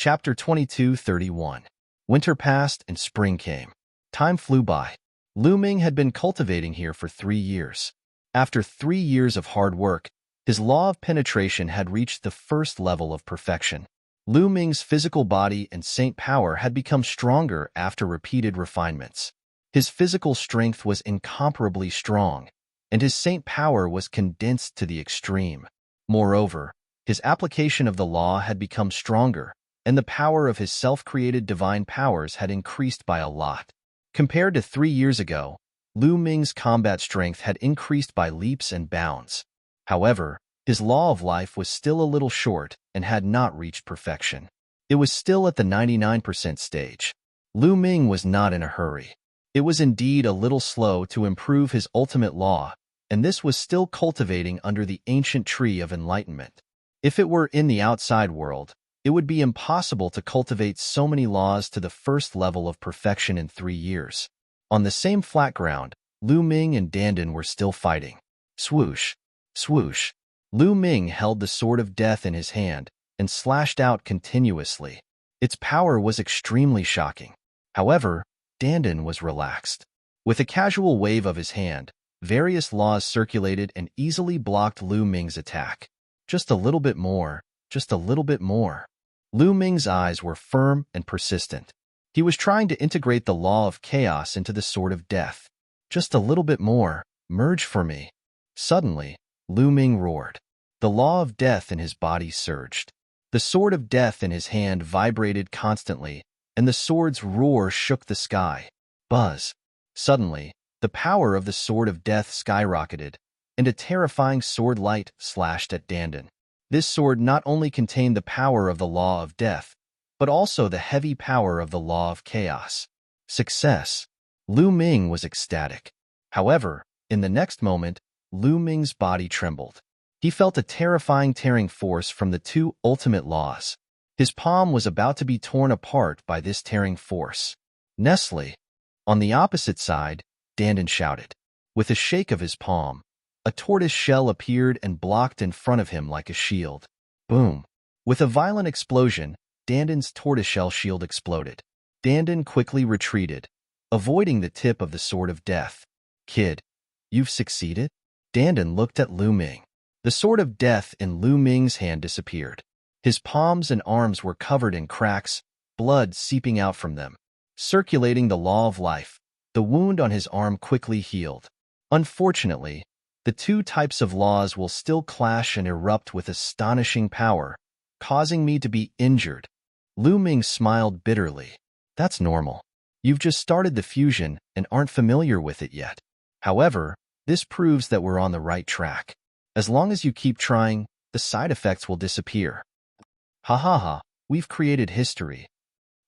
Chapter 22:31. Winter passed and spring came. Time flew by. Lu Ming had been cultivating here for 3 years. After 3 years of hard work, his law of penetration had reached the first level of perfection. Lu Ming's physical body and saint power had become stronger after repeated refinements. His physical strength was incomparably strong, and his saint power was condensed to the extreme. Moreover, his application of the law had become stronger, and the power of his self-created divine powers had increased by a lot. Compared to 3 years ago, Lu Ming's combat strength had increased by leaps and bounds. However, his law of life was still a little short and had not reached perfection. It was still at the 99% stage. Lu Ming was not in a hurry. It was indeed a little slow to improve his ultimate law, and this was still cultivating under the ancient tree of enlightenment. If it were in the outside world, it would be impossible to cultivate so many laws to the first level of perfection in 3 years. On the same flat ground, Lu Ming and Dandan were still fighting. Swoosh, swoosh. Lu Ming held the sword of death in his hand and slashed out continuously. Its power was extremely shocking. However, Dandan was relaxed. With a casual wave of his hand, various laws circulated and easily blocked Lu Ming's attack. Just a little bit more, just a little bit more. Lu Ming's eyes were firm and persistent. He was trying to integrate the law of chaos into the sword of death. Just a little bit more, merge for me. Suddenly, Lu Ming roared. The law of death in his body surged. The sword of death in his hand vibrated constantly, and the sword's roar shook the sky. Buzz. Suddenly, the power of the sword of death skyrocketed, and a terrifying sword light slashed at Dandan. This sword not only contained the power of the law of death, but also the heavy power of the law of chaos. Success. Lu Ming was ecstatic. However, in the next moment, Lu Ming's body trembled. He felt a terrifying tearing force from the 2 ultimate laws. His palm was about to be torn apart by this tearing force. Nestle. On the opposite side, Dandan shouted. With a shake of his palm, a tortoise shell appeared and blocked in front of him like a shield. Boom. With a violent explosion, Dandan's tortoiseshell shield exploded. Dandan quickly retreated, avoiding the tip of the sword of death. Kid, you've succeeded? Dandan looked at Lu Ming. The sword of death in Lu Ming's hand disappeared. His palms and arms were covered in cracks, blood seeping out from them. Circulating the law of life, the wound on his arm quickly healed. Unfortunately, the 2 types of laws will still clash and erupt with astonishing power, causing me to be injured. Lu Ming smiled bitterly. That's normal. You've just started the fusion and aren't familiar with it yet. However, this proves that we're on the right track. As long as you keep trying, the side effects will disappear. Ha ha ha, we've created history.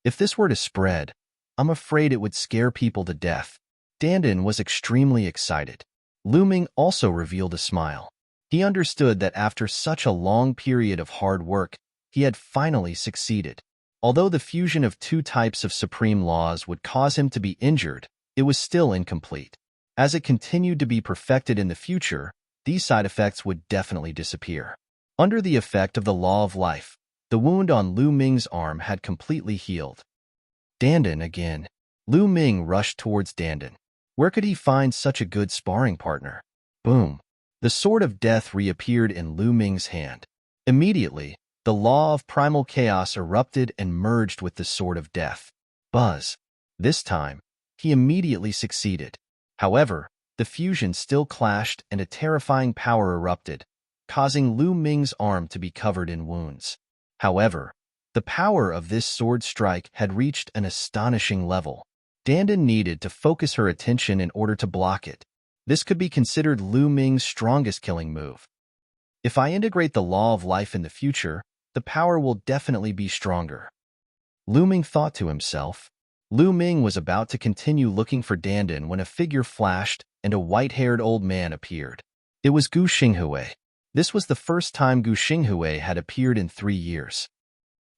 If this were to spread, I'm afraid it would scare people to death. Dandan was extremely excited. Lu Ming also revealed a smile. He understood that after such a long period of hard work, he had finally succeeded. Although the fusion of 2 types of supreme laws would cause him to be injured, it was still incomplete. As it continued to be perfected in the future, these side effects would definitely disappear. Under the effect of the law of life, the wound on Lu Ming's arm had completely healed. Dandan again. Lu Ming rushed towards Dandan. Where could he find such a good sparring partner? Boom. The sword of death reappeared in Lu Ming's hand. Immediately, the law of primal chaos erupted and merged with the sword of death. Buzz. This time, he immediately succeeded. However, the fusion still clashed and a terrifying power erupted, causing Lu Ming's arm to be covered in wounds. However, the power of this sword strike had reached an astonishing level. Dandan needed to focus her attention in order to block it. This could be considered Lu Ming's strongest killing move. If I integrate the law of life in the future, the power will definitely be stronger. Lu Ming thought to himself. Lu Ming was about to continue looking for Dandan when a figure flashed and a white-haired old man appeared. It was Gu Xinghui. This was the first time Gu Xinghui had appeared in 3 years.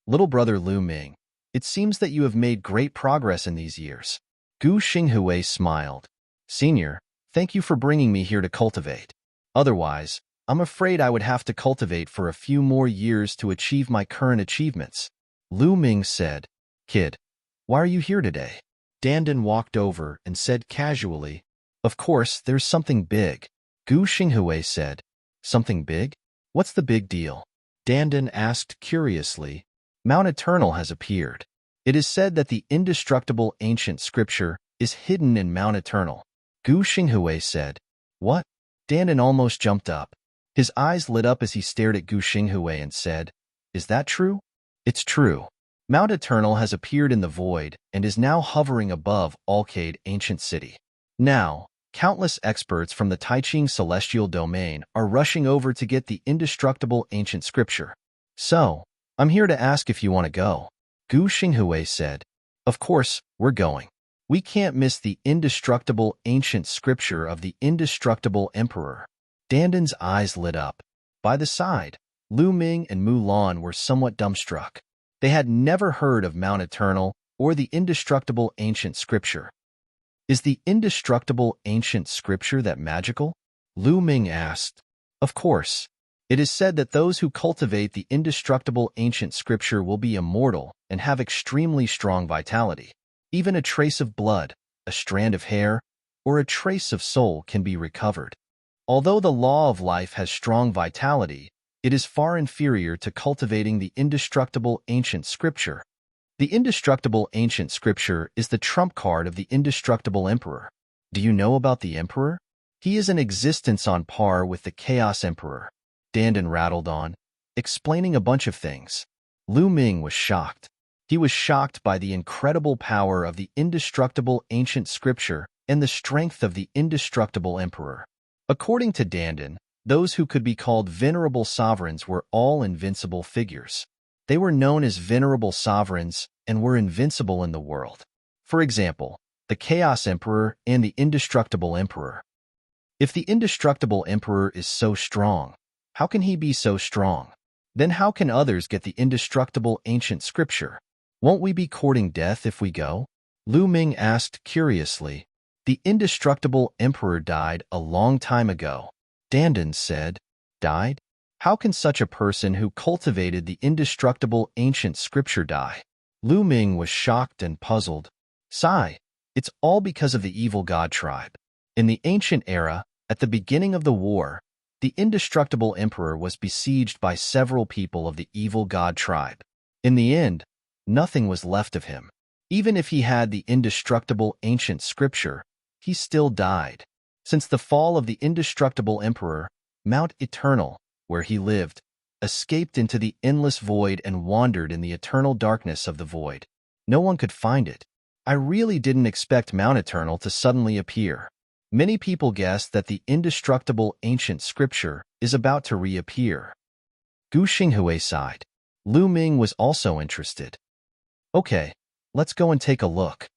Little brother Lu Ming, it seems that you have made great progress in these years. Gu Xinghui smiled. Senior, thank you for bringing me here to cultivate. Otherwise, I'm afraid I would have to cultivate for a few more years to achieve my current achievements. Lu Ming said, "Kid, why are you here today?" Dandan walked over and said casually, "Of course, there's something big." Gu Xinghui said, "Something big? What's the big deal?" Dandan asked curiously. "Mount Eternal has appeared. It is said that the indestructible ancient scripture is hidden in Mount Eternal." Gu Xinghui said, "What?" Dandan almost jumped up. His eyes lit up as he stared at Gu Xinghui and said, "Is that true?" "It's true. Mount Eternal has appeared in the void and is now hovering above Alcade Ancient City. Now, countless experts from the Taiching Celestial Domain are rushing over to get the indestructible ancient scripture. So, I'm here to ask if you want to go." Gu Xinghui said, "Of course, we're going. We can't miss the indestructible ancient scripture of the indestructible emperor." Dandan's eyes lit up. By the side, Lu Ming and Mulan were somewhat dumbstruck. They had never heard of Mount Eternal or the indestructible ancient scripture. "Is the indestructible ancient scripture that magical?" Lu Ming asked. "Of course. It is said that those who cultivate the indestructible ancient scripture will be immortal and have extremely strong vitality. Even a trace of blood, a strand of hair, or a trace of soul can be recovered. Although the law of life has strong vitality, it is far inferior to cultivating the indestructible ancient scripture. The indestructible ancient scripture is the trump card of the indestructible emperor. Do you know about the emperor? He is an existence on par with the Chaos Emperor." Dandan rattled on, explaining a bunch of things. Lu Ming was shocked. He was shocked by the incredible power of the indestructible ancient scripture and the strength of the indestructible emperor. According to Dandan, those who could be called venerable sovereigns were all invincible figures. They were known as venerable sovereigns and were invincible in the world. For example, the Chaos Emperor and the Indestructible Emperor. If the Indestructible Emperor is so strong, how can he be so strong? Then how can others get the indestructible ancient scripture? Won't we be courting death if we go? Lu Ming asked curiously. "The indestructible emperor died a long time ago." Dandan said, "Died? How can such a person who cultivated the indestructible ancient scripture die?" Lu Ming was shocked and puzzled. "Sigh, it's all because of the evil god tribe. In the ancient era, at the beginning of the war, the indestructible emperor was besieged by several people of the evil god tribe. In the end, nothing was left of him. Even if he had the indestructible ancient scripture, he still died. Since the fall of the indestructible emperor, Mount Eternal, where he lived, escaped into the endless void and wandered in the eternal darkness of the void. No one could find it. I really didn't expect Mount Eternal to suddenly appear. Many people guess that the indestructible ancient scripture is about to reappear." Gu Xinghui sighed. Lu Ming was also interested. "Okay, let's go and take a look."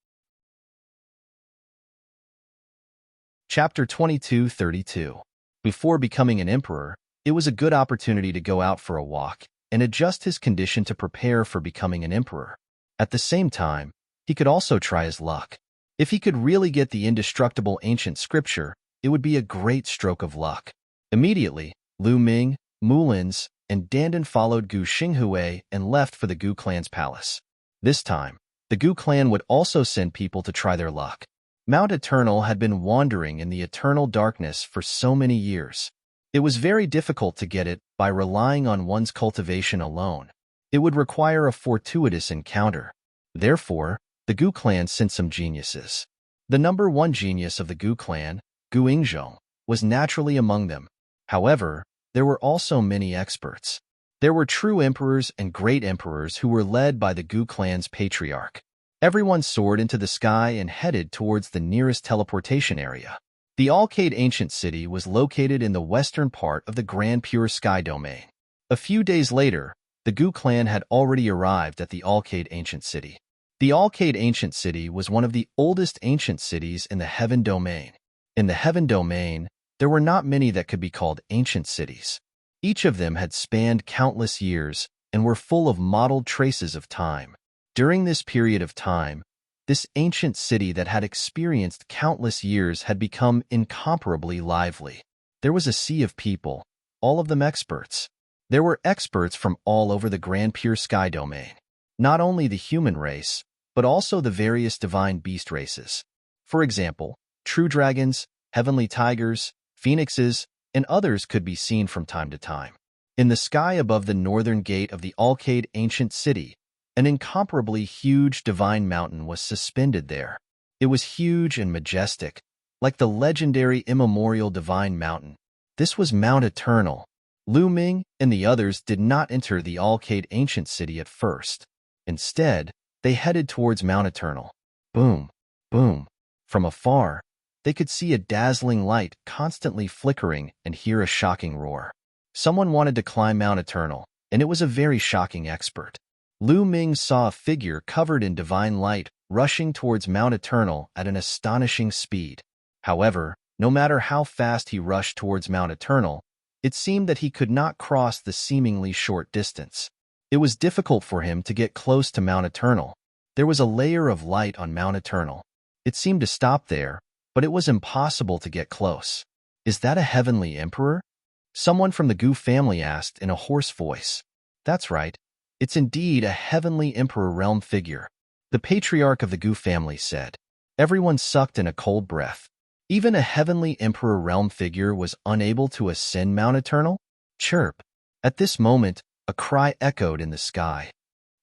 Chapter 2232. Before becoming an emperor, it was a good opportunity to go out for a walk and adjust his condition to prepare for becoming an emperor. At the same time, he could also try his luck. If he could really get the indestructible ancient scripture, it would be a great stroke of luck. Immediately, Lu Ming, Mulins, and Dandan followed Gu Xinghui and left for the Gu clan's palace. This time, the Gu clan would also send people to try their luck. Mount Eternal had been wandering in the eternal darkness for so many years. It was very difficult to get it by relying on one's cultivation alone. It would require a fortuitous encounter. Therefore, the Gu clan sent some geniuses. The number one genius of the Gu clan, Gu Ingzhong, was naturally among them. However, there were also many experts. There were true emperors and great emperors who were led by the Gu clan's patriarch. Everyone soared into the sky and headed towards the nearest teleportation area. The Alcade Ancient City was located in the western part of the Grand Pure Sky Domain. A few days later, the Gu clan had already arrived at the Alcade Ancient City. The Alcade Ancient City was one of the oldest ancient cities in the Heaven Domain. In the Heaven Domain, there were not many that could be called ancient cities. Each of them had spanned countless years and were full of mottled traces of time. During this period of time, this ancient city that had experienced countless years had become incomparably lively. There was a sea of people, all of them experts. There were experts from all over the Grand Pure Sky Domain. not only the human race, but also the various divine beast races. For example, true dragons, heavenly tigers, phoenixes, and others could be seen from time to time. In the sky above the northern gate of the Alcade ancient city, an incomparably huge divine mountain was suspended there. It was huge and majestic, like the legendary immemorial divine mountain. This was Mount Eternal. Lu Ming and the others did not enter the Alcade ancient city at first. Instead, they headed towards Mount Eternal. Boom, boom. From afar, they could see a dazzling light constantly flickering and hear a shocking roar. Someone wanted to climb Mount Eternal, and it was a very shocking expert. Lu Ming saw a figure covered in divine light rushing towards Mount Eternal at an astonishing speed. However, no matter how fast he rushed towards Mount Eternal, it seemed that he could not cross the seemingly short distance. It was difficult for him to get close to Mount Eternal. There was a layer of light on Mount Eternal. It seemed to stop there, but it was impossible to get close. Is that a heavenly emperor? Someone from the Gu family asked in a hoarse voice. That's right. It's indeed a heavenly emperor realm figure. The patriarch of the Gu family said. Everyone sucked in a cold breath. Even a heavenly emperor realm figure was unable to ascend Mount Eternal? Chirp. At this moment, a cry echoed in the sky.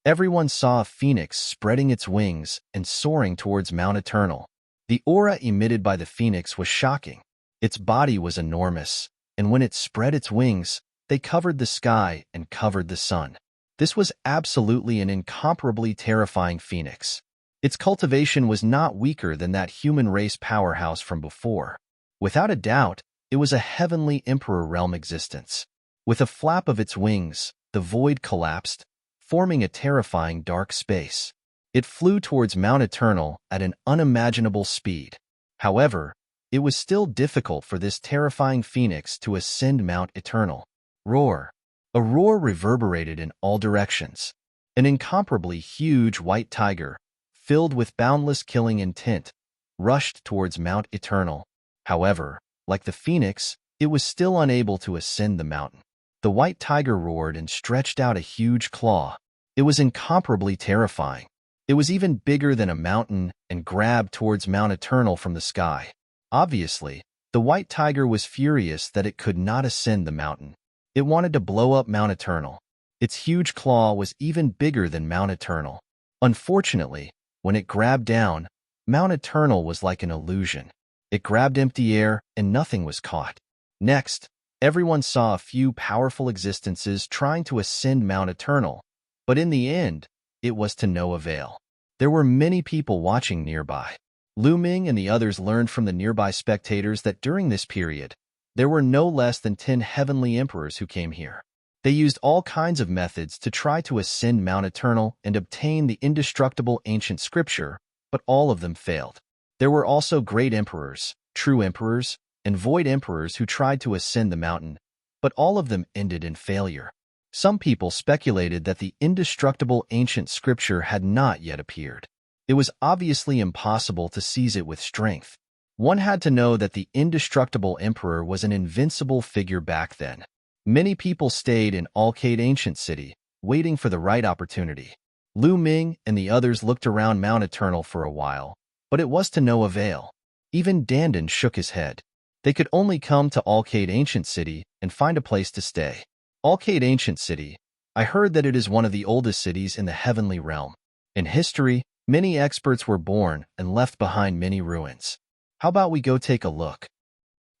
Everyone saw a phoenix spreading its wings and soaring towards Mount Eternal. The aura emitted by the phoenix was shocking. Its body was enormous, and when it spread its wings, they covered the sky and covered the sun. This was absolutely an incomparably terrifying phoenix. Its cultivation was not weaker than that human race powerhouse from before. Without a doubt, it was a heavenly emperor realm existence. With a flap of its wings, the void collapsed, forming a terrifying dark space. It flew towards Mount Eternal at an unimaginable speed. However, it was still difficult for this terrifying phoenix to ascend Mount Eternal. Roar. A roar reverberated in all directions. An incomparably huge white tiger, filled with boundless killing intent, rushed towards Mount Eternal. However, like the phoenix, it was still unable to ascend the mountain. The white tiger roared and stretched out a huge claw. It was incomparably terrifying. It was even bigger than a mountain and grabbed towards Mount Eternal from the sky. Obviously, the white tiger was furious that it could not ascend the mountain. It wanted to blow up Mount Eternal. Its huge claw was even bigger than Mount Eternal. Unfortunately, when it grabbed down, Mount Eternal was like an illusion. It grabbed empty air and nothing was caught. Next, everyone saw a few powerful existences trying to ascend Mount Eternal, but in the end, it was to no avail. There were many people watching nearby. Lu Ming and the others learned from the nearby spectators that during this period, there were no less than 10 heavenly emperors who came here. They used all kinds of methods to try to ascend Mount Eternal and obtain the indestructible ancient scripture, but all of them failed. There were also great emperors, true emperors, and void emperors who tried to ascend the mountain, but all of them ended in failure. Some people speculated that the indestructible ancient scripture had not yet appeared. It was obviously impossible to seize it with strength. One had to know that the indestructible emperor was an invincible figure back then. Many people stayed in Alcade Ancient City, waiting for the right opportunity. Lu Ming and the others looked around Mount Eternal for a while, but it was to no avail. Even Dandan shook his head. They could only come to Alcade Ancient City and find a place to stay. Alcade Ancient City. I heard that it is one of the oldest cities in the heavenly realm. In history, many experts were born and left behind many ruins. How about we go take a look?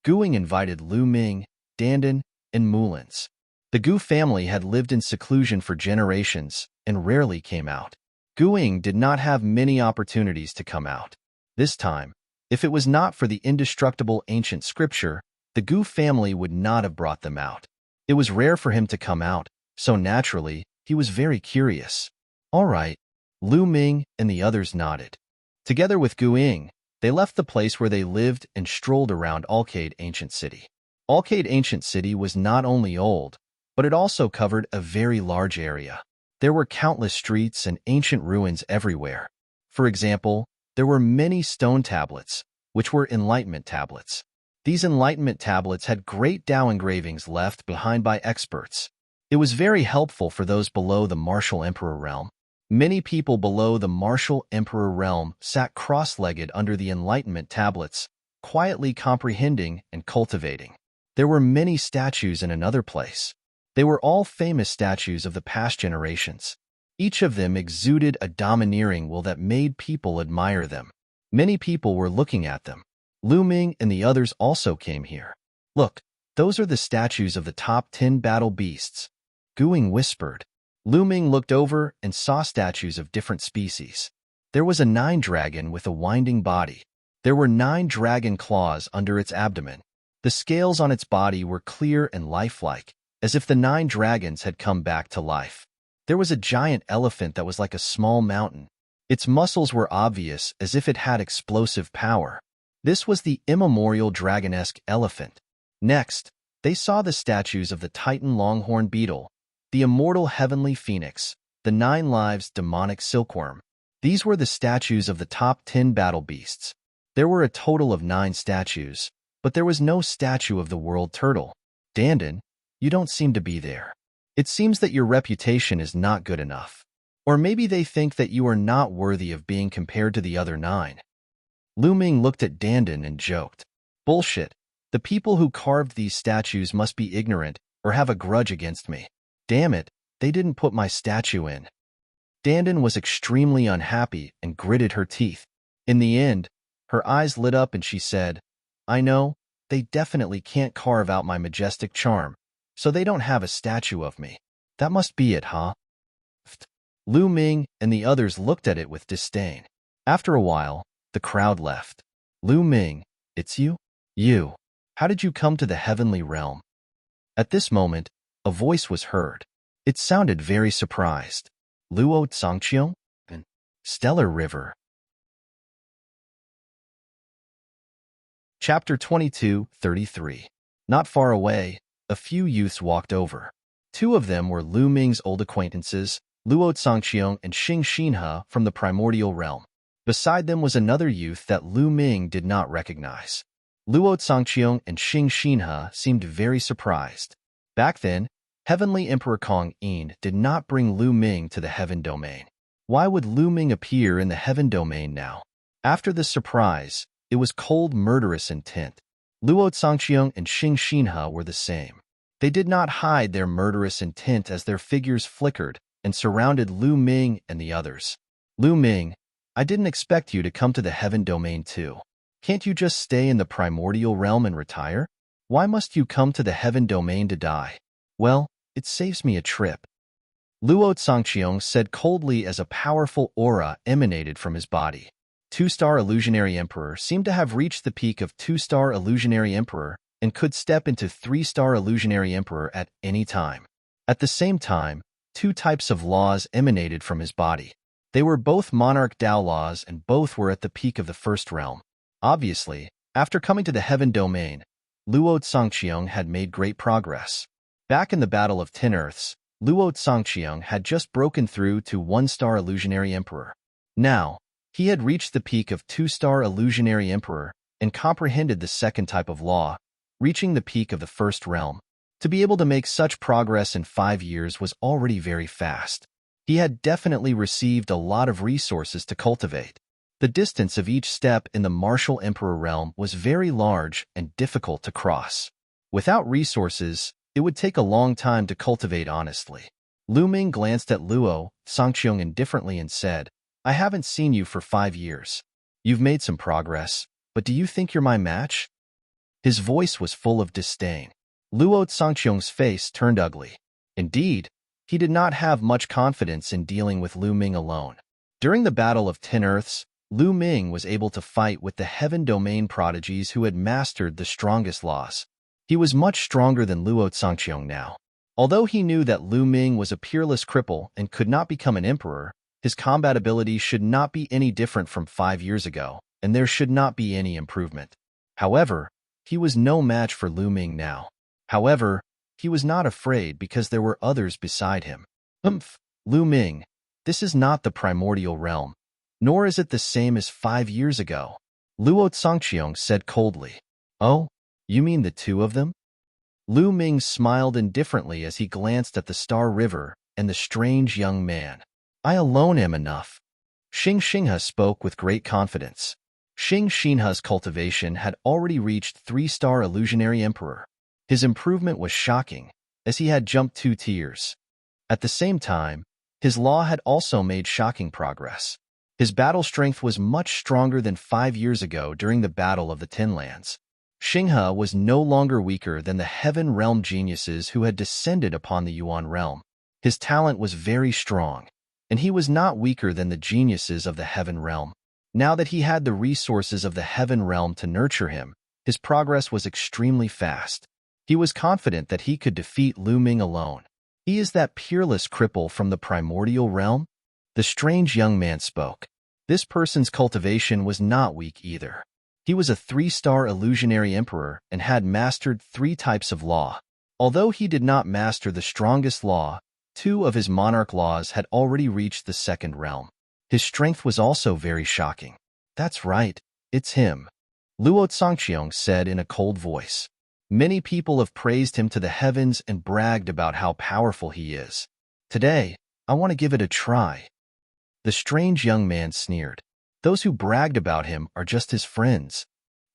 Guing invited Lu Ming, Dandan, and Mulins. The Gu family had lived in seclusion for generations and rarely came out. Guing did not have many opportunities to come out. This time, if it was not for the indestructible ancient scripture, the Gu family would not have brought them out. It was rare for him to come out, so naturally, he was very curious. All right, Lu Ming and the others nodded. Together with Guing, they left the place where they lived and strolled around Alcade Ancient City. Alcade Ancient City was not only old, but it also covered a very large area. There were countless streets and ancient ruins everywhere. For example, there were many stone tablets, which were enlightenment tablets. These enlightenment tablets had great Tao engravings left behind by experts. It was very helpful for those below the martial emperor realm. Many people below the martial emperor realm sat cross-legged under the Enlightenment tablets, quietly comprehending and cultivating. There were many statues in another place. They were all famous statues of the past generations. Each of them exuded a domineering will that made people admire them. Many people were looking at them. Lu Ming and the others also came here. Look, those are the statues of the top 10 battle beasts. Guing whispered. Lu Ming looked over and saw statues of different species. There was a 9 dragon with a winding body. There were 9 dragon claws under its abdomen. The scales on its body were clear and lifelike, as if the 9 dragons had come back to life. There was a giant elephant that was like a small mountain. Its muscles were obvious, as if it had explosive power. This was the immemorial dragonesque elephant. Next, they saw the statues of the Titan longhorn beetle, the immortal heavenly phoenix, the 9 lives demonic silkworm. These were the statues of the top 10 battle beasts. There were a total of 9 statues, but there was no statue of the world turtle. Dandan, you don't seem to be there. It seems that your reputation is not good enough. Or maybe they think that you are not worthy of being compared to the other 9. Lu Ming looked at Dandan and joked. Bullshit. The people who carved these statues must be ignorant or have a grudge against me. Damn it, they didn't put my statue in. Dandan was extremely unhappy and gritted her teeth. In the end, her eyes lit up and she said, I know, they definitely can't carve out my majestic charm, so they don't have a statue of me. That must be it, huh? Lu Ming and the others looked at it with disdain. After a while, the crowd left. Lu Ming, it's you? You. How did you come to the heavenly realm? At this moment, a voice was heard. It sounded very surprised. Luo Tsangqiong? Stellar River. Chapter 22:33. Not far away, a few youths walked over. 2 of them were Lu Ming's old acquaintances, Luo Tsangqiong and Xing Xinhe from the primordial realm. Beside them was another youth that Lu Ming did not recognize. Luo Tsangqiong and Xing Xinhe seemed very surprised. Back then, Heavenly Emperor Kong Yin did not bring Lu Ming to the Heaven Domain. Why would Lu Ming appear in the Heaven Domain now? After this surprise, it was cold, murderous intent. Luo Tsangqiong and Xing Xinhe were the same. They did not hide their murderous intent as their figures flickered and surrounded Lu Ming and the others. Lu Ming, I didn't expect you to come to the Heaven Domain too. Can't you just stay in the primordial realm and retire? Why must you come to the Heaven Domain to die? Well, it saves me a trip. Luo Tsangqiong said coldly as a powerful aura emanated from his body. 2-star Illusionary Emperor seemed to have reached the peak of 2-star Illusionary Emperor and could step into 3-star Illusionary Emperor at any time. At the same time, 2 types of laws emanated from his body. They were both Monarch Dao laws and both were at the peak of the 1st realm. Obviously, after coming to the Heaven Domain, Luo Tsangqiong had made great progress. Back in the Battle of 10 Earths, Luo Tsangqiong had just broken through to 1-star Illusionary Emperor. Now, he had reached the peak of 2-star Illusionary Emperor and comprehended the 2nd type of law, reaching the peak of the 1st realm. To be able to make such progress in 5 years was already very fast. He had definitely received a lot of resources to cultivate. The distance of each step in the Martial Emperor realm was very large and difficult to cross. Without resources, it would take a long time to cultivate honestly. Lu Ming glanced at Luo Tsangqiong indifferently and said, I haven't seen you for 5 years. You've made some progress, but do you think you're my match? His voice was full of disdain. Luo Tsangqiong's face turned ugly. Indeed, he did not have much confidence in dealing with Lu Ming alone. During the Battle of 10 Earths, Lu Ming was able to fight with the Heaven Domain prodigies who had mastered the strongest laws. He was much stronger than Luo Tsangqiong now. Although he knew that Lu Ming was a peerless cripple and could not become an emperor, his combat ability should not be any different from 5 years ago, and there should not be any improvement. However, he was no match for Lu Ming now. However, he was not afraid because there were others beside him. Lu Ming, this is not the primordial realm, nor is it the same as 5 years ago. Luo Tsangqiong said coldly. Oh, you mean the 2 of them? Lu Ming smiled indifferently as he glanced at the Star River and the strange young man. I alone am enough. Xing Xinghe spoke with great confidence. Xing Xinghe's cultivation had already reached 3-star illusionary emperor. His improvement was shocking, as he had jumped 2 tiers. At the same time, his law had also made shocking progress. His battle strength was much stronger than 5 years ago during the Battle of the Ten Lands. Xinghe was no longer weaker than the Heaven Realm geniuses who had descended upon the Yuan Realm. His talent was very strong, and he was not weaker than the geniuses of the Heaven Realm. Now that he had the resources of the Heaven Realm to nurture him, his progress was extremely fast. He was confident that he could defeat Lu Ming alone. He is that peerless cripple from the primordial realm? The strange young man spoke. This person's cultivation was not weak either. He was a 3-star illusionary emperor and had mastered 3 types of law. Although he did not master the strongest law, 2 of his monarch laws had already reached the 2nd realm. His strength was also very shocking. That's right, it's him, Luo Zongqiong said in a cold voice. Many people have praised him to the heavens and bragged about how powerful he is. Today, I want to give it a try. The strange young man sneered. Those who bragged about him are just his friends.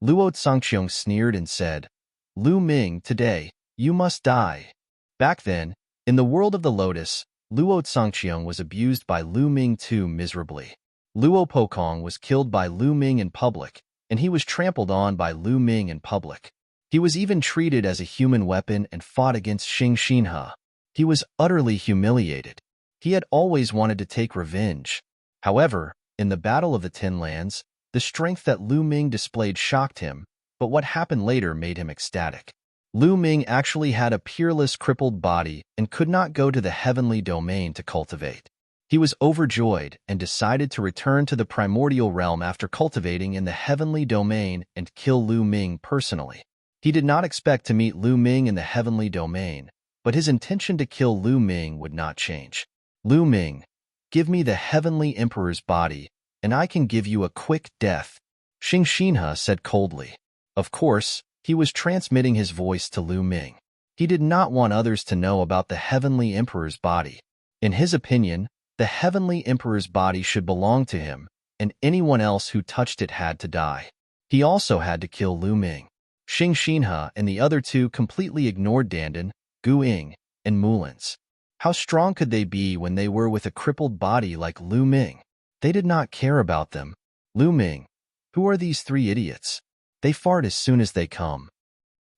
Luo Zongqiong sneered and said, Lu Ming, today, you must die. Back then, in the world of the lotus, Luo Zongqiong was abused by Lu Ming too miserably. Luo Pokong was killed by Lu Ming in public, and he was trampled on by Lu Ming in public. He was even treated as a human weapon and fought against Xing Xinghe. He was utterly humiliated. He had always wanted to take revenge. However, in the Battle of the Ten Lands, the strength that Lu Ming displayed shocked him, but what happened later made him ecstatic. Lu Ming actually had a peerless crippled body and could not go to the heavenly domain to cultivate. He was overjoyed and decided to return to the primordial realm after cultivating in the heavenly domain and kill Lu Ming personally. He did not expect to meet Lu Ming in the heavenly domain, but his intention to kill Lu Ming would not change. Lu Ming, give me the heavenly emperor's body, and I can give you a quick death, Xing Xinghe said coldly. Of course, he was transmitting his voice to Lu Ming. He did not want others to know about the heavenly emperor's body. In his opinion, the heavenly emperor's body should belong to him, and anyone else who touched it had to die. He also had to kill Lu Ming. Xing Xinghe and the other 2 completely ignored Dandan, Gu Ying, and Mulins. How strong could they be when they were with a crippled body like Lu Ming? They did not care about them. Lu Ming, who are these 3 idiots? They fart as soon as they come,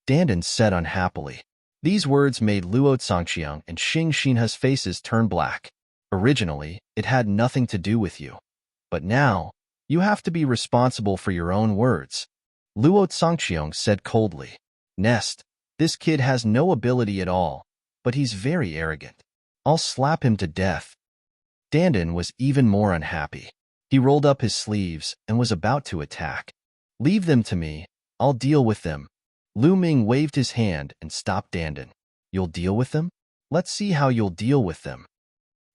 Dandan said unhappily. These words made Luo Zongqiong and Xing Xinghe's faces turn black. Originally, it had nothing to do with you. But now, you have to be responsible for your own words, Luo Zongqiong said coldly. Nest, this kid has no ability at all, but he's very arrogant. I'll slap him to death. Dandan was even more unhappy. He rolled up his sleeves and was about to attack. Leave them to me, I'll deal with them. Lu Ming waved his hand and stopped Dandan. You'll deal with them? Let's see how you'll deal with them.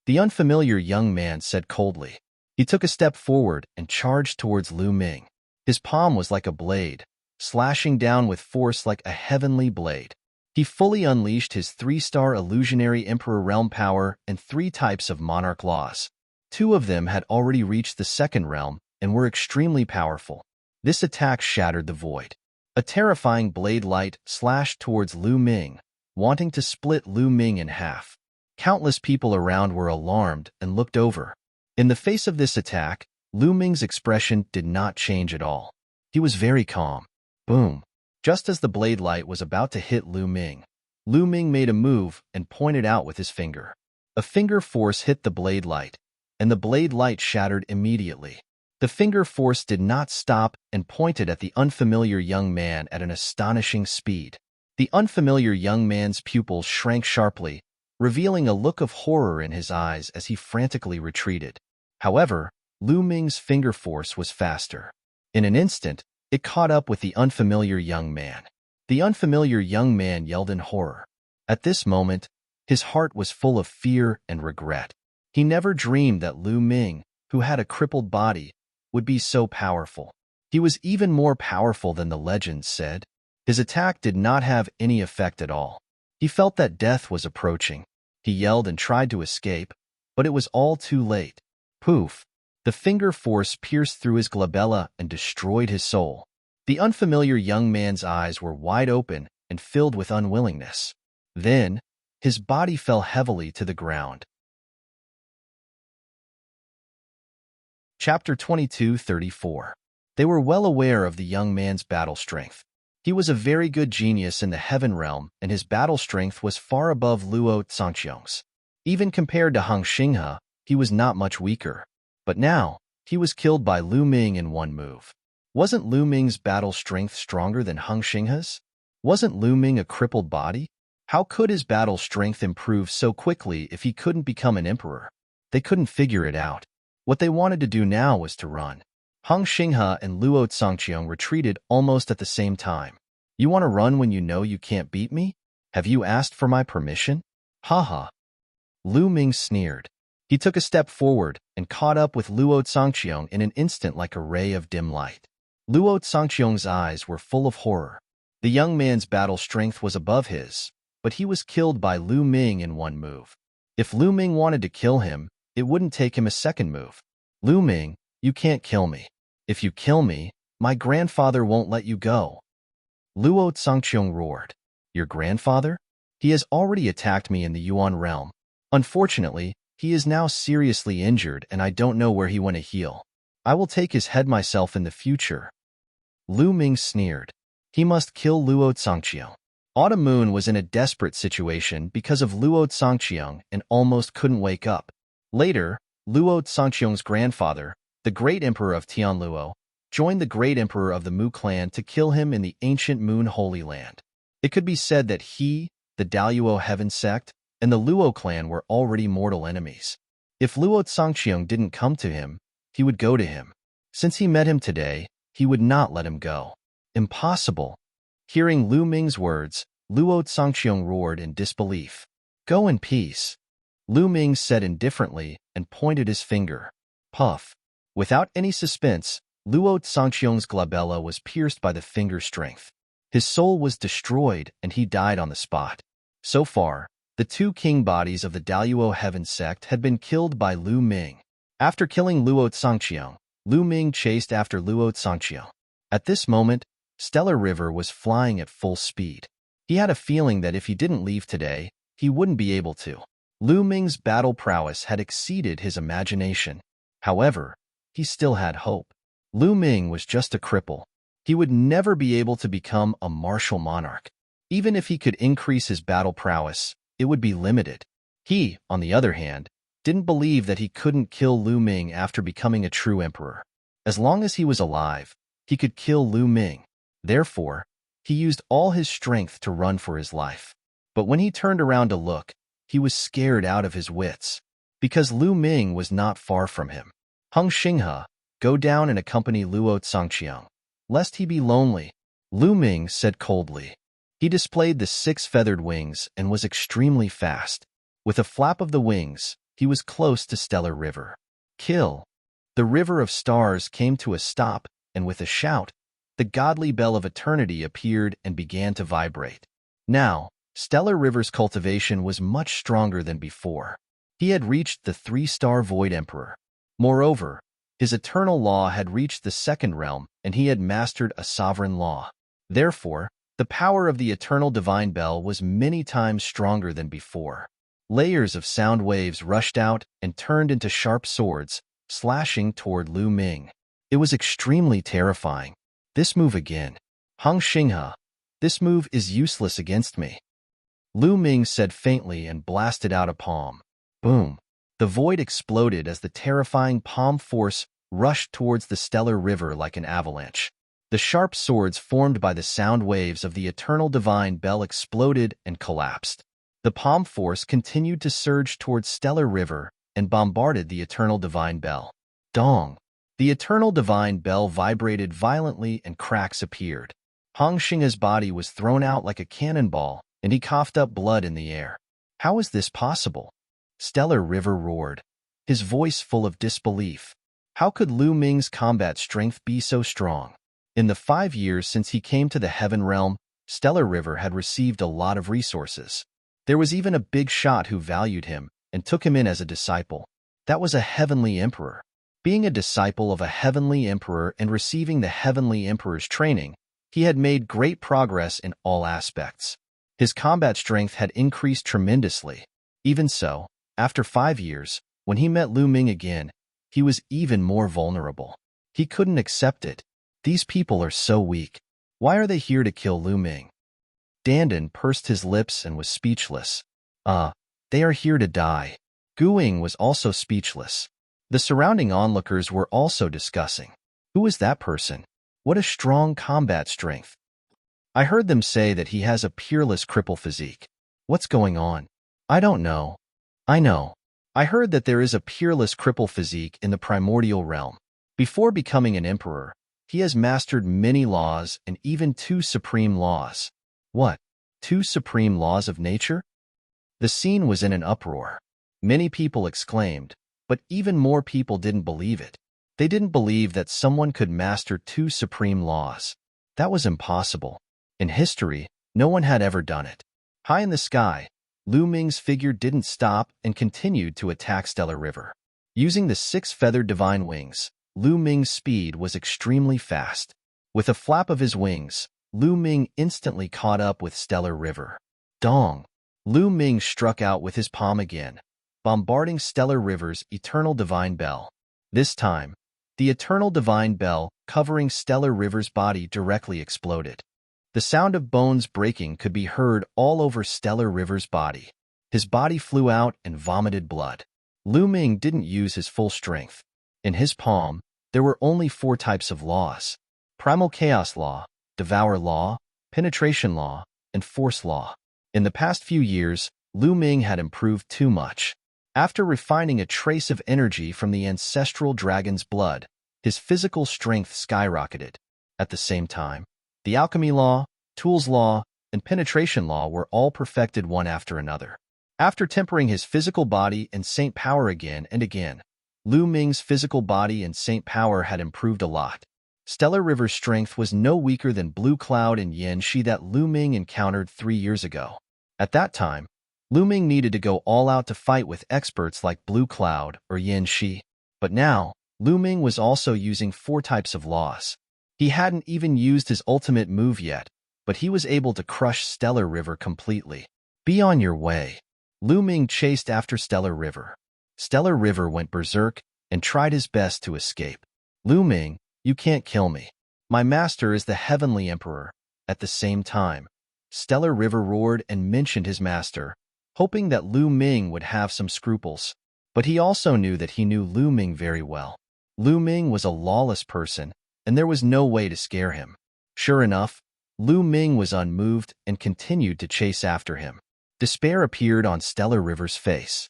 The unfamiliar young man said coldly. He took a step forward and charged towards Lu Ming. His palm was like a blade, slashing down with force like a heavenly blade. He fully unleashed his 3-star illusionary emperor realm power and 3 types of monarch laws. 2 of them had already reached the 2nd realm and were extremely powerful. This attack shattered the void. A terrifying blade light slashed towards Lu Ming, wanting to split Lu Ming in half. Countless people around were alarmed and looked over. In the face of this attack, Lu Ming's expression did not change at all. He was very calm. Boom. Just as the blade light was about to hit Lu Ming made a move and pointed out with his finger. A finger force hit the blade light, and the blade light shattered immediately. The finger force did not stop and pointed at the unfamiliar young man at an astonishing speed. The unfamiliar young man's pupils shrank sharply, revealing a look of horror in his eyes as he frantically retreated. However, Lu Ming's finger force was faster. In an instant, it caught up with the unfamiliar young man. The unfamiliar young man yelled in horror. At this moment, his heart was full of fear and regret. He never dreamed that Lu Ming, who had a crippled body, would be so powerful. He was even more powerful than the legends said. His attack did not have any effect at all. He felt that death was approaching. He yelled and tried to escape, But it was all too late. Poof! The finger force pierced through his glabella and destroyed his soul. The unfamiliar young man's eyes were wide open and filled with unwillingness. Then, his body fell heavily to the ground. Chapter 22:34. They were well aware of the young man's battle strength. He was a very good genius in the heaven realm, and his battle strength was far above Luo Zhangqiang's. Even compared to Hung Xinghe, he was not much weaker. But now, he was killed by Lu Ming in one move. Wasn't Lu Ming's battle strength stronger than Hung Xinghe's? Wasn't Lu Ming a crippled body? How could his battle strength improve so quickly if he couldn't become an emperor? They couldn't figure it out. What they wanted to do now was to run. Hung Xinghe and Luo Zhangqiang retreated almost at the same time. You want to run when you know you can't beat me? Have you asked for my permission? Haha. Lu Ming sneered. He took a step forward and caught up with Luo Zhangqiang in an instant like a ray of dim light. Luo Zhangqiang's eyes were full of horror. The young man's battle strength was above his, but he was killed by Lu Ming in one move. If Lu Ming wanted to kill him, it wouldn't take him a second move. Lu Ming, you can't kill me. If you kill me, my grandfather won't let you go. Luo Zhangqiang roared. Your grandfather? He has already attacked me in the Yuan realm. Unfortunately, he is now seriously injured and I don't know where he went to heal. I will take his head myself in the future. Lu Ming sneered. He must kill Luo Zhangqiang. Autumn Moon was in a desperate situation because of Luo Zhangqiang and almost couldn't wake up. Later, Luo Zhangqiang's grandfather, the great emperor of Tianluo, joined the great emperor of the Mu clan to kill him in the ancient Moon Holy Land. It could be said that he, the Daluo Heaven sect, and the Luo clan were already mortal enemies. If Luo Zhangqiang didn't come to him, he would go to him. Since he met him today, he would not let him go. Impossible. Hearing Lu Ming's words, Luo Zhangqiang roared in disbelief. Go in peace. Lu Ming said indifferently and pointed his finger. Puff. Without any suspense, Luo Zhangqiang's glabella was pierced by the finger's strength. His soul was destroyed and he died on the spot. So far, the two king bodies of the Daluo Heaven sect had been killed by Lu Ming. After killing Luo Zhangqiang, Lu Ming chased after Luo Zhangqiang. At this moment, Stellar River was flying at full speed. He had a feeling that if he didn't leave today, he wouldn't be able to. Lu Ming's battle prowess had exceeded his imagination. However, he still had hope. Lu Ming was just a cripple. He would never be able to become a martial monarch. Even if he could increase his battle prowess, it would be limited. He, on the other hand, didn't believe that he couldn't kill Lu Ming after becoming a true emperor. As long as he was alive, he could kill Lu Ming. Therefore, he used all his strength to run for his life. But when he turned around to look, he was scared out of his wits, because Lu Ming was not far from him. Hung Xinghe, go down and accompany Luo Zhangqiang, lest he be lonely, Lu Ming said coldly. He displayed the 6 feathered wings and was extremely fast. With a flap of the wings, he was close to Stellar River. Kill! The River of Stars came to a stop, and with a shout, the godly bell of eternity appeared and began to vibrate. Now, Stellar River's cultivation was much stronger than before. He had reached the 3-star Void Emperor. Moreover, his eternal law had reached the 2nd realm, and he had mastered a sovereign law. Therefore, the power of the eternal divine bell was many times stronger than before. Layers of sound waves rushed out and turned into sharp swords, slashing toward Lu Ming. It was extremely terrifying. This move again. Hung Xinghe, this move is useless against me. Lu Ming said faintly and blasted out a palm. Boom. The void exploded as the terrifying palm force rushed towards the Stellar River like an avalanche. The sharp swords formed by the sound waves of the eternal divine bell exploded and collapsed. The palm force continued to surge towards Stellar River and bombarded the eternal divine bell. Dong! The eternal divine bell vibrated violently and cracks appeared. Hung Xinghe's body was thrown out like a cannonball, and he coughed up blood in the air. How is this possible? Stellar River roared, his voice full of disbelief. How could Lu Ming's combat strength be so strong? In the 5 years since he came to the Heaven Realm, Stellar River had received a lot of resources. There was even a big shot who valued him, and took him in as a disciple. That was a heavenly emperor. Being a disciple of a heavenly emperor and receiving the heavenly emperor's training, he had made great progress in all aspects. His combat strength had increased tremendously. Even so, after 5 years, when he met Lu Ming again, he was even more vulnerable. He couldn't accept it. These people are so weak. Why are they here to kill Lu Ming? Dandan pursed his lips and was speechless. They are here to die. Guing was also speechless. The surrounding onlookers were also discussing. Who is that person? What a strong combat strength. I heard them say that he has a peerless cripple physique. What's going on? I don't know. I know. I heard that there is a peerless cripple physique in the primordial realm. Before becoming an emperor, he has mastered many laws and even 2 supreme laws. What? 2 supreme laws of nature? The scene was in an uproar. Many people exclaimed, but even more people didn't believe it. They didn't believe that someone could master 2 supreme laws. That was impossible. In history, no one had ever done it. High in the sky, Lu Ming's figure didn't stop and continued to attack Stellar River. Using the 6-feathered divine wings, Lu Ming's speed was extremely fast. With a flap of his wings, Lu Ming instantly caught up with Stellar River. Dong! Lu Ming struck out with his palm again, bombarding Stellar River's eternal divine bell. This time, the eternal divine bell covering Stellar River's body directly exploded. The sound of bones breaking could be heard all over Stellar River's body. His body flew out and vomited blood. Lu Ming didn't use his full strength. In his palm, there were only 4 types of laws: Primal Chaos Law, Devour Law, Penetration Law, and Force Law. In the past few years, Lu Ming had improved too much. After refining a trace of energy from the ancestral dragon's blood, his physical strength skyrocketed. At the same time, the Alchemy Law, Tools Law, and Penetration Law were all perfected one after another. After tempering his physical body and saint power again and again, Lu Ming's physical body and saint power had improved a lot. Stellar River's strength was no weaker than Blue Cloud and Yen Shi that Lu Ming encountered 3 years ago. At that time, Lu Ming needed to go all out to fight with experts like Blue Cloud or Yen Shi. But now, Lu Ming was also using 4 types of laws. He hadn't even used his ultimate move yet, but he was able to crush Stellar River completely. Be on your way. Lu Ming chased after Stellar River. Stellar River went berserk and tried his best to escape. Lu Ming, you can't kill me. My master is the Heavenly Emperor. At the same time, Stellar River roared and mentioned his master, hoping that Lu Ming would have some scruples. But he also knew that he knew Lu Ming very well. Lu Ming was a lawless person, and there was no way to scare him. Sure enough, Lu Ming was unmoved and continued to chase after him. Despair appeared on Stellar River's face.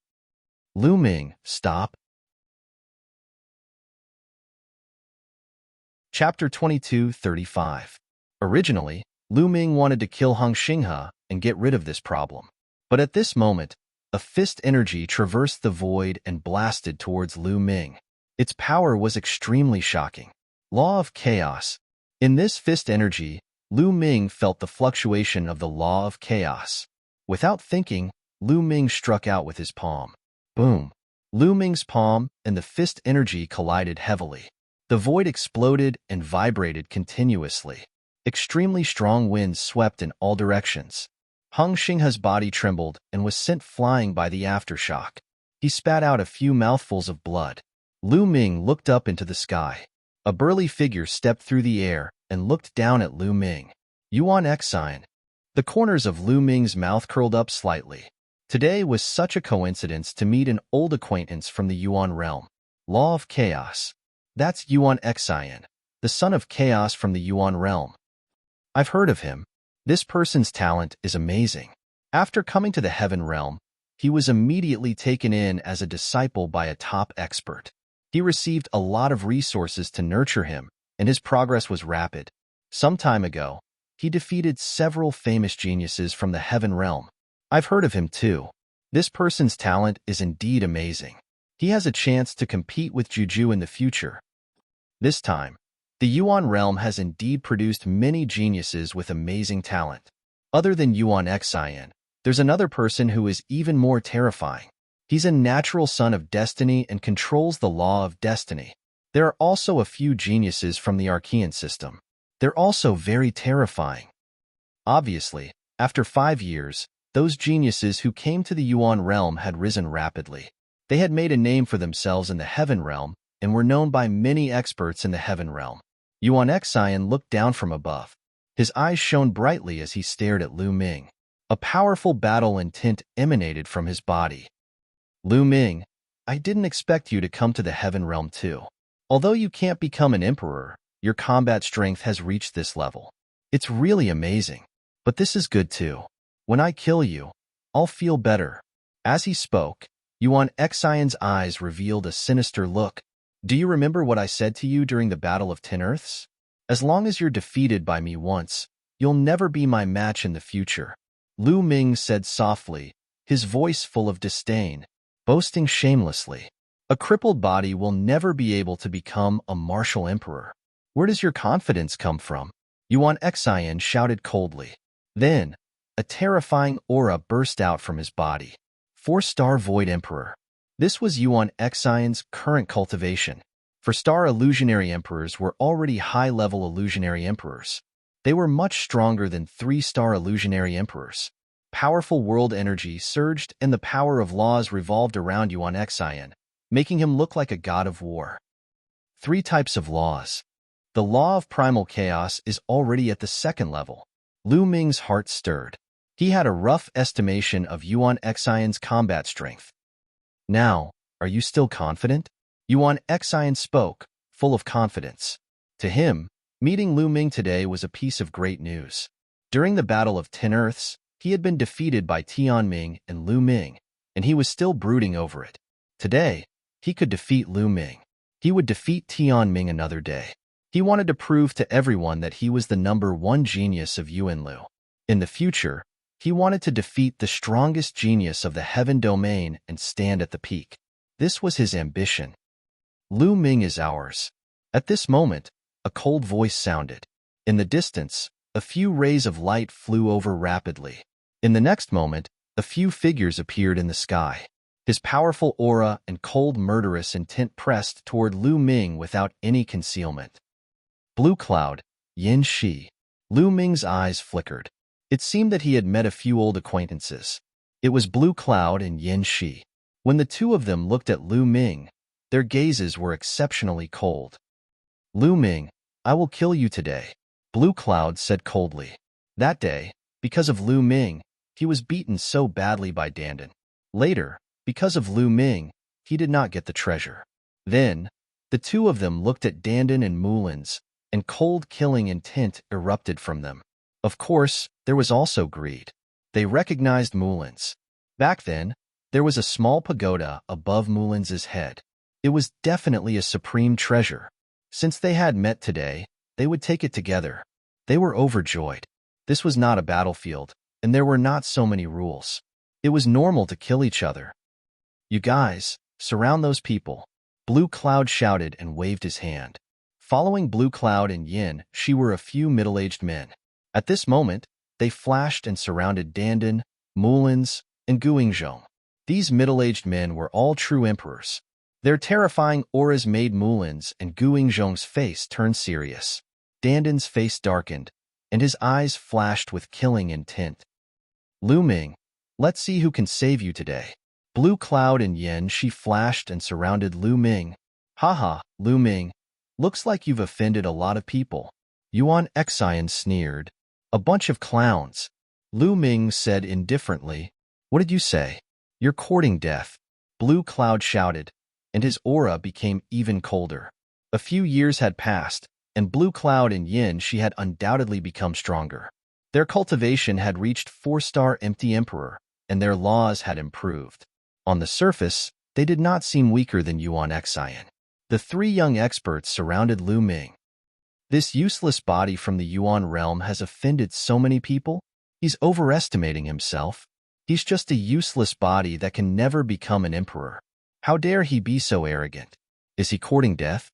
Lu Ming, stop. Chapter 22:35. Originally, Lu Ming wanted to kill Hung Xinghe and get rid of this problem. But at this moment, a fist energy traversed the void and blasted towards Lu Ming. Its power was extremely shocking. Law of Chaos. In this fist energy, Lu Ming felt the fluctuation of the law of chaos. Without thinking, Lu Ming struck out with his palm. Boom! Lu Ming's palm and the fist energy collided heavily. The void exploded and vibrated continuously. Extremely strong winds swept in all directions. Hung Xinghe's body trembled and was sent flying by the aftershock. He spat out a few mouthfuls of blood. Lu Ming looked up into the sky. A burly figure stepped through the air and looked down at Lu Ming. Yuan Xian. The corners of Lu Ming's mouth curled up slightly. Today was such a coincidence to meet an old acquaintance from the Yuan realm. Law of Chaos. That's Yuan Xian, the son of Chaos from the Yuan realm. I've heard of him. This person's talent is amazing. After coming to the Heaven realm, he was immediately taken in as a disciple by a top expert. He received a lot of resources to nurture him, and his progress was rapid. Some time ago, he defeated several famous geniuses from the Heaven realm. I've heard of him too. This person's talent is indeed amazing. He has a chance to compete with Juju in the future. This time, the Yuan realm has indeed produced many geniuses with amazing talent. Other than Yuan Xian, there's another person who is even more terrifying. He's a natural son of destiny and controls the law of destiny. There are also a few geniuses from the Archean system. They're also very terrifying. Obviously, after 5 years, those geniuses who came to the Yuan realm had risen rapidly. They had made a name for themselves in the Heaven realm and were known by many experts in the Heaven realm. Yuan Xian looked down from above. His eyes shone brightly as he stared at Lu Ming. A powerful battle intent emanated from his body. Lu Ming, I didn't expect you to come to the Heaven realm too. Although you can't become an emperor, your combat strength has reached this level. It's really amazing. But this is good too. When I kill you, I'll feel better. As he spoke, Yuan Xian's eyes revealed a sinister look. Do you remember what I said to you during the Battle of 10 Earths? As long as you're defeated by me once, you'll never be my match in the future. Lu Ming said softly, his voice full of disdain, boasting shamelessly. A crippled body will never be able to become a martial emperor. Where does your confidence come from? Yuan Xian shouted coldly. Then, a terrifying aura burst out from his body. 4-star Void Emperor. This was Yuan Xian's current cultivation. 4-star illusionary emperors were already high-level illusionary emperors. They were much stronger than 3-star illusionary emperors. Powerful world energy surged and the power of laws revolved around Yuan Xian, making him look like a god of war. 3 types of laws. The law of primal chaos is already at the 2nd level. Lu Ming's heart stirred. He had a rough estimation of Yuan Xian's combat strength. Now, are you still confident? Yuan Xian spoke, full of confidence. To him, meeting Lu Ming today was a piece of great news. During the Battle of 10 Earths, he had been defeated by Tianming and Lu Ming, and he was still brooding over it. Today, he could defeat Lu Ming. He would defeat Tianming another day. He wanted to prove to everyone that he was the #1 genius of Yuanlu. In the future, he wanted to defeat the strongest genius of the Heaven domain and stand at the peak. This was his ambition. Lu Ming is ours. At this moment, a cold voice sounded. In the distance, a few rays of light flew over rapidly. In the next moment, a few figures appeared in the sky. His powerful aura and cold murderous intent pressed toward Lu Ming without any concealment. Blue Cloud, Yin Shi. Lu Ming's eyes flickered. It seemed that he had met a few old acquaintances. It was Blue Cloud and Yin Shi. When the two of them looked at Lu Ming, their gazes were exceptionally cold. Lu Ming, I will kill you today, Blue Cloud said coldly. That day, because of Lu Ming, he was beaten so badly by Dandan. Later, because of Lu Ming, he did not get the treasure. Then, the two of them looked at Dandan and Mulin's, and cold killing intent erupted from them. Of course, there was also greed. They recognized Mulin's. Back then, there was a small pagoda above Mulin's head. It was definitely a supreme treasure. Since they had met today, they would take it together. They were overjoyed. This was not a battlefield, and there were not so many rules. It was normal to kill each other. You guys, surround those people. Blue Cloud shouted and waved his hand. Following Blue Cloud and Yin Shi were a few middle-aged men. At this moment, they flashed and surrounded Dandan, Mulin's, and Guingzhong. These middle-aged men were all true emperors. Their terrifying auras made Mulin's and Guingzhong's face turn serious. Dandan's face darkened, and his eyes flashed with killing intent. Lu Ming, let's see who can save you today. Blue Cloud and Yin Shi flashed and surrounded Lu Ming. Haha, Lu Ming, looks like you've offended a lot of people. Yuan Xian sneered. A bunch of clowns. Lu Ming said indifferently. What did you say? You're courting death. Blue Cloud shouted, and his aura became even colder. A few years had passed, and Blue Cloud and Yin Shi had undoubtedly become stronger. Their cultivation had reached 4-star Empty Emperor, and their laws had improved. On the surface, they did not seem weaker than Yuan Xian. The 3 young experts surrounded Lu Ming. This useless body from the Yuan realm has offended so many people. He's overestimating himself. He's just a useless body that can never become an emperor. How dare he be so arrogant? Is he courting death?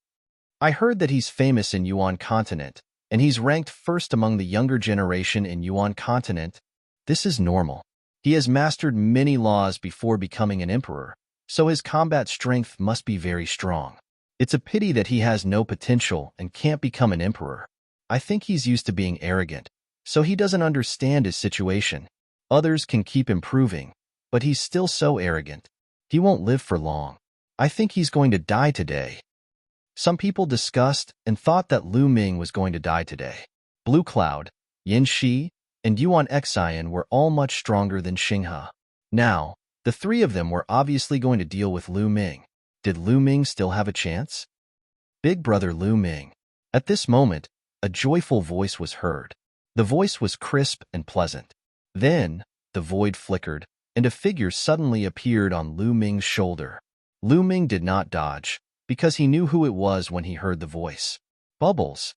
I heard that he's famous in Yuan continent, and he's ranked first among the younger generation in Yuan continent. This is normal. He has mastered many laws before becoming an emperor, so his combat strength must be very strong. It's a pity that he has no potential and can't become an emperor. I think he's used to being arrogant, so he doesn't understand his situation. Others can keep improving, but he's still so arrogant. He won't live for long. I think he's going to die today. Some people discussed and thought that Lu Ming was going to die today. Blue Cloud, Yin Shi, and Yuan Xian were all much stronger than Xinghe. Now, the three of them were obviously going to deal with Lu Ming. Did Lu Ming still have a chance? Big brother Lu Ming. At this moment, a joyful voice was heard. The voice was crisp and pleasant. Then, the void flickered, and a figure suddenly appeared on Lu Ming's shoulder. Lu Ming did not dodge, because he knew who it was when he heard the voice. Bubbles.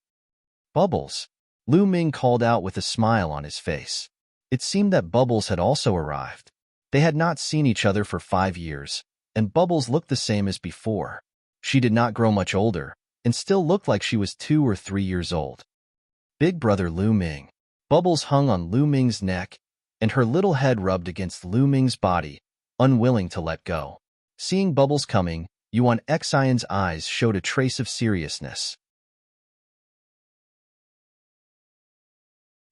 Bubbles. Lu Ming called out with a smile on his face. It seemed that Bubbles had also arrived. They had not seen each other for 5 years, and Bubbles looked the same as before. She did not grow much older, and still looked like she was 2 or 3 years old. Big brother Lu Ming. Bubbles hung on Lu Ming's neck, and her little head rubbed against Lu Ming's body, unwilling to let go. Seeing Bubbles coming, Yuan Xian's eyes showed a trace of seriousness.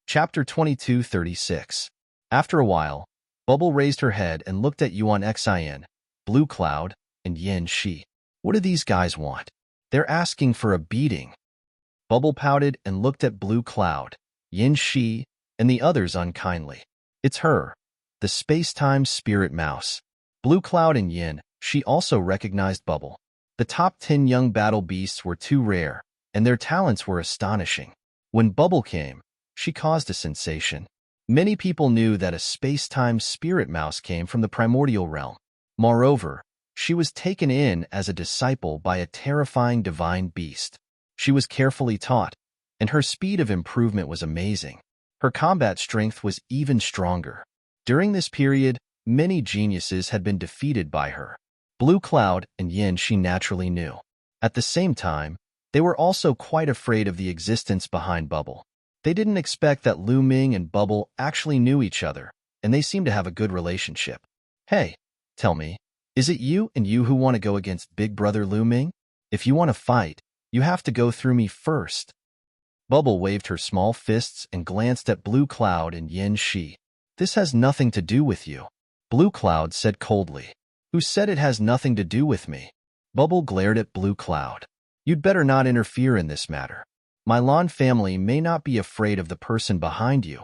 Chapter 22:36. After a while, Bubble raised her head and looked at Yuan Xian, Blue Cloud, and Yin Shi. What do these guys want? They're asking for a beating. Bubble pouted and looked at Blue Cloud, Yin Shi, and the others unkindly. It's her, the space-time spirit mouse. Blue Cloud and Yin Shi also recognized Bubble. The top 10 young battle beasts were too rare, and their talents were astonishing. When Bubble came, she caused a sensation. Many people knew that a space-time spirit mouse came from the primordial realm. Moreover, she was taken in as a disciple by a terrifying divine beast. She was carefully taught, and her speed of improvement was amazing. Her combat strength was even stronger. During this period, many geniuses had been defeated by her. Blue Cloud and Yin she naturally knew. At the same time, they were also quite afraid of the existence behind Bubble. They didn't expect that Lu Ming and Bubble actually knew each other, and they seemed to have a good relationship. Hey, tell me, is it you and you who want to go against Big Brother Lu Ming? If you want to fight, you have to go through me first. Bubble waved her small fists and glanced at Blue Cloud and Yin Shi. This has nothing to do with you. Blue Cloud said coldly. Who said it has nothing to do with me? Bubble glared at Blue Cloud. You'd better not interfere in this matter. My Lan family may not be afraid of the person behind you.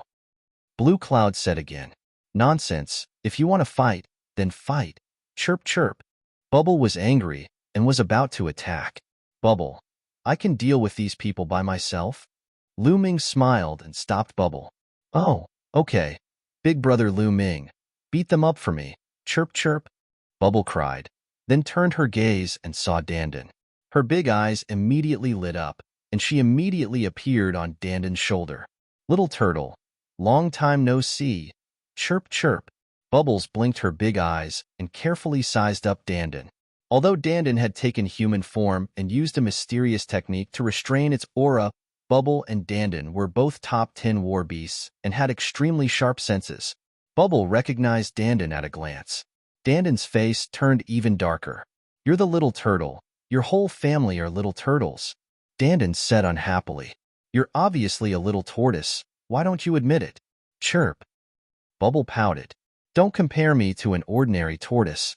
Blue Cloud said again. Nonsense. If you want to fight, then fight. Chirp chirp. Bubble was angry and was about to attack. Bubble, I can deal with these people by myself. Lu Ming smiled and stopped Bubble. Oh, okay. Big brother Lu Ming, beat them up for me. Chirp chirp. Bubble cried, then turned her gaze and saw Dandan. Her big eyes immediately lit up, and she immediately appeared on Dandan's shoulder. Little turtle, long time no see. Chirp chirp. Bubbles blinked her big eyes and carefully sized up Dandan. Although Dandan had taken human form and used a mysterious technique to restrain its aura, Bubble and Dandan were both top 10 war beasts and had extremely sharp senses. Bubble recognized Dandan at a glance. Dandan's face turned even darker. You're the little turtle. Your whole family are little turtles. Dandan said unhappily. You're obviously a little tortoise. Why don't you admit it? Chirp. Bubble pouted. Don't compare me to an ordinary tortoise.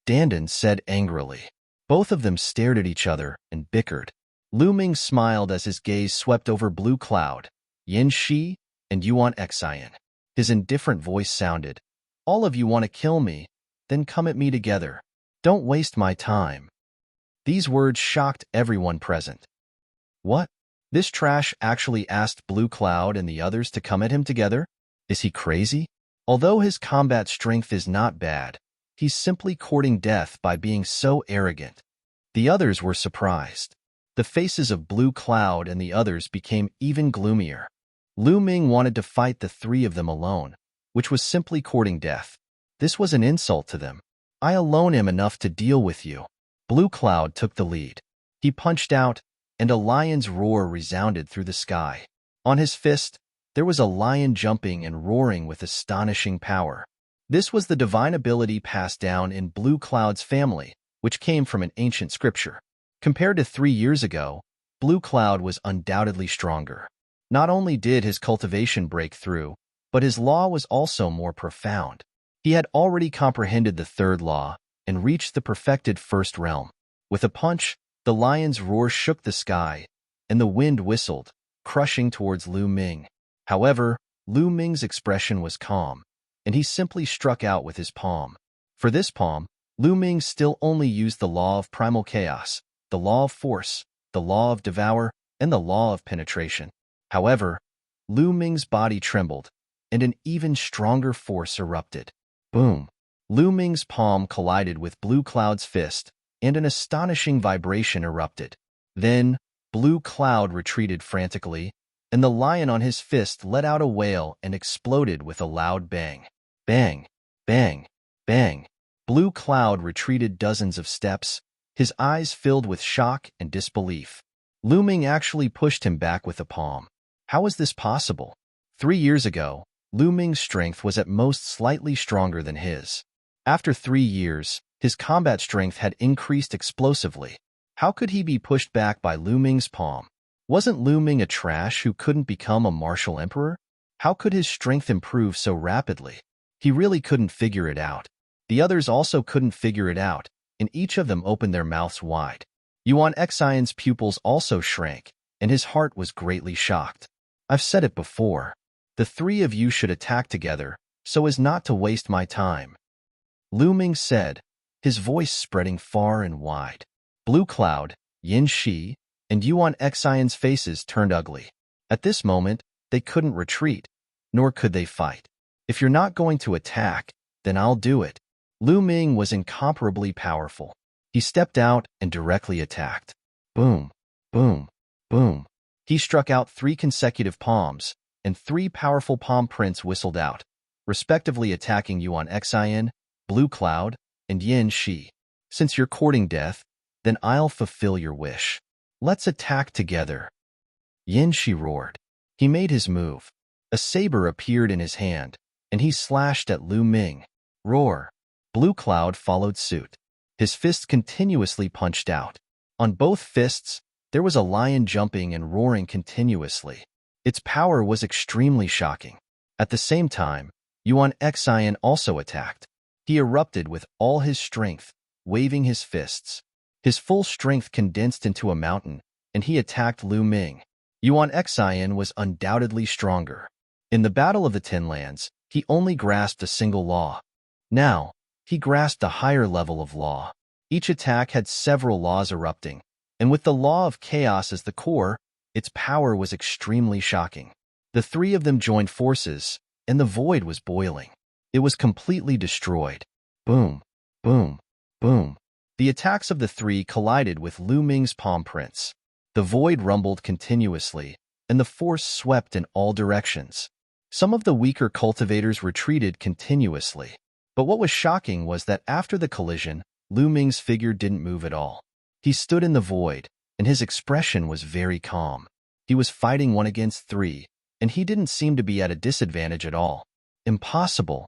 Dandan said angrily. Both of them stared at each other and bickered. Lu Ming smiled as his gaze swept over Blue Cloud, Yin Shi, and Yuan Xian. His indifferent voice sounded, all of you want to kill me, then come at me together. Don't waste my time. These words shocked everyone present. What? This trash actually asked Blue Cloud and the others to come at him together? Is he crazy? Although his combat strength is not bad, he's simply courting death by being so arrogant. The others were surprised. The faces of Blue Cloud and the others became even gloomier. Lu Ming wanted to fight the three of them alone, which was simply courting death. This was an insult to them. I alone am enough to deal with you. Blue Cloud took the lead. He punched out, and a lion's roar resounded through the sky. On his fist, there was a lion jumping and roaring with astonishing power. This was the divine ability passed down in Blue Cloud's family, which came from an ancient scripture. Compared to 3 years ago, Blue Cloud was undoubtedly stronger. Not only did his cultivation break through, but his law was also more profound. He had already comprehended the third law and reached the perfected first realm. With a punch, the lion's roar shook the sky, and the wind whistled, crushing towards Lu Ming. However, Lu Ming's expression was calm, and he simply struck out with his palm. For this palm, Lu Ming still only used the law of primal chaos, the law of force, the law of devour, and the law of penetration. However, Lu Ming's body trembled, and an even stronger force erupted. Boom! Lu Ming's palm collided with Blue Cloud's fist, and an astonishing vibration erupted. Then, Blue Cloud retreated frantically, and the lion on his fist let out a wail and exploded with a loud bang. Bang! Bang! Bang! Blue Cloud retreated dozens of steps, his eyes filled with shock and disbelief. Lu Ming actually pushed him back with a palm. How was this possible? 3 years ago, Lu Ming's strength was at most slightly stronger than his. After 3 years, his combat strength had increased explosively. How could he be pushed back by Lu Ming's palm? Wasn't Lu Ming a trash who couldn't become a martial emperor? How could his strength improve so rapidly? He really couldn't figure it out. The others also couldn't figure it out, and each of them opened their mouths wide. Yuan Xian's pupils also shrank, and his heart was greatly shocked. I've said it before. The 3 of you should attack together, so as not to waste my time. Lu Ming said, his voice spreading far and wide. Blue Cloud, Yin Shi, and Yuan Xian's faces turned ugly. At this moment, they couldn't retreat, nor could they fight. If you're not going to attack, then I'll do it. Lu Ming was incomparably powerful. He stepped out and directly attacked. Boom, boom, boom. He struck out 3 consecutive palms, and 3 powerful palm prints whistled out, respectively attacking Yuan Xian, Blue Cloud, and Yin Shi. Since you're courting death, then I'll fulfill your wish. Let's attack together. Yin Shi roared. He made his move. A saber appeared in his hand, and he slashed at Lu Ming. Roar. Blue Cloud followed suit. His fists continuously punched out. On both fists, there was a lion jumping and roaring continuously. Its power was extremely shocking. At the same time, Yuan Xian also attacked. He erupted with all his strength, waving his fists. His full strength condensed into a mountain, and he attacked Lu Ming. Yuan Xian was undoubtedly stronger. In the Battle of the Ten Lands, he only grasped a single law. Now, he grasped a higher level of law. Each attack had several laws erupting, and with the law of chaos as the core, its power was extremely shocking. The 3 of them joined forces, and the void was boiling. It was completely destroyed. Boom, boom, boom. The attacks of the 3 collided with Lu Ming's palm prints. The void rumbled continuously, and the force swept in all directions. Some of the weaker cultivators retreated continuously. But what was shocking was that after the collision, Lu Ming's figure didn't move at all. He stood in the void, and his expression was very calm. He was fighting 1 against 3, and he didn't seem to be at a disadvantage at all. Impossible!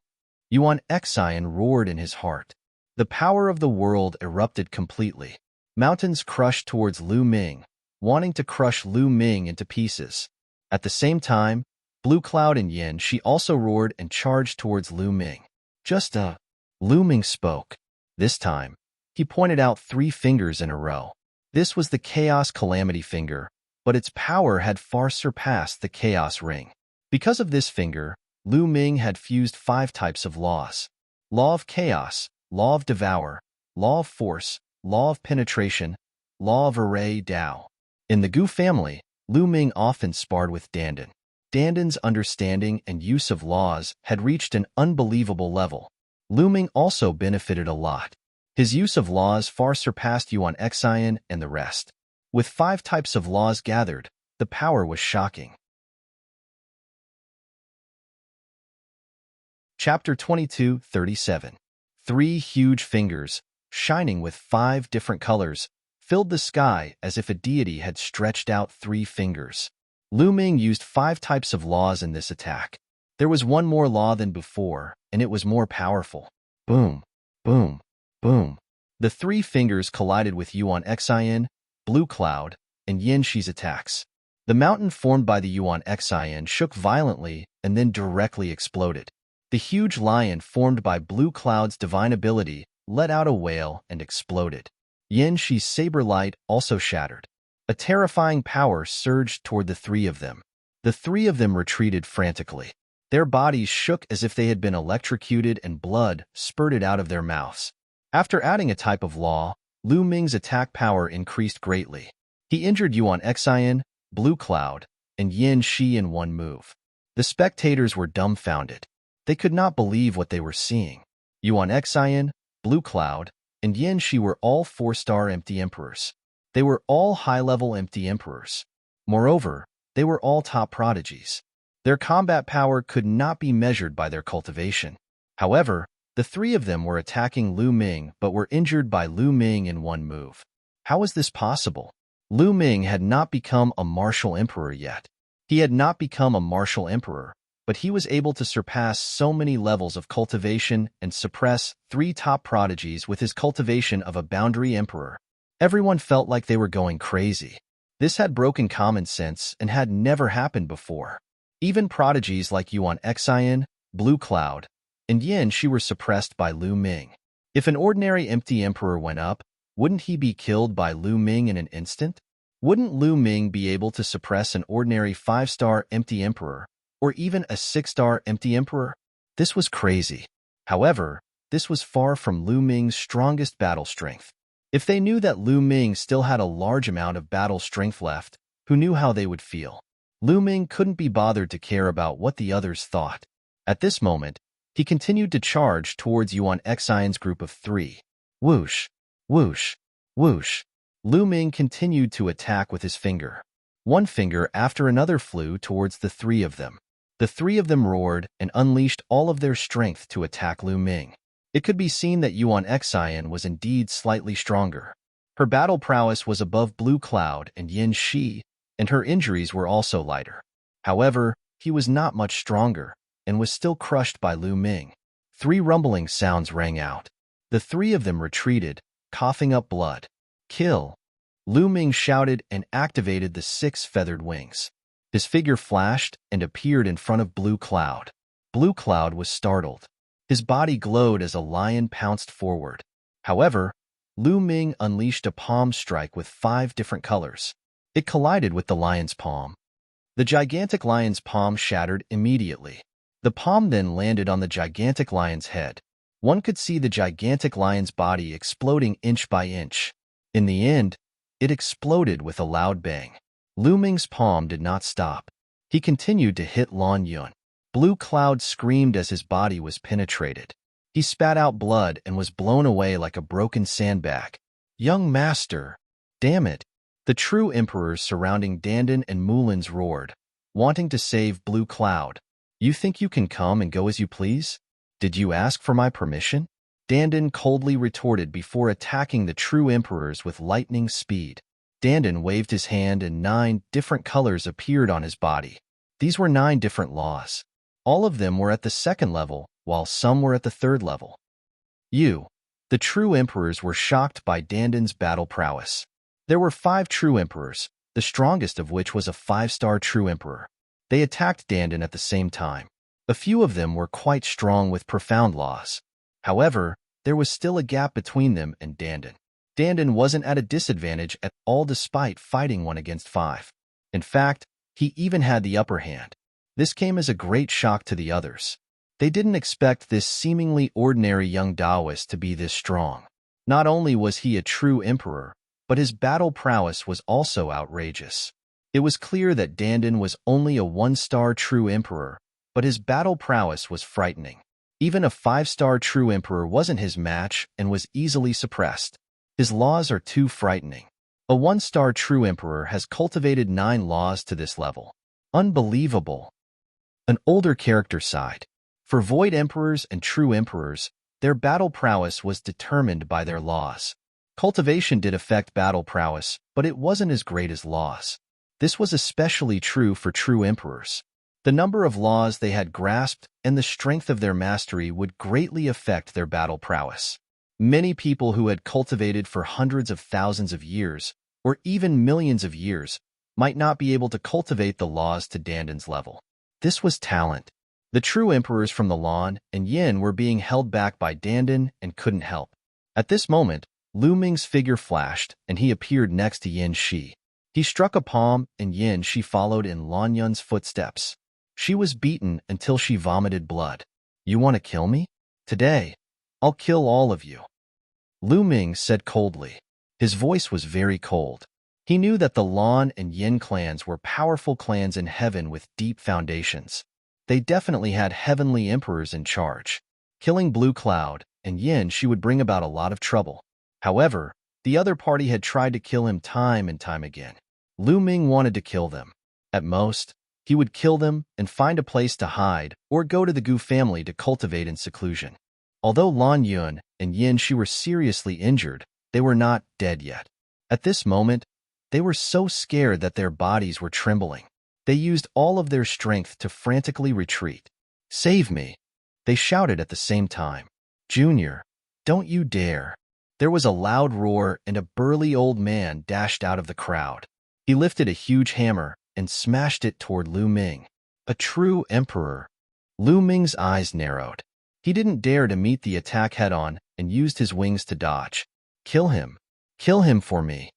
Yuan Xian roared in his heart. The power of the world erupted completely. Mountains crushed towards Lu Ming, wanting to crush Lu Ming into pieces. At the same time, Blue Cloud and Yin Shi also roared and charged towards Lu Ming. Lu Ming spoke. This time, he pointed out 3 fingers in a row. This was the Chaos Calamity finger, but its power had far surpassed the Chaos Ring. Because of this finger, Lu Ming had fused 5 types of laws. Law of Chaos, Law of Devour, Law of Force, Law of Penetration, Law of Array Dao. In the Gu family, Lu Ming often sparred with Dandan. Dandan's understanding and use of laws had reached an unbelievable level. Lu Ming also benefited a lot. His use of laws far surpassed Yuan Xian and the rest. With 5 types of laws gathered, the power was shocking. Chapter 22:37. 3 huge fingers, shining with 5 different colors, filled the sky as if a deity had stretched out 3 fingers. Lu Ming used 5 types of laws in this attack. There was one more law than before, and it was more powerful. Boom, boom, boom. The three fingers collided with Yuan Xian, Blue Cloud, and Yin Shi's attacks. The mountain formed by the Yuan Xian shook violently and then directly exploded. The huge lion formed by Blue Cloud's divine ability let out a wail and exploded. Yin Shi's saber light also shattered. A terrifying power surged toward the three of them. The three of them retreated frantically. Their bodies shook as if they had been electrocuted and blood spurted out of their mouths. After adding a type of law, Lu Ming's attack power increased greatly. He injured Yuan Xian, Blue Cloud, and Yin Shi in one move. The spectators were dumbfounded. They could not believe what they were seeing. Yuan Xian, Blue Cloud, and Yin Shi were all 4-star empty emperors. They were all high-level empty emperors. Moreover, they were all top prodigies. Their combat power could not be measured by their cultivation. However, the three of them were attacking Lu Ming but were injured by Lu Ming in one move. How was this possible? Lu Ming had not become a martial emperor yet. He had not become a martial emperor, but he was able to surpass so many levels of cultivation and suppress 3 top prodigies with his cultivation of a boundary emperor. Everyone felt like they were going crazy. This had broken common sense and had never happened before. Even prodigies like Yuan Xian, Blue Cloud, and Yin Shi were suppressed by Lu Ming. If an ordinary empty emperor went up, wouldn't he be killed by Lu Ming in an instant? Wouldn't Lu Ming be able to suppress an ordinary 5-star empty emperor, or even a 6-star empty emperor? This was crazy. However, this was far from Lu Ming's strongest battle strength. If they knew that Lu Ming still had a large amount of battle strength left, who knew how they would feel? Lu Ming couldn't be bothered to care about what the others thought. At this moment, he continued to charge towards Yuan Xian's group of 3. Whoosh, whoosh, whoosh. Lu Ming continued to attack with his finger. One finger after another flew towards the 3 of them. The 3 of them roared and unleashed all of their strength to attack Lu Ming. It could be seen that Yuan Xian was indeed slightly stronger. Her battle prowess was above Blue Cloud and Yin Shi, and her injuries were also lighter. However, he was not much stronger, and was still crushed by Lu Ming. 3 rumbling sounds rang out. The 3 of them retreated, coughing up blood. Kill! Lu Ming shouted and activated the 6 feathered wings. His figure flashed and appeared in front of Blue Cloud. Blue Cloud was startled. His body glowed as a lion pounced forward. However, Lu Ming unleashed a palm strike with 5 different colors. It collided with the lion's palm. The gigantic lion's palm shattered immediately. The palm then landed on the gigantic lion's head. One could see the gigantic lion's body exploding inch by inch. In the end, it exploded with a loud bang. Lu Ming's palm did not stop. He continued to hit Lan Yun. Blue Cloud screamed as his body was penetrated. He spat out blood and was blown away like a broken sandbag. Young master! Damn it! The true emperors surrounding Dandan and Mulin's roared, wanting to save Blue Cloud. You think you can come and go as you please? Did you ask for my permission? Dandan coldly retorted before attacking the true emperors with lightning speed. Dandan waved his hand and 9 different colors appeared on his body. These were 9 different laws. All of them were at the 2nd level, while some were at the 3rd level. The true emperors were shocked by Dandan's battle prowess. There were 5 true emperors, the strongest of which was a 5-star true emperor. They attacked Dandan at the same time. A few of them were quite strong with profound laws. However, there was still a gap between them and Dandan. Dandan wasn't at a disadvantage at all despite fighting 1 against 5. In fact, he even had the upper hand. This came as a great shock to the others. They didn't expect this seemingly ordinary young Taoist to be this strong. Not only was he a true emperor, but his battle prowess was also outrageous. It was clear that Dandan was only a 1-star true emperor, but his battle prowess was frightening. Even a 5-star true emperor wasn't his match and was easily suppressed. His laws are too frightening. A 1-star true emperor has cultivated 9 laws to this level. Unbelievable. An older character sighed. For void emperors and true emperors, their battle prowess was determined by their laws. Cultivation did affect battle prowess, but it wasn't as great as laws. This was especially true for true emperors. The number of laws they had grasped and the strength of their mastery would greatly affect their battle prowess. Many people who had cultivated for hundreds of thousands of years, or even millions of years, might not be able to cultivate the laws to Danden's level. This was talent. The true emperors from the Lan and Yin were being held back by Danden and couldn't help. At this moment, Lu Ming's figure flashed, and he appeared next to Yin Shi. He struck a palm, and Yin Shi followed in Lan Yun's footsteps. She was beaten until she vomited blood. "You want to kill me? Today, I'll kill all of you," Lu Ming said coldly. His voice was very cold. He knew that the Lan and Yin clans were powerful clans in heaven with deep foundations. They definitely had heavenly emperors in charge. Killing Blue Cloud and Yin Shi would bring about a lot of trouble. However, the other party had tried to kill him time and time again. Lu Ming wanted to kill them. At most, he would kill them and find a place to hide or go to the Gu family to cultivate in seclusion. Although Lan Yun and Yin Shi were seriously injured, they were not dead yet. At this moment, they were so scared that their bodies were trembling. They used all of their strength to frantically retreat. "Save me!" they shouted at the same time. "Junior, don't you dare!" There was a loud roar and a burly old man dashed out of the crowd. He lifted a huge hammer and smashed it toward Lu Ming. A true emperor. Lu Ming's eyes narrowed. He didn't dare to meet the attack head-on and used his wings to dodge. "Kill him! Kill him for me!"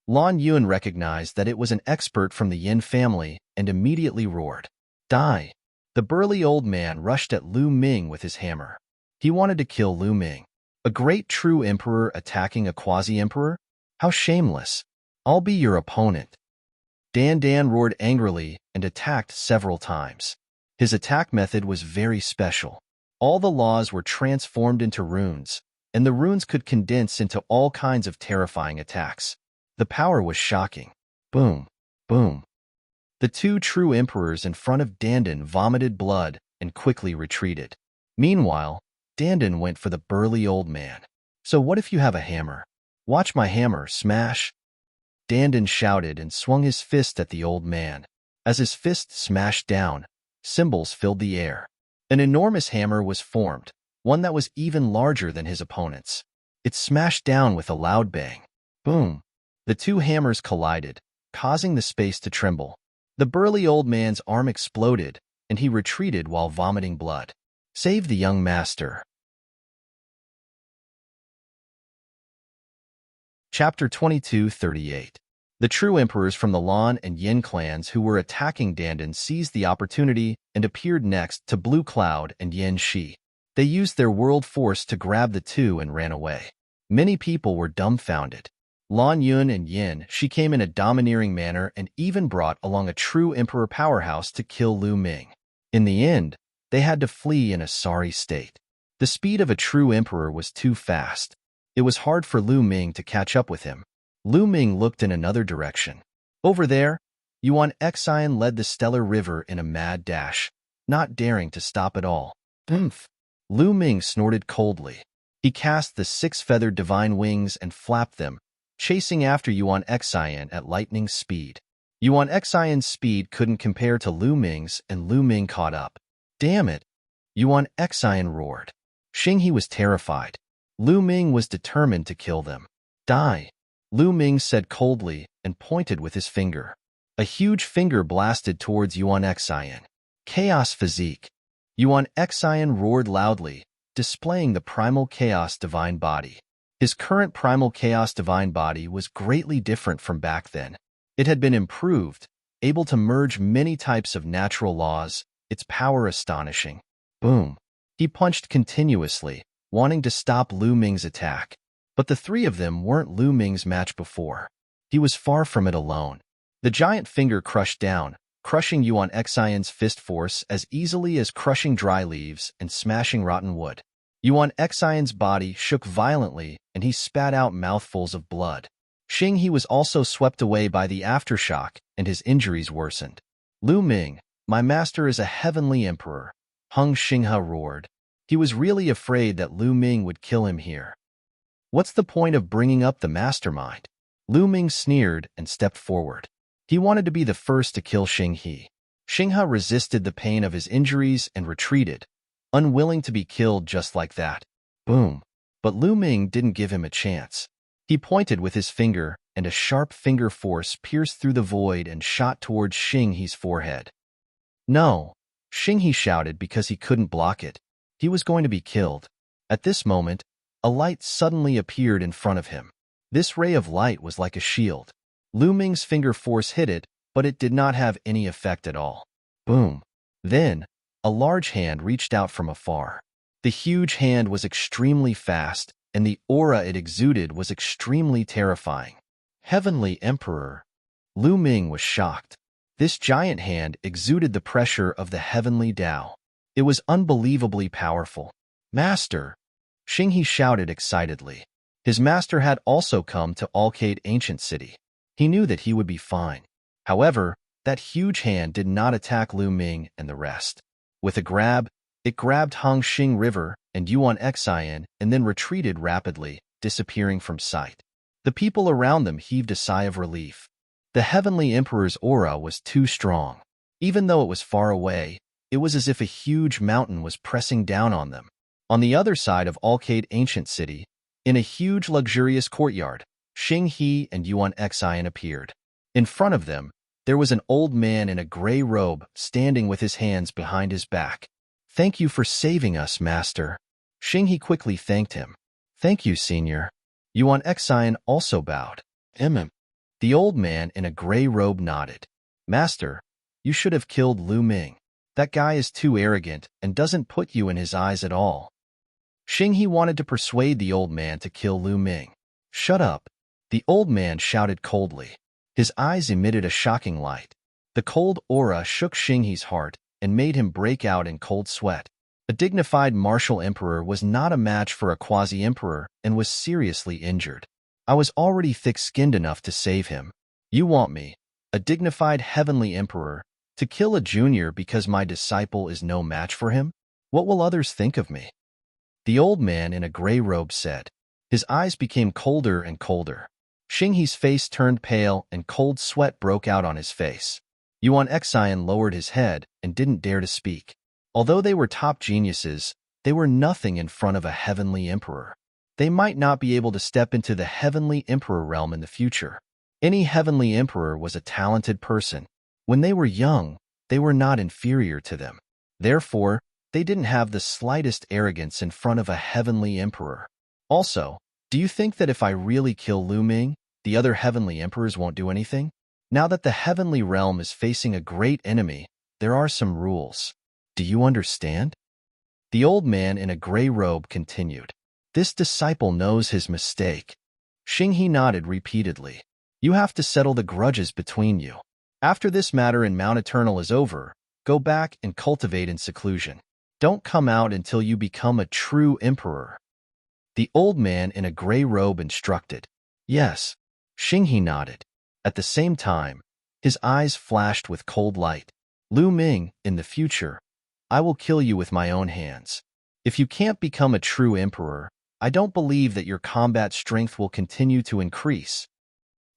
Lan Yun recognized that it was an expert from the Yin family and immediately roared. "Die!" The burly old man rushed at Lu Ming with his hammer. He wanted to kill Lu Ming. A great true emperor attacking a quasi-emperor? How shameless. "I'll be your opponent." Dan roared angrily and attacked several times. His attack method was very special. All the laws were transformed into runes, and the runes could condense into all kinds of terrifying attacks. The power was shocking. Boom, boom. The two true emperors in front of Danden vomited blood and quickly retreated. Meanwhile, Danden went for the burly old man. "So what if you have a hammer? Watch my hammer smash!" Danden shouted and swung his fist at the old man. As his fist smashed down, cymbals filled the air. An enormous hammer was formed, one that was even larger than his opponent's. It smashed down with a loud bang. Boom! The two hammers collided, causing the space to tremble. The burly old man's arm exploded, and he retreated while vomiting blood. Save the young master. Chapter 22:38. The true emperors from the Lan and Yin clans who were attacking Danden seized the opportunity and appeared next to Blue Cloud and Yin Shi. They used their world force to grab the two and ran away. Many people were dumbfounded. Lan Yun and Yin Shi came in a domineering manner and even brought along a true emperor powerhouse to kill Lu Ming. In the end, they had to flee in a sorry state. The speed of a true emperor was too fast. It was hard for Lu Ming to catch up with him. Lu Ming looked in another direction. Over there, Yuan Xian led the stellar river in a mad dash, not daring to stop at all. Oomph! Lu Ming snorted coldly. He cast the six-feathered divine wings and flapped them, chasing after Yuan Xian at lightning speed. Yuan Xian's speed couldn't compare to Lu Ming's, and Lu Ming caught up. "Damn it!" Yuan Xian roared. Xinghe was terrified. Lu Ming was determined to kill them. "Die!" Lu Ming said coldly and pointed with his finger. A huge finger blasted towards Yuan Xian. Chaos physique. Yuan Xian roared loudly, displaying the primal chaos divine body. His current primal chaos divine body was greatly different from back then. It had been improved, able to merge many types of natural laws, its power astonishing. Boom. He punched continuously, wanting to stop Lu Ming's attack. But the three of them weren't Lu Ming's match before. He was far from it alone. The giant finger crushed down, crushing Yuan Xian's fist force as easily as crushing dry leaves and smashing rotten wood. Yuan Xian's body shook violently, and he spat out mouthfuls of blood. Xinghe was also swept away by the aftershock, and his injuries worsened. "Lu Ming, my master is a heavenly emperor," Hung Xinghe roared. He was really afraid that Lu Ming would kill him here. "What's the point of bringing up the mastermind?" Lu Ming sneered and stepped forward. He wanted to be the first to kill Xinghe. Xinghe resisted the pain of his injuries and retreated, unwilling to be killed just like that. Boom. But Lu Ming didn't give him a chance. He pointed with his finger, and a sharp finger force pierced through the void and shot towards Xinghe's forehead. No! Xinghe shouted because he couldn't block it. He was going to be killed. At this moment, a light suddenly appeared in front of him. This ray of light was like a shield. Lu Ming's finger force hit it, but it did not have any effect at all. Boom. Then, a large hand reached out from afar. The huge hand was extremely fast, and the aura it exuded was extremely terrifying. Heavenly Emperor. Lu Ming was shocked. This giant hand exuded the pressure of the heavenly Tao. It was unbelievably powerful. Master! Xinghe shouted excitedly. His master had also come to Alcade Ancient City. He knew that he would be fine. However, that huge hand did not attack Lu Ming and the rest. With a grab, it grabbed Hongxing River and Yuan Xian and then retreated rapidly, disappearing from sight. The people around them heaved a sigh of relief. The Heavenly Emperor's aura was too strong. Even though it was far away, it was as if a huge mountain was pressing down on them. On the other side of Alcade Ancient City, in a huge luxurious courtyard, Xinghe and Yuan Xian appeared. In front of them, there was an old man in a gray robe standing with his hands behind his back. Thank you for saving us, Master. Xinghe quickly thanked him. Thank you, Senior. Yuan Xian also bowed. The old man in a gray robe nodded. Master, you should have killed Lu Ming. That guy is too arrogant and doesn't put you in his eyes at all. Xinghe wanted to persuade the old man to kill Lu Ming. Shut up. The old man shouted coldly. His eyes emitted a shocking light. The cold aura shook Xinghe's heart and made him break out in cold sweat. A dignified martial emperor was not a match for a quasi-emperor and was seriously injured. I was already thick-skinned enough to save him. You want me, a dignified heavenly emperor, to kill a junior because my disciple is no match for him? What will others think of me? The old man in a gray robe said. His eyes became colder and colder. Xinghe's face turned pale and cold sweat broke out on his face. Yuan Xian lowered his head and didn't dare to speak. Although they were top geniuses, they were nothing in front of a heavenly emperor. They might not be able to step into the heavenly emperor realm in the future. Any heavenly emperor was a talented person. When they were young, they were not inferior to them. Therefore, they didn't have the slightest arrogance in front of a heavenly emperor. Also, do you think that if I really kill Lu Ming, the other heavenly emperors won't do anything? Now that the heavenly realm is facing a great enemy, there are some rules. Do you understand? The old man in a gray robe continued. This disciple knows his mistake. Xinghe nodded repeatedly. You have to settle the grudges between you. After this matter in Mount Eternal is over, go back and cultivate in seclusion. Don't come out until you become a true emperor. The old man in a gray robe instructed. Yes. Xinghe nodded. At the same time, his eyes flashed with cold light. Lu Ming, in the future, I will kill you with my own hands. If you can't become a true emperor, I don't believe that your combat strength will continue to increase.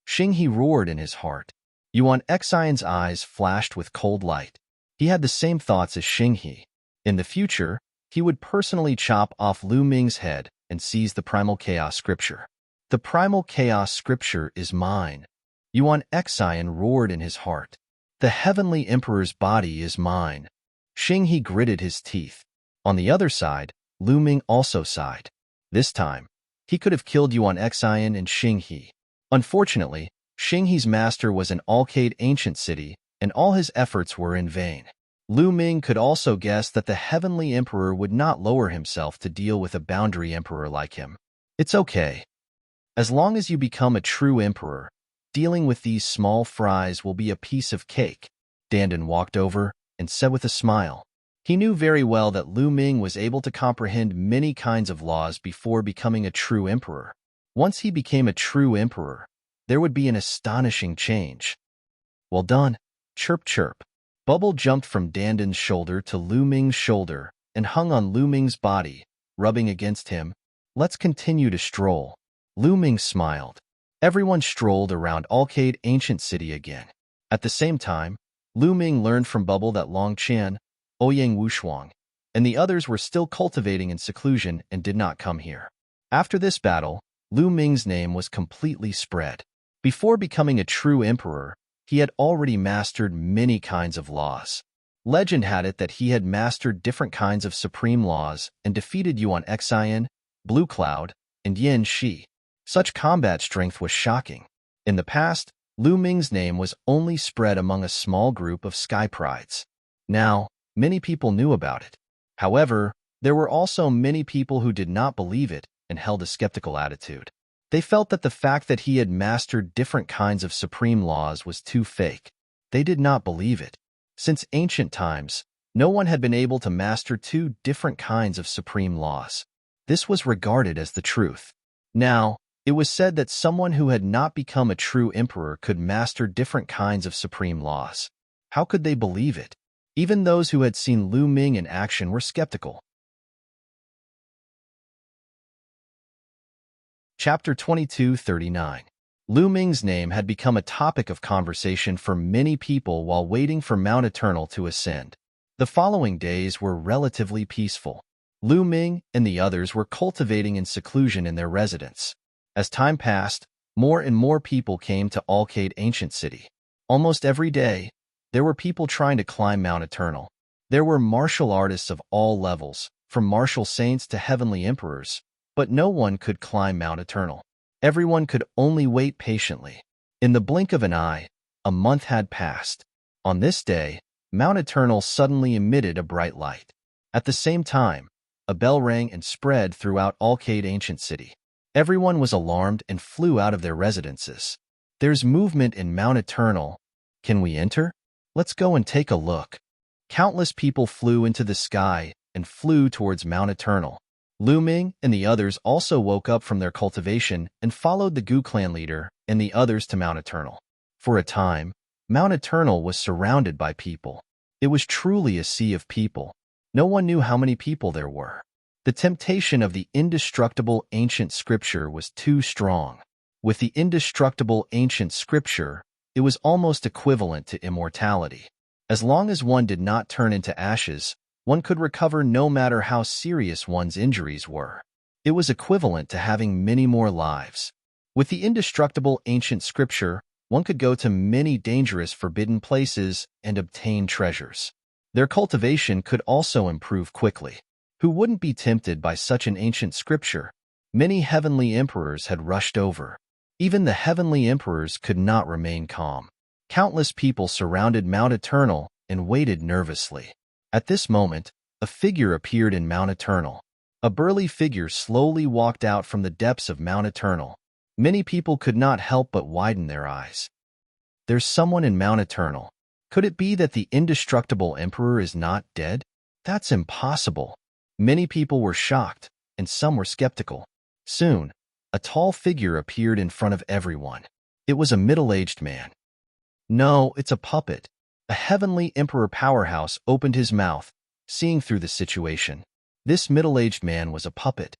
Xinghe roared in his heart. Yuan Xian's eyes flashed with cold light. He had the same thoughts as Xinghe. In the future, he would personally chop off Lu Ming's head and seize the Primal Chaos Scripture. The Primal Chaos Scripture is mine. Yuan Xian roared in his heart. The Heavenly Emperor's body is mine. Xinghe gritted his teeth. On the other side, Lu Ming also sighed. This time, he could have killed Yuan Xian and Xinghe. Unfortunately, Xinghe's master was in Alcade Ancient City, and all his efforts were in vain. Lu Ming could also guess that the Heavenly Emperor would not lower himself to deal with a boundary emperor like him. It's okay. As long as you become a true emperor, dealing with these small fries will be a piece of cake. Dandan walked over and said with a smile. He knew very well that Lu Ming was able to comprehend many kinds of laws before becoming a true emperor. Once he became a true emperor, there would be an astonishing change. Well done. Chirp chirp. Bubble jumped from Dandan's shoulder to Lu Ming's shoulder and hung on Lu Ming's body, rubbing against him. Let's continue to stroll. Lu Ming smiled. Everyone strolled around Alcade Ancient City again. At the same time, Lu Ming learned from Bubble that Long Qian, Ouyang Wushuang, and the others were still cultivating in seclusion and did not come here. After this battle, Lu Ming's name was completely spread. Before becoming a true emperor, he had already mastered many kinds of laws. Legend had it that he had mastered different kinds of supreme laws and defeated Yuan Xian, Blue Cloud, and Yin Shi. Such combat strength was shocking. In the past, Lu Ming's name was only spread among a small group of sky prides. Now, many people knew about it. However, there were also many people who did not believe it and held a skeptical attitude. They felt that the fact that he had mastered different kinds of supreme laws was too fake. They did not believe it. Since ancient times, no one had been able to master two different kinds of supreme laws. This was regarded as the truth. Now, it was said that someone who had not become a true emperor could master different kinds of supreme laws. How could they believe it? Even those who had seen Lu Ming in action were skeptical. Chapter 2239. Lu Ming's name had become a topic of conversation for many people while waiting for Mount Eternal to ascend. The following days were relatively peaceful. Lu Ming and the others were cultivating in seclusion in their residence. As time passed, more and more people came to Alcade Ancient City. Almost every day, there were people trying to climb Mount Eternal. There were martial artists of all levels, from martial saints to heavenly emperors, but no one could climb Mount Eternal. Everyone could only wait patiently. In the blink of an eye, a month had passed. On this day, Mount Eternal suddenly emitted a bright light. At the same time, a bell rang and spread throughout Alcade Ancient City. Everyone was alarmed and flew out of their residences. There's movement in Mount Eternal. Can we enter? Let's go and take a look. Countless people flew into the sky and flew towards Mount Eternal. Lu Ming and the others also woke up from their cultivation and followed the Gu clan leader and the others to Mount Eternal. For a time, Mount Eternal was surrounded by people. It was truly a sea of people. No one knew how many people there were. The temptation of the indestructible ancient scripture was too strong. With the indestructible ancient scripture, it was almost equivalent to immortality. As long as one did not turn into ashes, one could recover no matter how serious one's injuries were. It was equivalent to having many more lives. With the indestructible ancient scripture, one could go to many dangerous forbidden places and obtain treasures. Their cultivation could also improve quickly. Who wouldn't be tempted by such an ancient scripture? Many heavenly emperors had rushed over. Even the heavenly emperors could not remain calm. Countless people surrounded Mount Eternal and waited nervously. At this moment, a figure appeared in Mount Eternal. A burly figure slowly walked out from the depths of Mount Eternal. Many people could not help but widen their eyes. There's someone in Mount Eternal. Could it be that the indestructible emperor is not dead? That's impossible. Many people were shocked, and some were skeptical. Soon, a tall figure appeared in front of everyone. It was a middle-aged man. No, it's a puppet. A heavenly emperor powerhouse opened his mouth, seeing through the situation. This middle-aged man was a puppet.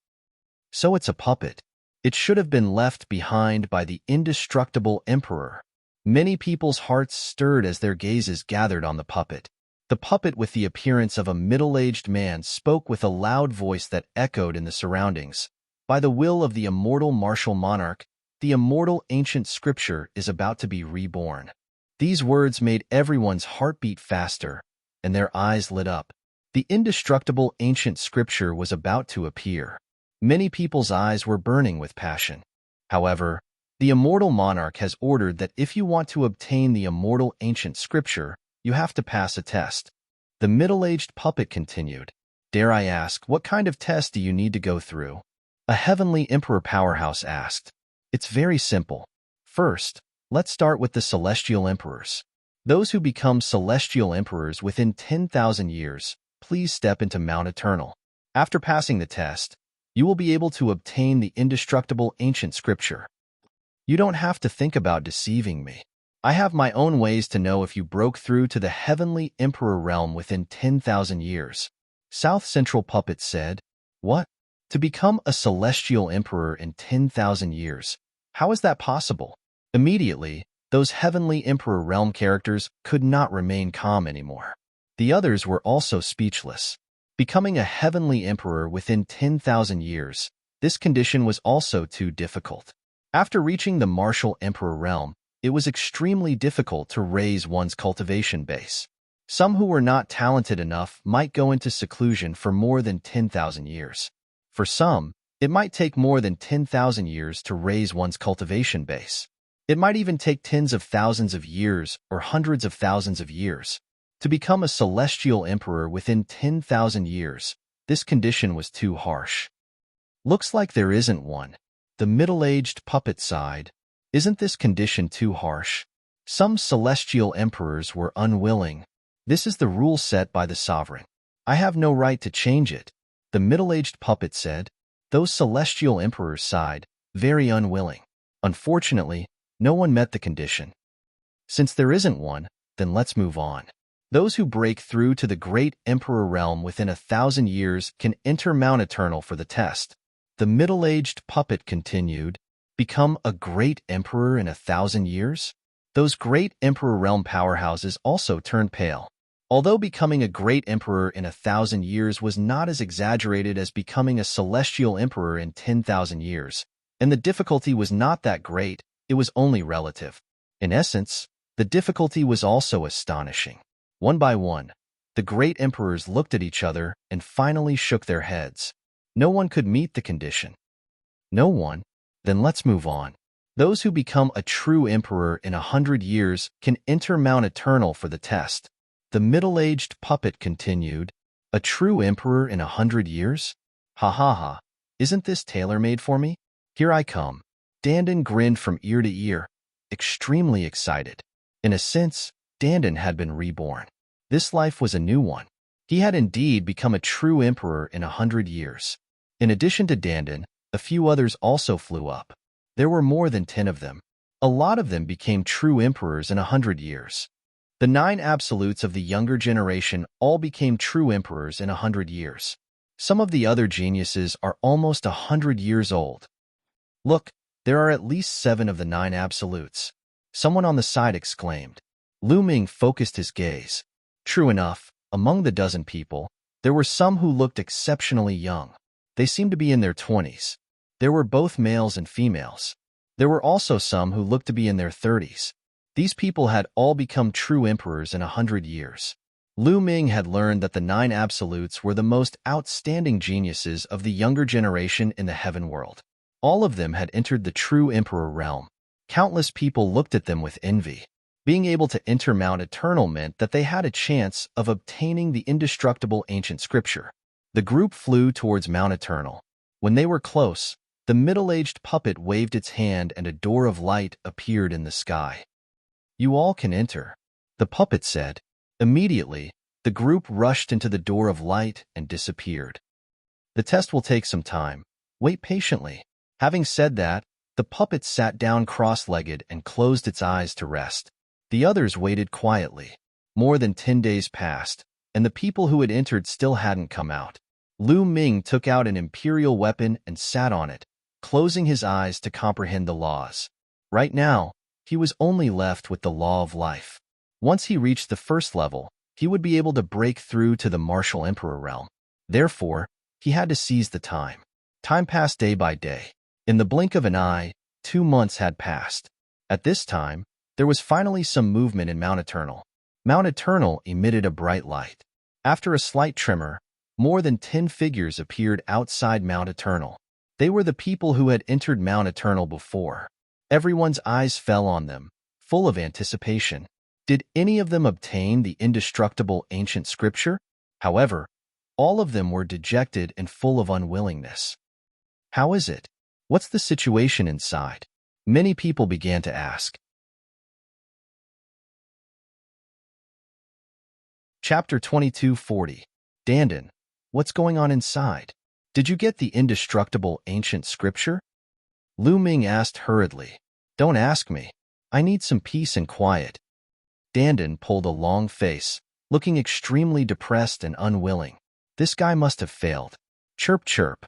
So it's a puppet. It should have been left behind by the indestructible emperor. Many people's hearts stirred as their gazes gathered on the puppet. The puppet with the appearance of a middle-aged man spoke with a loud voice that echoed in the surroundings. By the will of the immortal martial monarch, the immortal ancient scripture is about to be reborn. These words made everyone's heart beat faster, and their eyes lit up. The indestructible ancient scripture was about to appear. Many people's eyes were burning with passion. However, the immortal monarch has ordered that if you want to obtain the immortal ancient scripture, you have to pass a test. The middle-aged puppet continued. Dare I ask, what kind of test do you need to go through? A heavenly emperor powerhouse asked. It's very simple. First, let's start with the celestial emperors. Those who become celestial emperors within 10,000 years, please step into Mount Eternal. After passing the test, you will be able to obtain the indestructible ancient scripture. You don't have to think about deceiving me. I have my own ways to know if you broke through to the heavenly emperor realm within 10,000 years. South Central Puppet said, What? To become a celestial emperor in 10,000 years? How is that possible? Immediately, Those heavenly Emperor realm characters could not remain calm anymore. The others were also speechless. Becoming a heavenly emperor within 10,000 years, this condition was also too difficult. After reaching the martial emperor realm, it was extremely difficult to raise one's cultivation base. Some who were not talented enough might go into seclusion for more than 10,000 years. For some, it might take more than 10,000 years to raise one's cultivation base. It might even take tens of thousands of years or hundreds of thousands of years. To become a celestial emperor within 10,000 years, this condition was too harsh. Looks like there isn't one. The middle-aged puppet sighed. Isn't this condition too harsh? Some celestial emperors were unwilling. This is the rule set by the sovereign. I have no right to change it. The middle-aged puppet said. Those celestial emperors sighed, very unwilling. Unfortunately, no one met the condition. Since there isn't one, then let's move on. Those who break through to the great emperor realm within 1,000 years can enter Mount Eternal for the test. The middle-aged puppet continued, become a great emperor in 1,000 years? Those great emperor realm powerhouses also turned pale. Although becoming a great emperor in 1,000 years was not as exaggerated as becoming a celestial emperor in 10,000 years, and the difficulty was not that great, it was only relative. In essence, the difficulty was also astonishing. One by one, the great emperors looked at each other and finally shook their heads. No one could meet the condition. No one? Then let's move on. Those who become a true emperor in 100 years can enter Mount Eternal for the test. The middle-aged puppet continued, a true emperor in 100 years? Ha ha ha, isn't this tailor-made for me? Here I come. Dandan grinned from ear to ear, extremely excited. In a sense, Dandan had been reborn. This life was a new one. He had indeed become a true emperor in 100 years. In addition to Dandan, a few others also flew up. There were more than 10 of them. A lot of them became true emperors in 100 years. The 9 absolutes of the younger generation all became true emperors in 100 years. Some of the other geniuses are almost 100 years old. Look, there are at least 7 of the 9 absolutes. Someone on the side exclaimed. Lu Ming focused his gaze. True enough, among the dozen people, there were some who looked exceptionally young. They seemed to be in their 20s. There were both males and females. There were also some who looked to be in their 30s. These people had all become true emperors in 100 years. Lu Ming had learned that the 9 absolutes were the most outstanding geniuses of the younger generation in the heaven world. All of them had entered the true emperor realm. Countless people looked at them with envy. Being able to enter Mount Eternal meant that they had a chance of obtaining the indestructible ancient scripture. The group flew towards Mount Eternal. When they were close, the middle-aged puppet waved its hand and a door of light appeared in the sky. You all can enter, the puppet said. Immediately, the group rushed into the door of light and disappeared. The test will take some time. Wait patiently. Having said that, the puppet sat down cross-legged and closed its eyes to rest. The others waited quietly. More than 10 days passed, and the people who had entered still hadn't come out. Lu Ming took out an imperial weapon and sat on it, closing his eyes to comprehend the laws. Right now, he was only left with the law of life. Once he reached the first level, he would be able to break through to the martial emperor realm. Therefore, he had to seize the time. Time passed day by day. In the blink of an eye, 2 months had passed. At this time, there was finally some movement in Mount Eternal. Mount Eternal emitted a bright light. After a slight tremor, more than 10 figures appeared outside Mount Eternal. They were the people who had entered Mount Eternal before. Everyone's eyes fell on them, full of anticipation. Did any of them obtain the indestructible ancient scripture? However, all of them were dejected and full of unwillingness. How is it? What's the situation inside? Many people began to ask. Chapter 2240. Dandan, what's going on inside? Did you get the indestructible ancient scripture? Lu Ming asked hurriedly. Don't ask me. I need some peace and quiet. Dandan pulled a long face, looking extremely depressed and unwilling. This guy must have failed. Chirp chirp.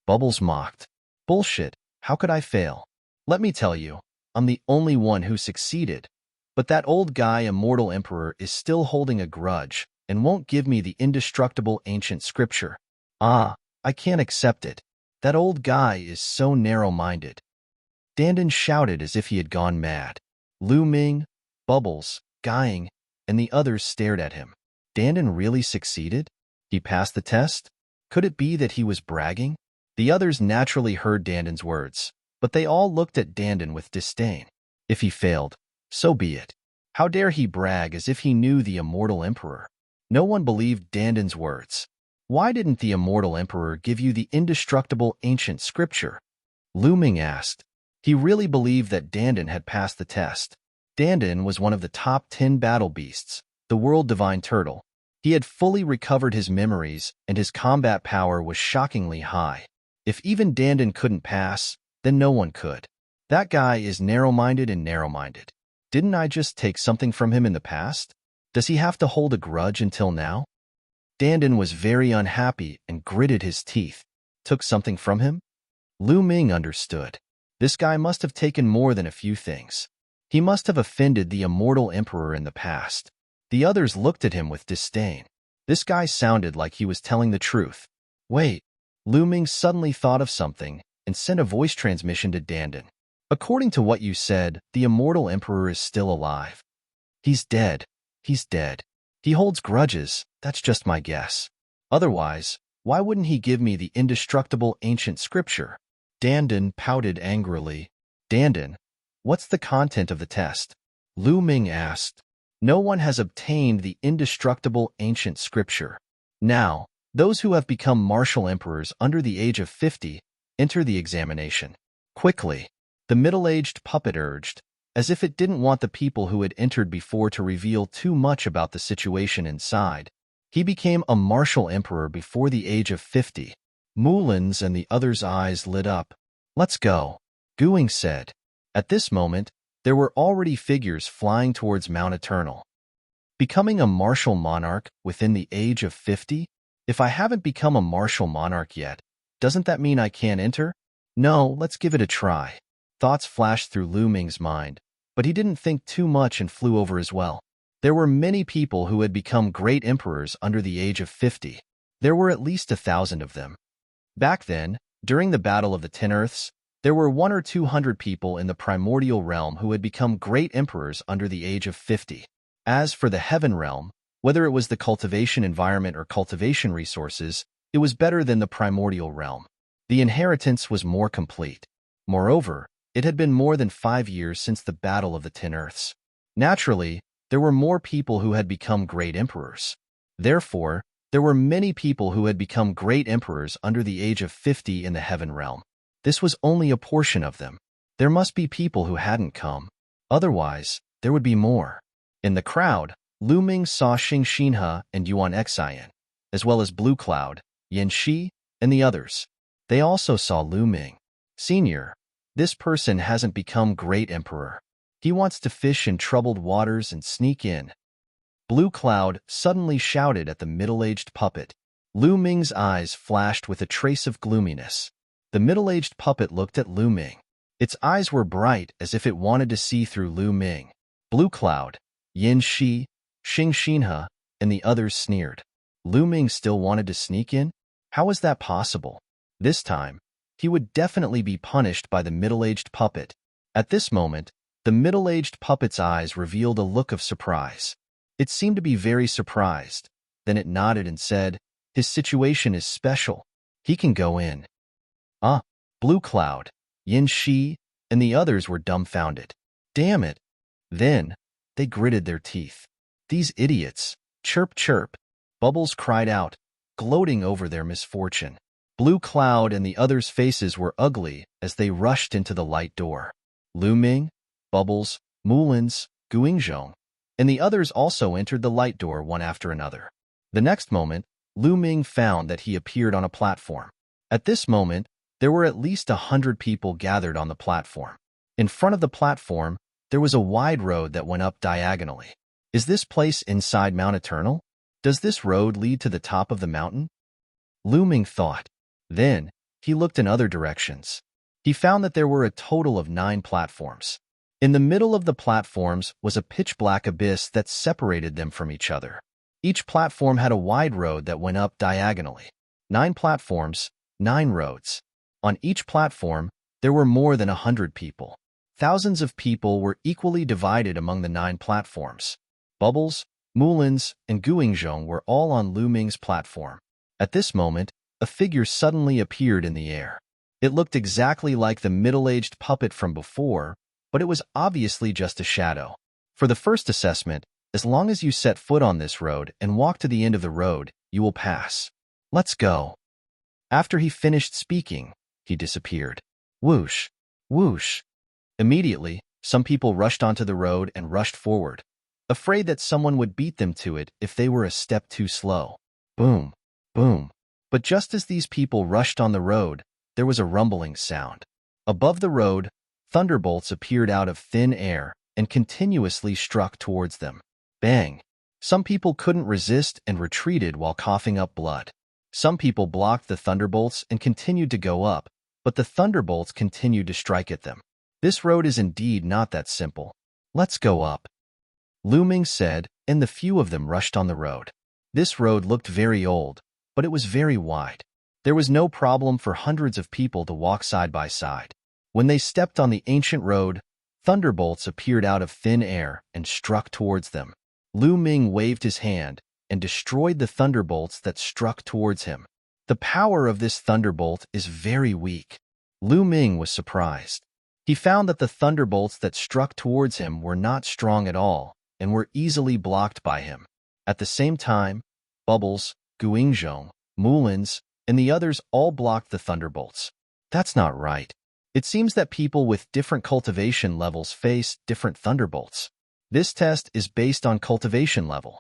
Bubbles mocked. Bullshit, how could I fail? Let me tell you, I'm the only one who succeeded. But that old guy, Immortal Emperor, is still holding a grudge and won't give me the indestructible ancient scripture. Ah, I can't accept it. That old guy is so narrow-minded. Dandan shouted as if he had gone mad. Lu Ming, Bubbles, Guying, and the others stared at him. Dandan really succeeded? He passed the test? Could it be that he was bragging? The others naturally heard Dandan's words, but they all looked at Dandan with disdain. If he failed, so be it. How dare he brag as if he knew the Immortal Emperor? No one believed Dandan's words. Why didn't the Immortal Emperor give you the indestructible ancient scripture? Lu Ming asked. He really believed that Dandan had passed the test. Dandan was one of the top 10 battle beasts, the world divine turtle. He had fully recovered his memories, and his combat power was shockingly high. If even Dandan couldn't pass, then no one could. That guy is narrow-minded and narrow-minded. Didn't I just take something from him in the past? Does he have to hold a grudge until now? Dandan was very unhappy and gritted his teeth. Took something from him? Lu Ming understood. This guy must have taken more than a few things. He must have offended the Immortal Emperor in the past. The others looked at him with disdain. This guy sounded like he was telling the truth. Wait, Lu Ming suddenly thought of something and sent a voice transmission to Dandan. According to what you said, the Immortal Emperor is still alive. He's dead. He's dead. He holds grudges, that's just my guess. Otherwise, why wouldn't he give me the indestructible ancient scripture? Dandan pouted angrily. Dandan, what's the content of the test? Lu Ming asked. No one has obtained the indestructible ancient scripture. Now, those who have become martial emperors under the age of 50 enter the examination. Quickly, the middle-aged puppet urged, as if it didn't want the people who had entered before to reveal too much about the situation inside. He became a martial emperor before the age of 50. Mulin's and the others' eyes lit up. Let's go, Guing said. At this moment, there were already figures flying towards Mount Eternal. Becoming a martial monarch within the age of 50? If I haven't become a martial monarch yet, doesn't that mean I can't enter? No, let's give it a try. Thoughts flashed through Lu Ming's mind, but he didn't think too much and flew over as well. There were many people who had become great emperors under the age of 50. There were at least 1,000 of them. Back then, during the Battle of the 10 Earths, there were 100 or 200 people in the primordial realm who had become great emperors under the age of 50. As for the heaven realm, whether it was the cultivation environment or cultivation resources, it was better than the primordial realm. The inheritance was more complete. Moreover, it had been more than 5 years since the Battle of the 10 Earths. Naturally, there were more people who had become great emperors. Therefore, there were many people who had become great emperors under the age of 50 in the heaven realm. This was only a portion of them. There must be people who hadn't come. Otherwise, there would be more. In the crowd, Lu Ming saw Xing Xinhe and Yuan Xian, as well as Blue Cloud, Yin Shi, and the others. They also saw Lu Ming. Senior, this person hasn't become great emperor. He wants to fish in troubled waters and sneak in. Blue Cloud suddenly shouted at the middle-aged puppet. Lu Ming's eyes flashed with a trace of gloominess. The middle-aged puppet looked at Lu Ming. Its eyes were bright as if it wanted to see through Lu Ming. Blue Cloud, Yin Shi, Xing Xinhe, and the others sneered. Lu Ming still wanted to sneak in? How was that possible? This time, he would definitely be punished by the middle-aged puppet. At this moment, the middle-aged puppet's eyes revealed a look of surprise. It seemed to be very surprised. Then it nodded and said, his situation is special. He can go in. Blue Cloud, Yin Shi, and the others were dumbfounded. Damn it. Then, they gritted their teeth. These idiots. Chirp, chirp. Bubbles cried out, gloating over their misfortune. Blue Cloud and the others' faces were ugly as they rushed into the light door. Lu Ming, Bubbles, Mulin's, Guingzhong, and the others also entered the light door one after another. The next moment, Lu Ming found that he appeared on a platform. At this moment, there were at least 100 people gathered on the platform. In front of the platform, there was a wide road that went up diagonally. Is this place inside Mount Eternal? Does this road lead to the top of the mountain? Lu Ming thought. Then, he looked in other directions. He found that there were a total of 9 platforms. In the middle of the platforms was a pitch-black abyss that separated them from each other. Each platform had a wide road that went up diagonally. 9 platforms, 9 roads. On each platform, there were more than 100 people. Thousands of people were equally divided among the 9 platforms. Bubbles, Mulin's, and Guingzhong were all on Lu Ming's platform. At this moment, a figure suddenly appeared in the air. It looked exactly like the middle-aged puppet from before, but it was obviously just a shadow. For the first assessment, as long as you set foot on this road and walk to the end of the road, you will pass. Let's go. After he finished speaking, he disappeared. Whoosh! Whoosh! Immediately, some people rushed onto the road and rushed forward, afraid that someone would beat them to it if they were a step too slow. Boom! Boom! But just as these people rushed on the road, there was a rumbling sound. Above the road, thunderbolts appeared out of thin air and continuously struck towards them. Bang! Some people couldn't resist and retreated while coughing up blood. Some people blocked the thunderbolts and continued to go up, but the thunderbolts continued to strike at them. This road is indeed not that simple. Let's go up. Lu Ming said, and the few of them rushed on the road. This road looked very old, but it was very wide. There was no problem for hundreds of people to walk side by side. When they stepped on the ancient road, thunderbolts appeared out of thin air and struck towards them. Lu Ming waved his hand and destroyed the thunderbolts that struck towards him. The power of this thunderbolt is very weak. Lu Ming was surprised. He found that the thunderbolts that struck towards him were not strong at all and were easily blocked by him. At the same time, Bubbles, Guingzhong, Mulin's, and the others all blocked the thunderbolts. That's not right. It seems that people with different cultivation levels face different thunderbolts. This test is based on cultivation level.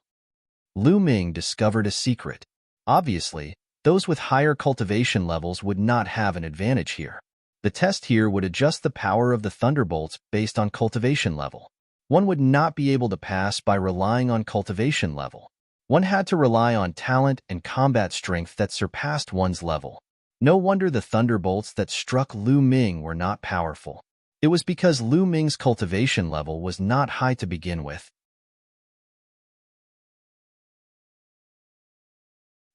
Lu Ming discovered a secret. Obviously, those with higher cultivation levels would not have an advantage here. The test here would adjust the power of the thunderbolts based on cultivation level. One would not be able to pass by relying on cultivation level. One had to rely on talent and combat strength that surpassed one's level. No wonder the thunderbolts that struck Lu Ming were not powerful. It was because Lu Ming's cultivation level was not high to begin with.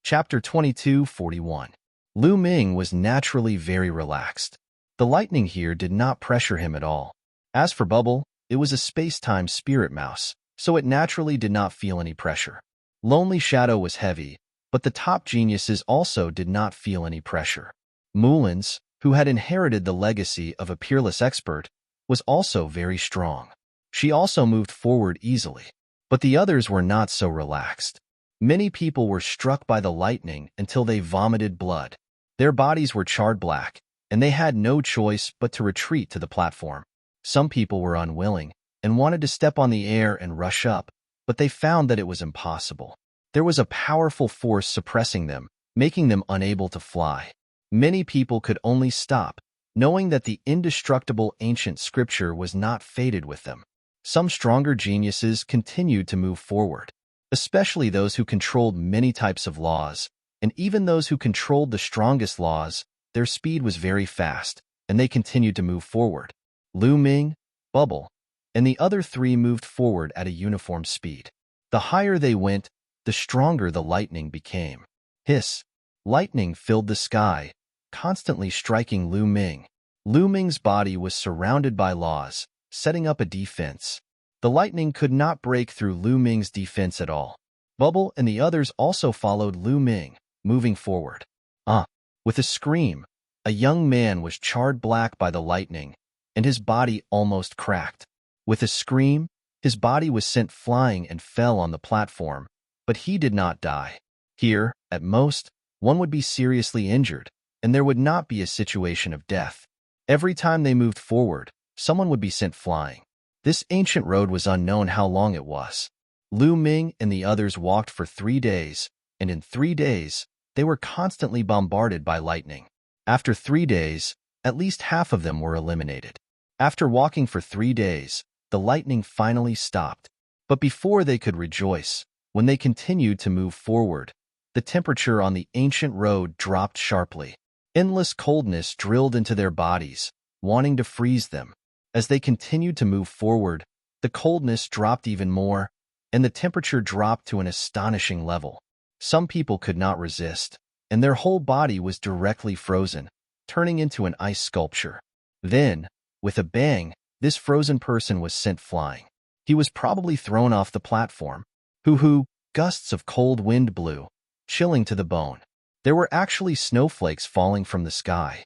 Chapter 22:41. Lu Ming was naturally very relaxed. The lightning here did not pressure him at all. As for Bubble, it was a space-time spirit mouse, so it naturally did not feel any pressure. Lonely Shadow was heavy, but the top geniuses also did not feel any pressure. Mulin's, who had inherited the legacy of a peerless expert, was also very strong. She also moved forward easily, but the others were not so relaxed. Many people were struck by the lightning until they vomited blood. Their bodies were charred black, and they had no choice but to retreat to the platform. Some people were unwilling and wanted to step on the air and rush up, but they found that it was impossible. There was a powerful force suppressing them, making them unable to fly. Many people could only stop, knowing that the indestructible ancient scripture was not fated with them. Some stronger geniuses continued to move forward, especially those who controlled many types of laws, and even those who controlled the strongest laws. Their speed was very fast, and they continued to move forward. Lu Ming, Bubble, and the other 3 moved forward at a uniform speed. The higher they went, the stronger the lightning became. Hiss! Lightning filled the sky, constantly striking Lu Ming. Lu Ming's body was surrounded by laws, setting up a defense. The lightning could not break through Lu Ming's defense at all. Bubble and the others also followed Lu Ming, moving forward. With a scream, a young man was charred black by the lightning, and his body almost cracked. With a scream, his body was sent flying and fell on the platform, but he did not die. Here, at most, one would be seriously injured, and there would not be a situation of death. Every time they moved forward, someone would be sent flying. This ancient road was unknown how long it was. Lu Ming and the others walked for 3 days, and in 3 days, they were constantly bombarded by lightning. After 3 days, at least half of them were eliminated. After walking for 3 days, the lightning finally stopped. But before they could rejoice, when they continued to move forward, the temperature on the ancient road dropped sharply. Endless coldness drilled into their bodies, wanting to freeze them. As they continued to move forward, the coldness dropped even more, and the temperature dropped to an astonishing level. Some people could not resist, and their whole body was directly frozen, turning into an ice sculpture. Then, with a bang, this frozen person was sent flying. He was probably thrown off the platform. Hoo-hoo, gusts of cold wind blew, chilling to the bone. There were actually snowflakes falling from the sky.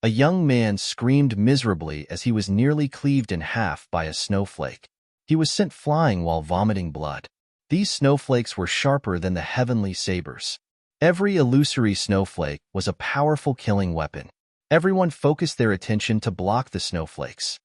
A young man screamed miserably as he was nearly cleaved in half by a snowflake. He was sent flying while vomiting blood. These snowflakes were sharper than the heavenly sabers. Every illusory snowflake was a powerful killing weapon. Everyone focused their attention to block the snowflakes.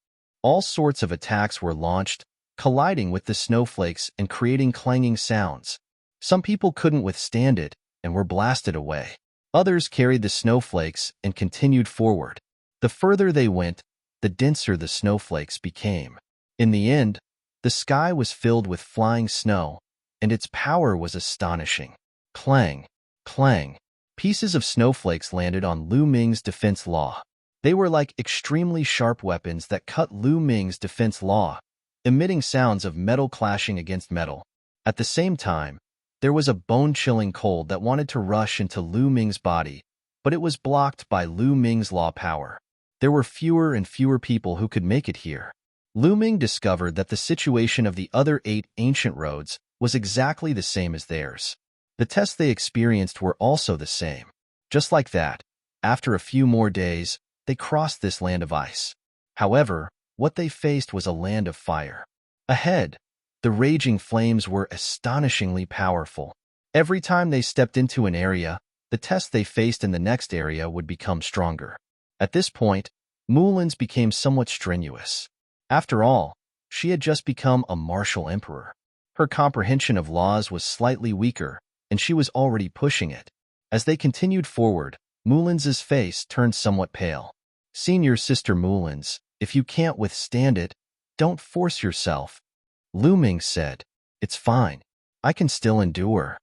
All sorts of attacks were launched, colliding with the snowflakes and creating clanging sounds. Some people couldn't withstand it and were blasted away. Others carried the snowflakes and continued forward. The further they went, the denser the snowflakes became. In the end, the sky was filled with flying snow, and its power was astonishing. Clang, clang. Pieces of snowflakes landed on Lu Ming's defense law. They were like extremely sharp weapons that cut Lu Ming's defense law, emitting sounds of metal clashing against metal. At the same time, there was a bone-chilling cold that wanted to rush into Lu Ming's body, but it was blocked by Lu Ming's law power. There were fewer and fewer people who could make it here. Lu Ming discovered that the situation of the other 8 ancient roads was exactly the same as theirs. The tests they experienced were also the same. Just like that, after a few more days, they crossed this land of ice. However, what they faced was a land of fire. Ahead, the raging flames were astonishingly powerful. Every time they stepped into an area, the test they faced in the next area would become stronger. At this point, Mulin's became somewhat strenuous. After all, she had just become a martial emperor. Her comprehension of laws was slightly weaker, and she was already pushing it. As they continued forward, Mulin's face turned somewhat pale. "Senior Sister Mulin's, if you can't withstand it, don't force yourself," Lu Ming said. "It's fine. I can still endure."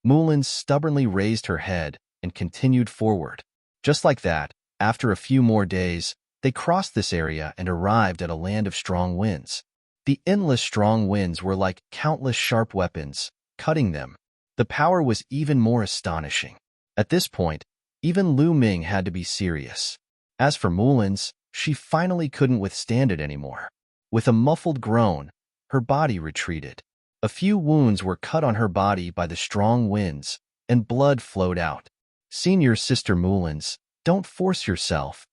Mulin's stubbornly raised her head and continued forward. Just like that, after a few more days, they crossed this area and arrived at a land of strong winds. The endless strong winds were like countless sharp weapons, cutting them. The power was even more astonishing. At this point, even Lu Ming had to be serious. As for Mulin's, she finally couldn't withstand it anymore. With a muffled groan, her body retreated. A few wounds were cut on her body by the strong winds, and blood flowed out. "Senior Sister Mulin's, don't force yourself,"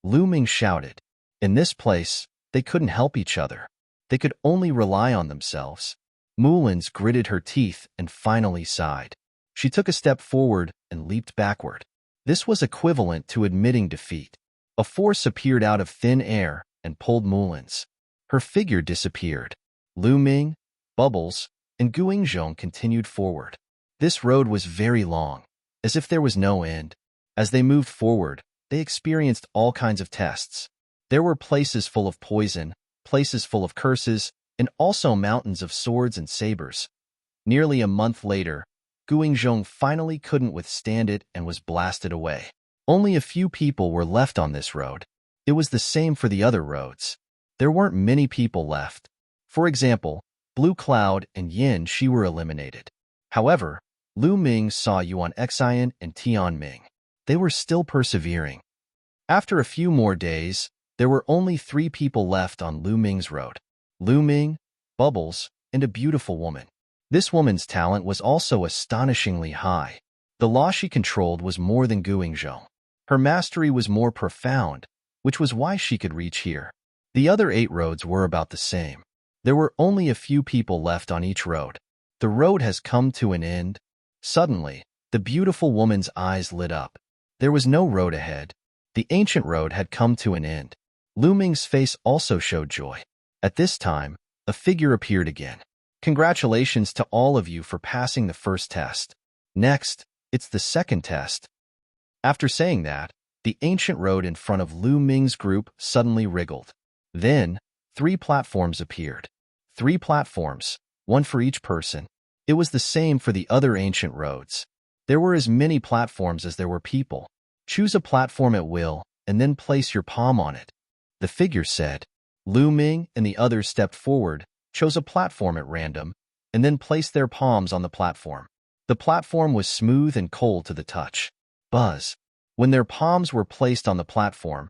Lu Ming shouted. In this place, they couldn't help each other. They could only rely on themselves. Mulin's gritted her teeth and finally sighed. She took a step forward and leaped backward. This was equivalent to admitting defeat. A force appeared out of thin air and pulled Mulin's. Her figure disappeared. Lu Ming, Bubbles, and Guingzhong continued forward. This road was very long, as if there was no end. As they moved forward, they experienced all kinds of tests. There were places full of poison, places full of curses, and also mountains of swords and sabers. Nearly a month later, Guingzhong finally couldn't withstand it and was blasted away. Only a few people were left on this road. It was the same for the other roads. There weren't many people left. For example, Blue Cloud and Yin Shi were eliminated. However, Lu Ming saw Yuan Xian and Tian Ming. They were still persevering. After a few more days, there were only 3 people left on Lu Ming's road. Lu Ming, Bubbles, and a beautiful woman. This woman's talent was also astonishingly high. The law she controlled was more than Guingzhong. Her mastery was more profound, which was why she could reach here. The other 8 roads were about the same. There were only a few people left on each road. The road has come to an end. Suddenly, the beautiful woman's eyes lit up. There was no road ahead. The ancient road had come to an end. Lu Ming's face also showed joy. At this time, a figure appeared again. "Congratulations to all of you for passing the first test. Next, it's the second test." After saying that, the ancient road in front of Lu Ming's group suddenly wriggled. Then, 3 platforms appeared. 3 platforms, 1 for each person. It was the same for the other ancient roads. There were as many platforms as there were people. Choose a platform at will, and then place your palm on it. the figure said. Lu Ming and the others stepped forward, chose a platform at random, and then placed their palms on the platform. The platform was smooth and cold to the touch. Buzz. When their palms were placed on the platform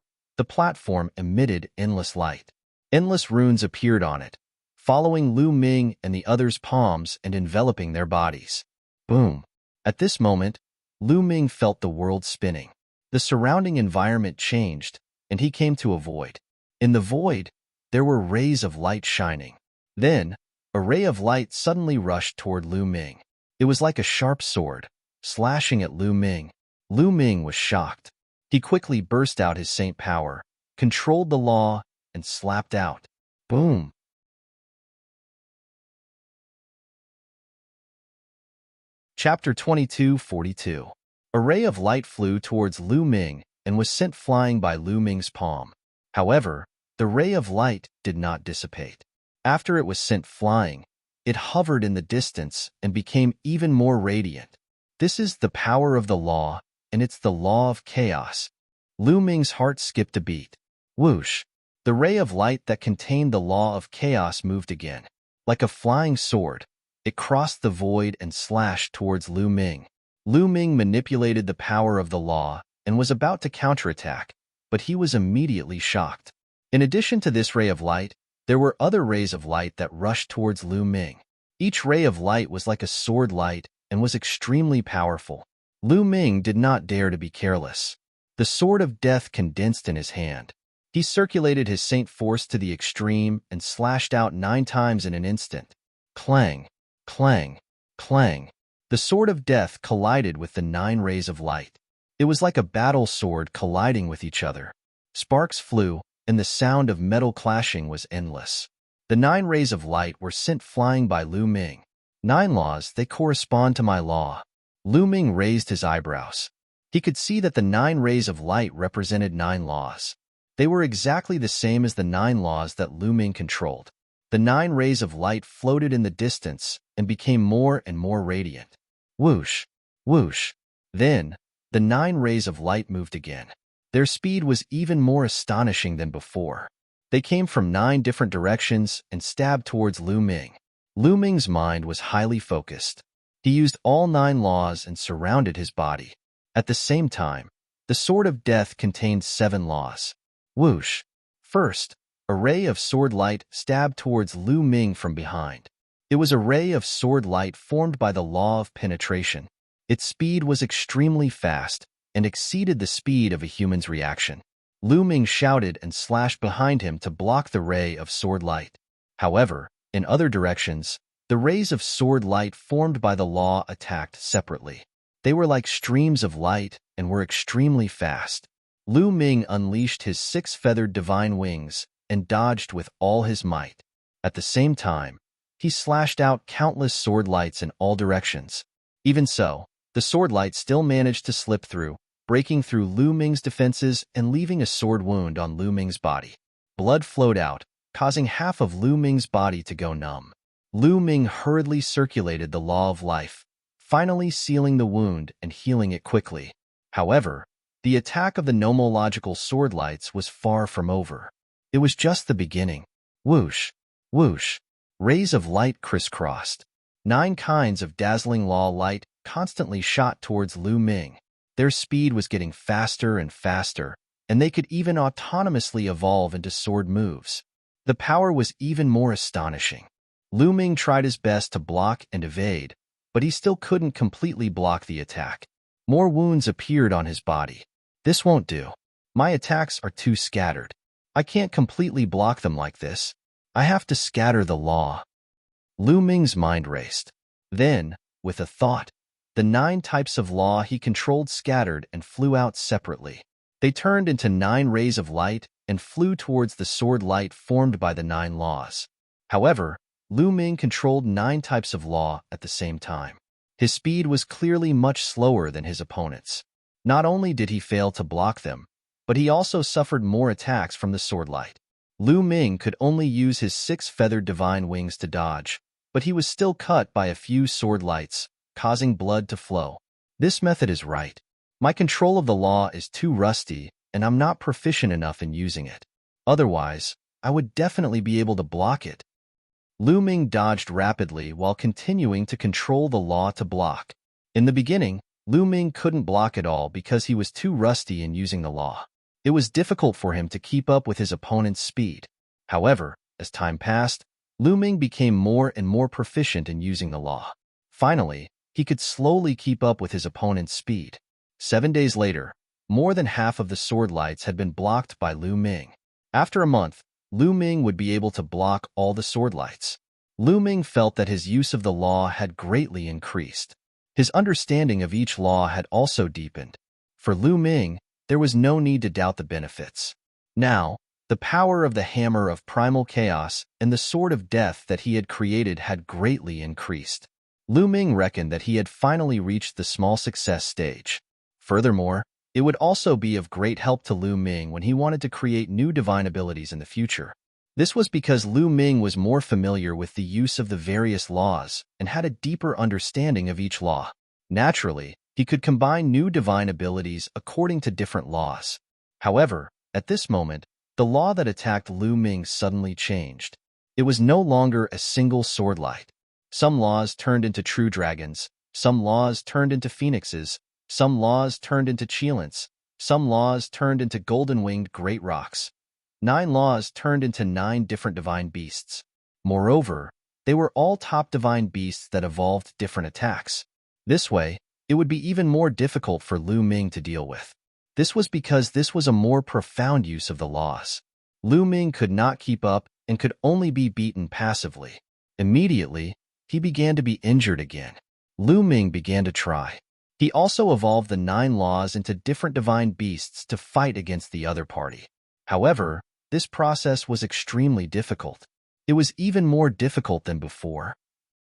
emitted endless light. Endless runes appeared on it, following Lu Ming and the others' palms and enveloping their bodies. Boom. At this moment, Lu Ming felt the world spinning. The surrounding environment changed, and he came to a void. In the void, there were rays of light shining. Then, a ray of light suddenly rushed toward Lu Ming. It was like a sharp sword, slashing at Lu Ming. Lu Ming was shocked. He quickly burst out his saint power, controlled the law, and slapped out. Boom! Chapter 22:42. A ray of light flew towards Lu Ming and was sent flying by Lu Ming's palm. However, the ray of light did not dissipate. After it was sent flying, it hovered in the distance and became even more radiant. This is the power of the law, and it's the law of chaos. Lu Ming's heart skipped a beat. Whoosh! The ray of light that contained the law of chaos moved again. Like a flying sword, it crossed the void and slashed towards Lu Ming. Lu Ming manipulated the power of the law and was about to counterattack, but he was immediately shocked. In addition to this ray of light, there were other rays of light that rushed towards Lu Ming. Each ray of light was like a sword light and was extremely powerful. Lu Ming did not dare to be careless. The sword of death condensed in his hand. He circulated his saint force to the extreme and slashed out 9 times in an instant. Clang, clang, clang. The sword of death collided with the 9 rays of light. It was like a battle sword colliding with each other. Sparks flew, and the sound of metal clashing was endless. The 9 rays of light were sent flying by Lu Ming. 9 laws, they correspond to my law. Lu Ming raised his eyebrows. He could see that the 9 rays of light represented 9 laws. They were exactly the same as the 9 laws that Lu Ming controlled. The 9 rays of light floated in the distance and became more and more radiant. Whoosh! Whoosh! Then, the 9 rays of light moved again. Their speed was even more astonishing than before. They came from 9 different directions and stabbed towards Lu Ming. Lu Ming's mind was highly focused. He used all 9 laws and surrounded his body. At the same time, the sword of death contained 7 laws. Whoosh! First, a ray of sword light stabbed towards Lu Ming from behind. It was a ray of sword light formed by the law of penetration. Its speed was extremely fast and exceeded the speed of a human's reaction. Lu Ming shouted and slashed behind him to block the ray of sword light. However, in other directions, the rays of sword light formed by the law attacked separately. They were like streams of light and were extremely fast. Lu Ming unleashed his 6-feathered divine wings and dodged with all his might. At the same time, he slashed out countless sword lights in all directions. Even so, the sword light still managed to slip through, breaking through Lu Ming's defenses and leaving a sword wound on Lu Ming's body. Blood flowed out, causing half of Lu Ming's body to go numb. Lu Ming hurriedly circulated the law of life, finally sealing the wound and healing it quickly. However, the attack of the nomological sword lights was far from over. It was just the beginning. Whoosh! Whoosh! Rays of light crisscrossed. 9 kinds of dazzling law light constantly shot towards Lu Ming. Their speed was getting faster and faster, and they could even autonomously evolve into sword moves. The power was even more astonishing. Lu Ming tried his best to block and evade, but he still couldn't completely block the attack. More wounds appeared on his body. This won't do. My attacks are too scattered. I can't completely block them like this. I have to scatter the law. Lu Ming's mind raced. Then, with a thought, the 9 types of law he controlled scattered and flew out separately. They turned into 9 rays of light and flew towards the sword light formed by the 9 laws. However, Lu Ming controlled 9 types of law at the same time. His speed was clearly much slower than his opponents. Not only did he fail to block them, but he also suffered more attacks from the sword light. Lu Ming could only use his 6-feathered divine wings to dodge, but he was still cut by a few sword lights, causing blood to flow. This method is right. My control of the law is too rusty, and I'm not proficient enough in using it. Otherwise, I would definitely be able to block it. Lu Ming dodged rapidly while continuing to control the law to block. In the beginning, Lu Ming couldn't block at all because he was too rusty in using the law. It was difficult for him to keep up with his opponent's speed. However, as time passed, Lu Ming became more and more proficient in using the law. Finally, he could slowly keep up with his opponent's speed. 7 days later, more than half of the sword lights had been blocked by Lu Ming. After a month, Lu Ming would be able to block all the sword lights. Lu Ming felt that his use of the law had greatly increased. His understanding of each law had also deepened. For Lu Ming, there was no need to doubt the benefits. Now, the power of the hammer of primal chaos and the sword of death that he had created had greatly increased. Lu Ming reckoned that he had finally reached the small success stage. Furthermore, it would also be of great help to Lu Ming when he wanted to create new divine abilities in the future. This was because Lu Ming was more familiar with the use of the various laws and had a deeper understanding of each law. Naturally, he could combine new divine abilities according to different laws. However, at this moment, the law that attacked Lu Ming suddenly changed. It was no longer a single sword light. Some laws turned into true dragons, some laws turned into phoenixes, some laws turned into cheilants, some laws turned into golden-winged great rocks. 9 laws turned into 9 different divine beasts. Moreover, they were all top divine beasts that evolved different attacks. This way, it would be even more difficult for Lu Ming to deal with. This was because this was a more profound use of the laws. Lu Ming could not keep up and could only be beaten passively. Immediately, he began to be injured again. Lu Ming began to try. He also evolved the 9 laws into different divine beasts to fight against the other party. However, this process was extremely difficult. It was even more difficult than before.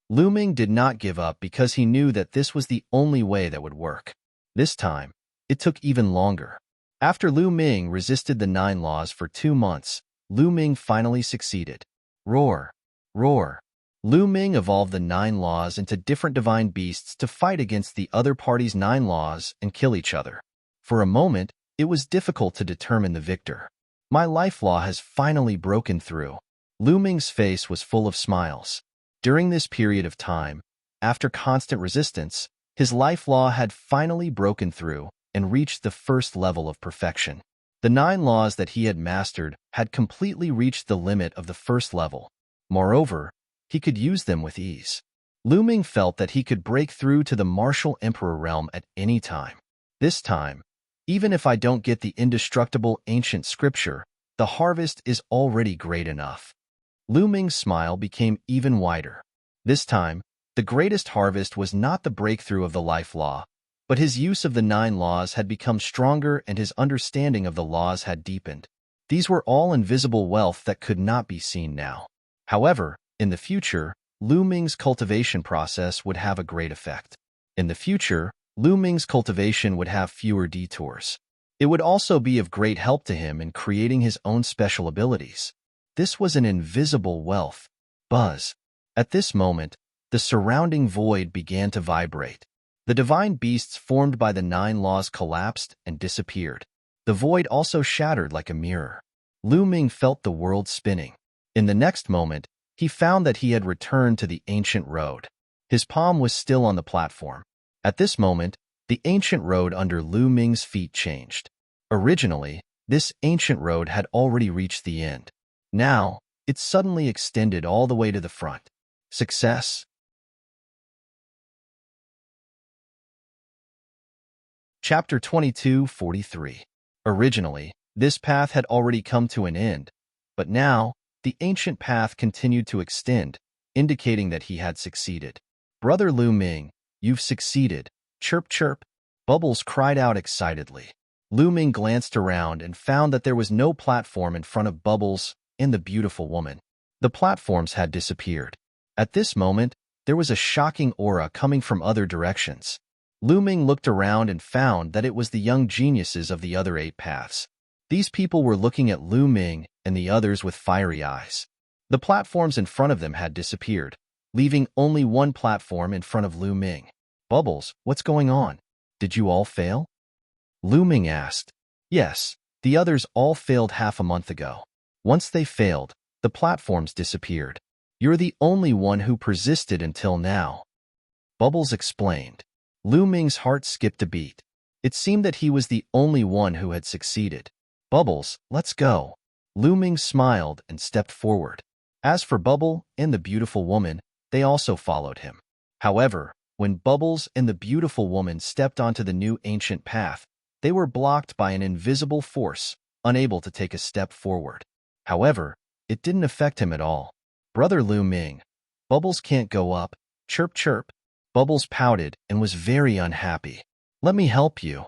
Lu Ming did not give up because he knew that this was the only way that would work. This time, it took even longer. After Lu Ming resisted the 9 laws for 2 months, Lu Ming finally succeeded. Roar! Roar! Lu Ming evolved the 9 laws into different divine beasts to fight against the other party's 9 laws and kill each other. For a moment, it was difficult to determine the victor. My life law has finally broken through. Lu Ming's face was full of smiles. During this period of time, after constant resistance, his life law had finally broken through and reached the first level of perfection. The 9 laws that he had mastered had completely reached the limit of the first level. Moreover, he could use them with ease. Lu Ming felt that he could break through to the martial emperor realm at any time. This time, even if I don't get the indestructible ancient scripture, the harvest is already great enough. Lu Ming's smile became even wider. This time, the greatest harvest was not the breakthrough of the life law, but his use of the 9 laws had become stronger and his understanding of the laws had deepened. These were all invisible wealth that could not be seen now. However, in the future, Lu Ming's cultivation process would have a great effect. In the future, Lu Ming's cultivation would have fewer detours. It would also be of great help to him in creating his own special abilities. This was an invisible wealth. Buzz. At this moment, the surrounding void began to vibrate. The divine beasts formed by the 9 laws collapsed and disappeared. The void also shattered like a mirror. Lu Ming felt the world spinning. In the next moment, he found that he had returned to the ancient road. His palm was still on the platform. At this moment, the ancient road under Lu Ming's feet changed. Originally, this ancient road had already reached the end. Now, it suddenly extended all the way to the front. Success. Chapter 22:43. Originally, this path had already come to an end, but now, the ancient path continued to extend, indicating that he had succeeded. Brother Lu Ming, you've succeeded. Chirp chirp. Bubbles cried out excitedly. Lu Ming glanced around and found that there was no platform in front of Bubbles and the beautiful woman. The platforms had disappeared. At this moment, there was a shocking aura coming from other directions. Lu Ming looked around and found that it was the young geniuses of the other 8 paths. These people were looking at Lu Ming and the others with fiery eyes. The platforms in front of them had disappeared, leaving only one platform in front of Lu Ming. Bubbles, what's going on? Did you all fail? Lu Ming asked. Yes, the others all failed half a month ago. Once they failed, the platforms disappeared. You're the only one who persisted until now, Bubbles explained. Lu Ming's heart skipped a beat. It seemed that he was the only one who had succeeded. Bubbles, let's go. Lu Ming smiled and stepped forward. As for Bubble and the beautiful woman, they also followed him. However, when Bubbles and the beautiful woman stepped onto the new ancient path, they were blocked by an invisible force, unable to take a step forward. However, it didn't affect him at all. Brother Lu Ming, Bubbles can't go up. Chirp chirp. Bubbles pouted and was very unhappy. Let me help you.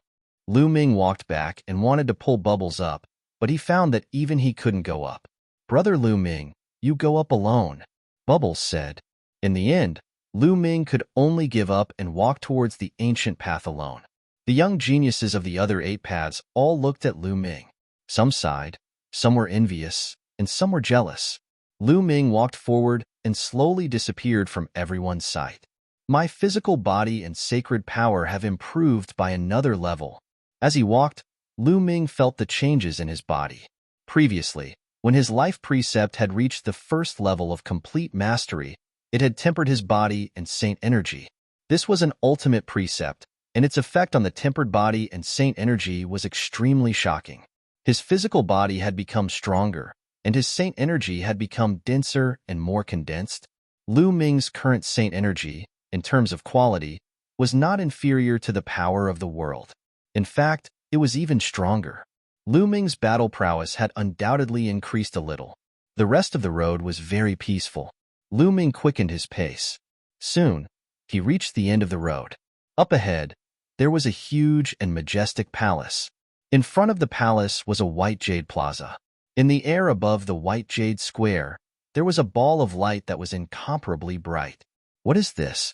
Lu Ming walked back and wanted to pull Bubbles up, but he found that even he couldn't go up. Brother Lu Ming, you go up alone, Bubbles said. In the end, Lu Ming could only give up and walk towards the ancient path alone. The young geniuses of the other 8 paths all looked at Lu Ming. Some sighed, some were envious, and some were jealous. Lu Ming walked forward and slowly disappeared from everyone's sight. My physical body and sacred power have improved by another level. As he walked, Lu Ming felt the changes in his body. Previously, when his life precept had reached the first level of complete mastery, it had tempered his body and saint energy. This was an ultimate precept, and its effect on the tempered body and saint energy was extremely shocking. His physical body had become stronger, and his saint energy had become denser and more condensed. Lu Ming's current saint energy, in terms of quality, was not inferior to the power of the world. In fact, it was even stronger. Lu Ming's battle prowess had undoubtedly increased a little. The rest of the road was very peaceful. Lu Ming quickened his pace. Soon, he reached the end of the road. Up ahead, there was a huge and majestic palace. In front of the palace was a white jade plaza. In the air above the white jade square, there was a ball of light that was incomparably bright. What is this?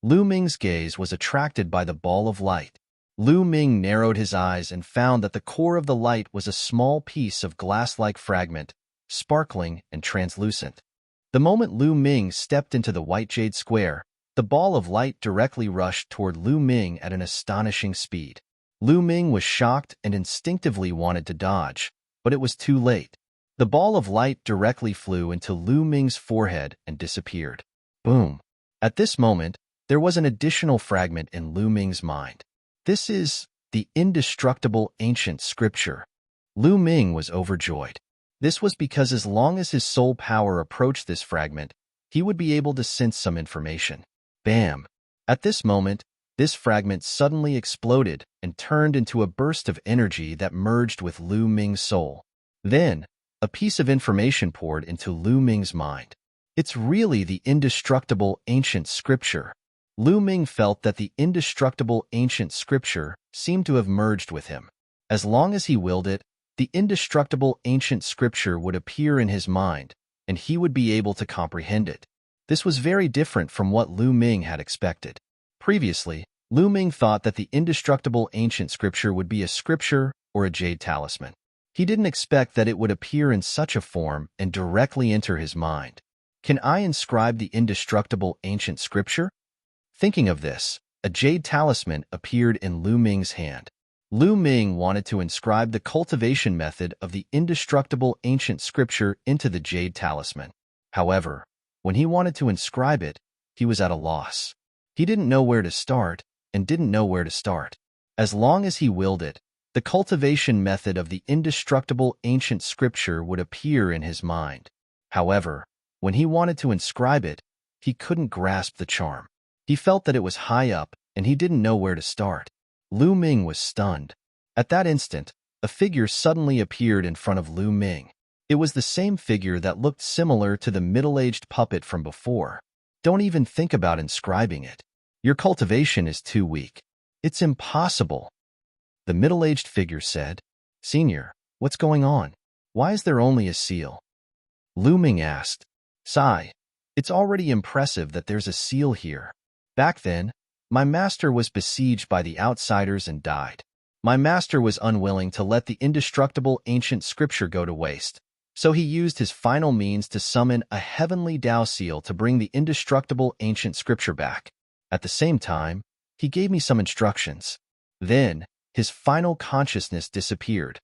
Lu Ming's gaze was attracted by the ball of light. Lu Ming narrowed his eyes and found that the core of the light was a small piece of glass-like fragment, sparkling and translucent. The moment Lu Ming stepped into the white jade square, the ball of light directly rushed toward Lu Ming at an astonishing speed. Lu Ming was shocked and instinctively wanted to dodge, but it was too late. The ball of light directly flew into Lu Ming's forehead and disappeared. Boom. At this moment, there was an additional fragment in Lu Ming's mind. This is the indestructible ancient scripture. Lu Ming was overjoyed. This was because as long as his soul power approached this fragment, he would be able to sense some information. Bam! At this moment, this fragment suddenly exploded and turned into a burst of energy that merged with Lu Ming's soul. Then, a piece of information poured into Lu Ming's mind. It's really the indestructible ancient scripture. Lu Ming felt that the indestructible ancient scripture seemed to have merged with him. As long as he willed it, the indestructible ancient scripture would appear in his mind, and he would be able to comprehend it. This was very different from what Lu Ming had expected. Previously, Lu Ming thought that the indestructible ancient scripture would be a scripture or a jade talisman. He didn't expect that it would appear in such a form and directly enter his mind. Can I inscribe the indestructible ancient scripture? Thinking of this, a jade talisman appeared in Lu Ming's hand. Lu Ming wanted to inscribe the cultivation method of the indestructible ancient scripture into the jade talisman. However, when he wanted to inscribe it, he was at a loss. He didn't know where to start and didn't know where to start. As long as he willed it, the cultivation method of the indestructible ancient scripture would appear in his mind. However, when he wanted to inscribe it, he couldn't grasp the charm. He felt that it was high up, and he didn't know where to start. Lu Ming was stunned. At that instant, a figure suddenly appeared in front of Lu Ming. It was the same figure that looked similar to the middle-aged puppet from before. Don't even think about inscribing it. Your cultivation is too weak. It's impossible. The middle-aged figure said, Senior, what's going on? Why is there only a seal? Lu Ming asked. Sigh, it's already impressive that there's a seal here. Back then, my master was besieged by the outsiders and died. My master was unwilling to let the indestructible ancient scripture go to waste, so he used his final means to summon a heavenly Tao seal to bring the indestructible ancient scripture back. At the same time, he gave me some instructions. Then, his final consciousness disappeared.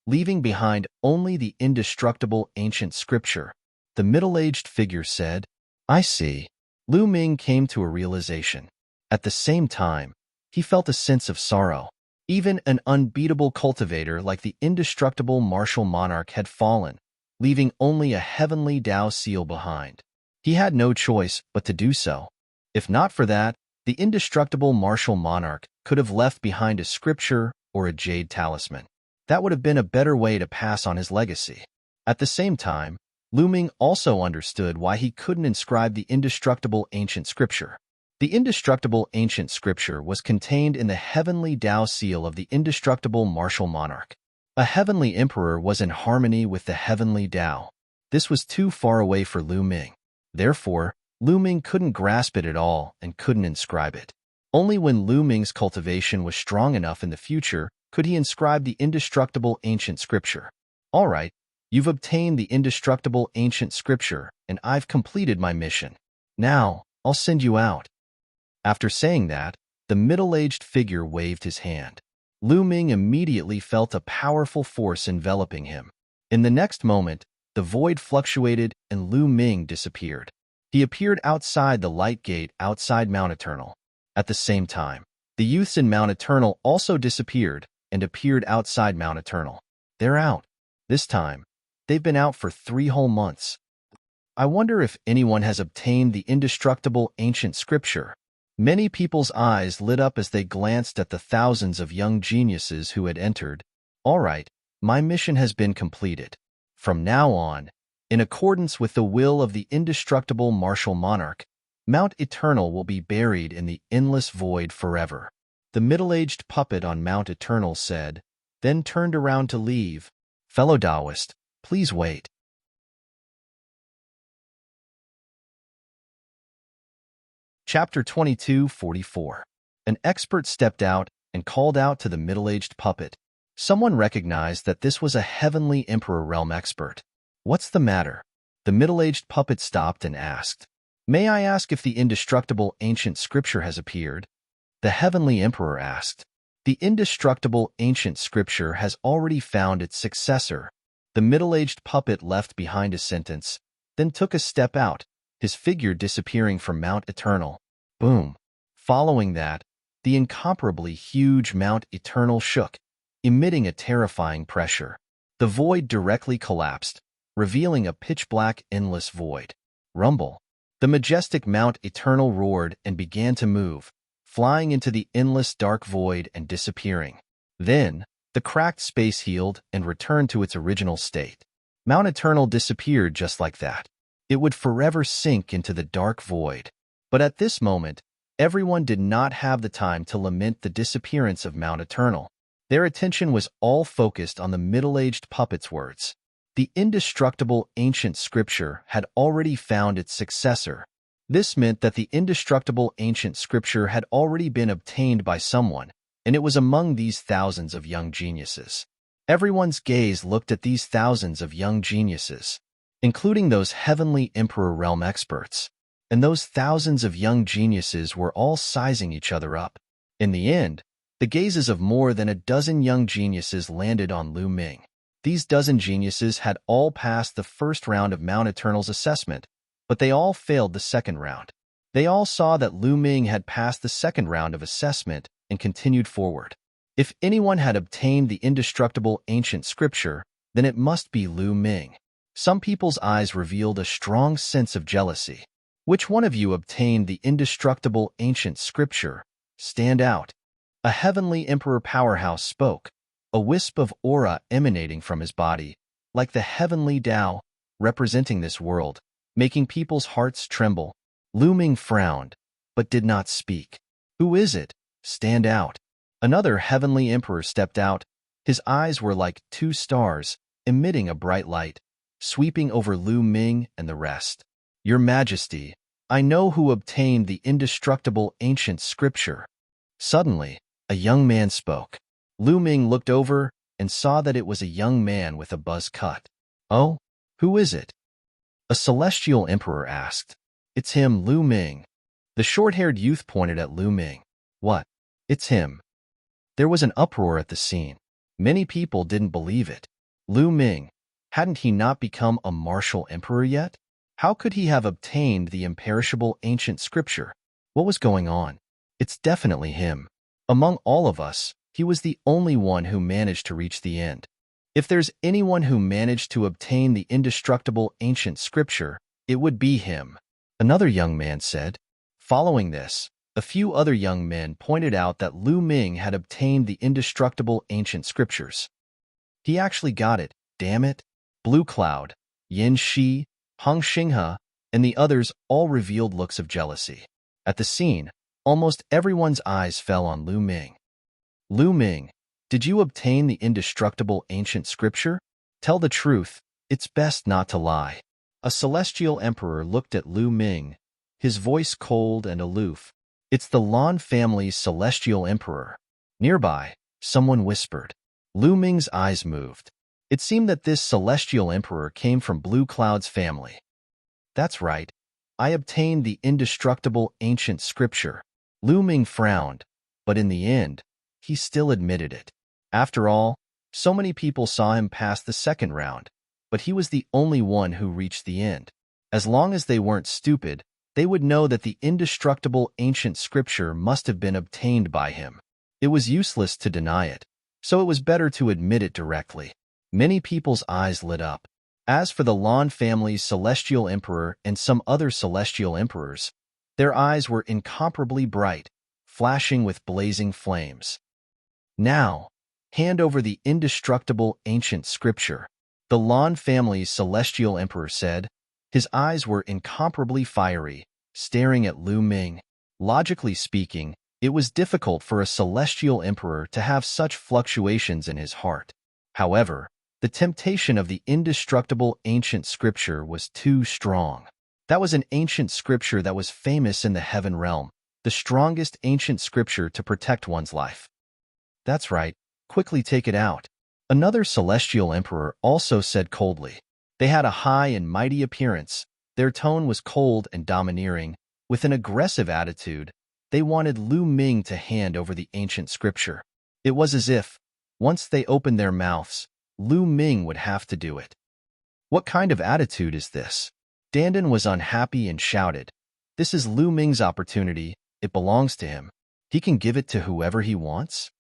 leaving behind only the indestructible ancient scripture. The middle-aged figure said, "I see." Lu Ming came to a realization. At the same time, he felt a sense of sorrow. Even an unbeatable cultivator like the indestructible martial monarch had fallen, leaving only a heavenly Tao seal behind. He had no choice but to do so. If not for that, the indestructible martial monarch could have left behind a scripture or a jade talisman. That would have been a better way to pass on his legacy. At the same time, Lu Ming also understood why he couldn't inscribe the indestructible ancient scripture. The indestructible ancient scripture was contained in the heavenly Tao seal of the indestructible martial monarch. A heavenly emperor was in harmony with the heavenly Tao. This was too far away for Lu Ming. Therefore, Lu Ming couldn't grasp it at all and couldn't inscribe it. Only when Lu Ming's cultivation was strong enough in the future could he inscribe the indestructible ancient scripture. All right, you've obtained the indestructible ancient scripture, and I've completed my mission. Now, I'll send you out. After saying that, the middle-aged figure waved his hand. Lu Ming immediately felt a powerful force enveloping him. In the next moment, the void fluctuated and Lu Ming disappeared. He appeared outside the light gate outside Mount Eternal. At the same time, the youths in Mount Eternal also disappeared and appeared outside Mount Eternal. They're out. This time, they've been out for 3 whole months. I wonder if anyone has obtained the indestructible ancient scripture. Many people's eyes lit up as they glanced at the thousands of young geniuses who had entered. All right, my mission has been completed. From now on, in accordance with the will of the indestructible martial monarch, Mount Eternal will be buried in the endless void forever. The middle-aged puppet on Mount Eternal said, then turned around to leave. Fellow Taoist, please wait. Chapter 22:44. An expert stepped out and called out to the middle-aged puppet. Someone recognized that this was a heavenly Emperor realm expert. What's the matter? The middle-aged puppet stopped and asked. May I ask if the indestructible ancient scripture has appeared? The heavenly Emperor asked. The indestructible ancient scripture has already found its successor. The middle-aged puppet left behind a sentence, then took a step out, his figure disappearing from Mount Eternal. Boom. Following that, the incomparably huge Mount Eternal shook, emitting a terrifying pressure. The void directly collapsed, revealing a pitch-black endless void. Rumble. The majestic Mount Eternal roared and began to move, flying into the endless dark void and disappearing. Then, the cracked space healed and returned to its original state. Mount Eternal disappeared just like that. It would forever sink into the dark void. But at this moment, everyone did not have the time to lament the disappearance of Mount Eternal. Their attention was all focused on the middle-aged puppet's words. The indestructible ancient scripture had already found its successor. This meant that the indestructible ancient scripture had already been obtained by someone, and it was among these thousands of young geniuses. Everyone's gaze looked at these thousands of young geniuses, including those heavenly Emperor realm experts. And those thousands of young geniuses were all sizing each other up. In the end, the gazes of more than a dozen young geniuses landed on Lu Ming. These dozen geniuses had all passed the first round of Mount Eternal's assessment, but they all failed the second round. They all saw that Lu Ming had passed the second round of assessment and continued forward. If anyone had obtained the indestructible ancient scripture, then it must be Lu Ming. Some people's eyes revealed a strong sense of jealousy. Which one of you obtained the indestructible ancient scripture? Stand out. A heavenly Emperor powerhouse spoke, a wisp of aura emanating from his body, like the heavenly Tao, representing this world, making people's hearts tremble. Lu Ming frowned, but did not speak. Who is it? Stand out. Another heavenly Emperor stepped out. His eyes were like 2 stars, emitting a bright light, sweeping over Lu Ming and the rest. Your Majesty, I know who obtained the indestructible ancient scripture. Suddenly, a young man spoke. Lu Ming looked over and saw that it was a young man with a buzz cut. Oh, who is it? A celestial emperor asked. It's him, Lu Ming. The short-haired youth pointed at Lu Ming. What? It's him. There was an uproar at the scene. Many people didn't believe it. Lu Ming, hadn't he not become a martial emperor yet? How could he have obtained the imperishable ancient scripture? What was going on? It's definitely him. Among all of us, he was the only one who managed to reach the end. If there's anyone who managed to obtain the indestructible ancient scripture, it would be him, another young man said. Following this, a few other young men pointed out that Lu Ming had obtained the indestructible ancient scriptures. He actually got it, damn it. Blue Cloud, Yin Shi, Hong Xinghe, and the others all revealed looks of jealousy. At the scene, almost everyone's eyes fell on Lu Ming. Lu Ming, did you obtain the indestructible ancient scripture? Tell the truth, it's best not to lie. A celestial emperor looked at Lu Ming, his voice cold and aloof. It's the Lan family's celestial emperor. Nearby, someone whispered. Lu Ming's eyes moved. It seemed that this celestial emperor came from Blue Cloud's family. That's right. I obtained the indestructible ancient scripture. Lu Ming frowned, but in the end, he still admitted it. After all, so many people saw him pass the second round, but he was the only one who reached the end. As long as they weren't stupid, they would know that the indestructible ancient scripture must have been obtained by him. It was useless to deny it, so it was better to admit it directly. Many people's eyes lit up. As for the Lan family's celestial emperor and some other celestial emperors, their eyes were incomparably bright, flashing with blazing flames. Now, hand over the indestructible ancient scripture, the Lan family's celestial emperor said. His eyes were incomparably fiery, staring at Lu Ming. Logically speaking, it was difficult for a celestial emperor to have such fluctuations in his heart. However, the temptation of the indestructible ancient scripture was too strong. That was an ancient scripture that was famous in the heaven realm, the strongest ancient scripture to protect one's life. That's right, quickly take it out. Another celestial emperor also said coldly. They had a high and mighty appearance. Their tone was cold and domineering. With an aggressive attitude, they wanted Lu Ming to hand over the ancient scripture. It was as if, once they opened their mouths, Lu Ming would have to do it. What kind of attitude is this? Dandan was unhappy and shouted, "This is Lu Ming's opportunity. It belongs to him. He can give it to whoever he wants."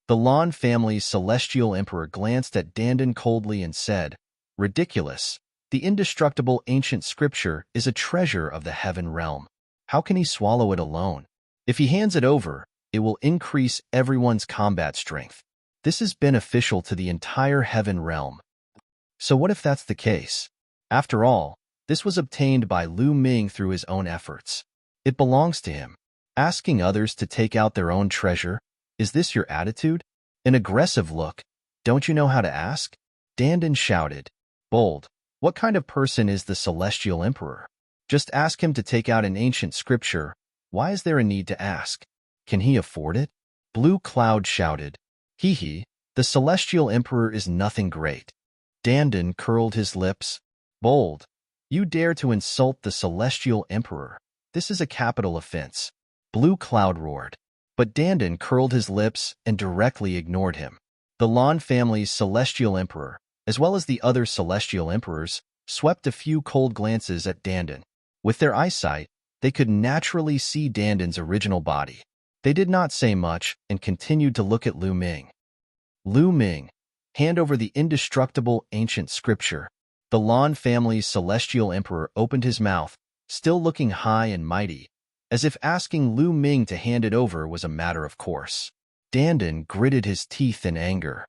The Lan family's celestial emperor glanced at Dandan coldly and said, "Ridiculous. The indestructible ancient scripture is a treasure of the heaven realm. How can he swallow it alone? If he hands it over, it will increase everyone's combat strength. This is beneficial to the entire heaven realm." So what if that's the case? After all, this was obtained by Lu Ming through his own efforts. It belongs to him. Asking others to take out their own treasure, is this your attitude? An aggressive look. Don't you know how to ask? Dandan shouted. Bold. What kind of person is the celestial emperor? Just ask him to take out an ancient scripture. Why is there a need to ask? Can he afford it? Blue Cloud shouted. Hee, the celestial emperor is nothing great. Dandan curled his lips. Bold. You dare to insult the celestial emperor. This is a capital offense. Blue Cloud roared. But Dandan curled his lips and directly ignored him. The Lan family's celestial emperor, as well as the other celestial emperors, swept a few cold glances at Dandan. With their eyesight, they could naturally see Dandan's original body. They did not say much and continued to look at Lu Ming. Lu Ming, hand over the indestructible ancient scripture. The Lan family's celestial emperor opened his mouth, still looking high and mighty, as if asking Lu Ming to hand it over was a matter of course. Dandan gritted his teeth in anger.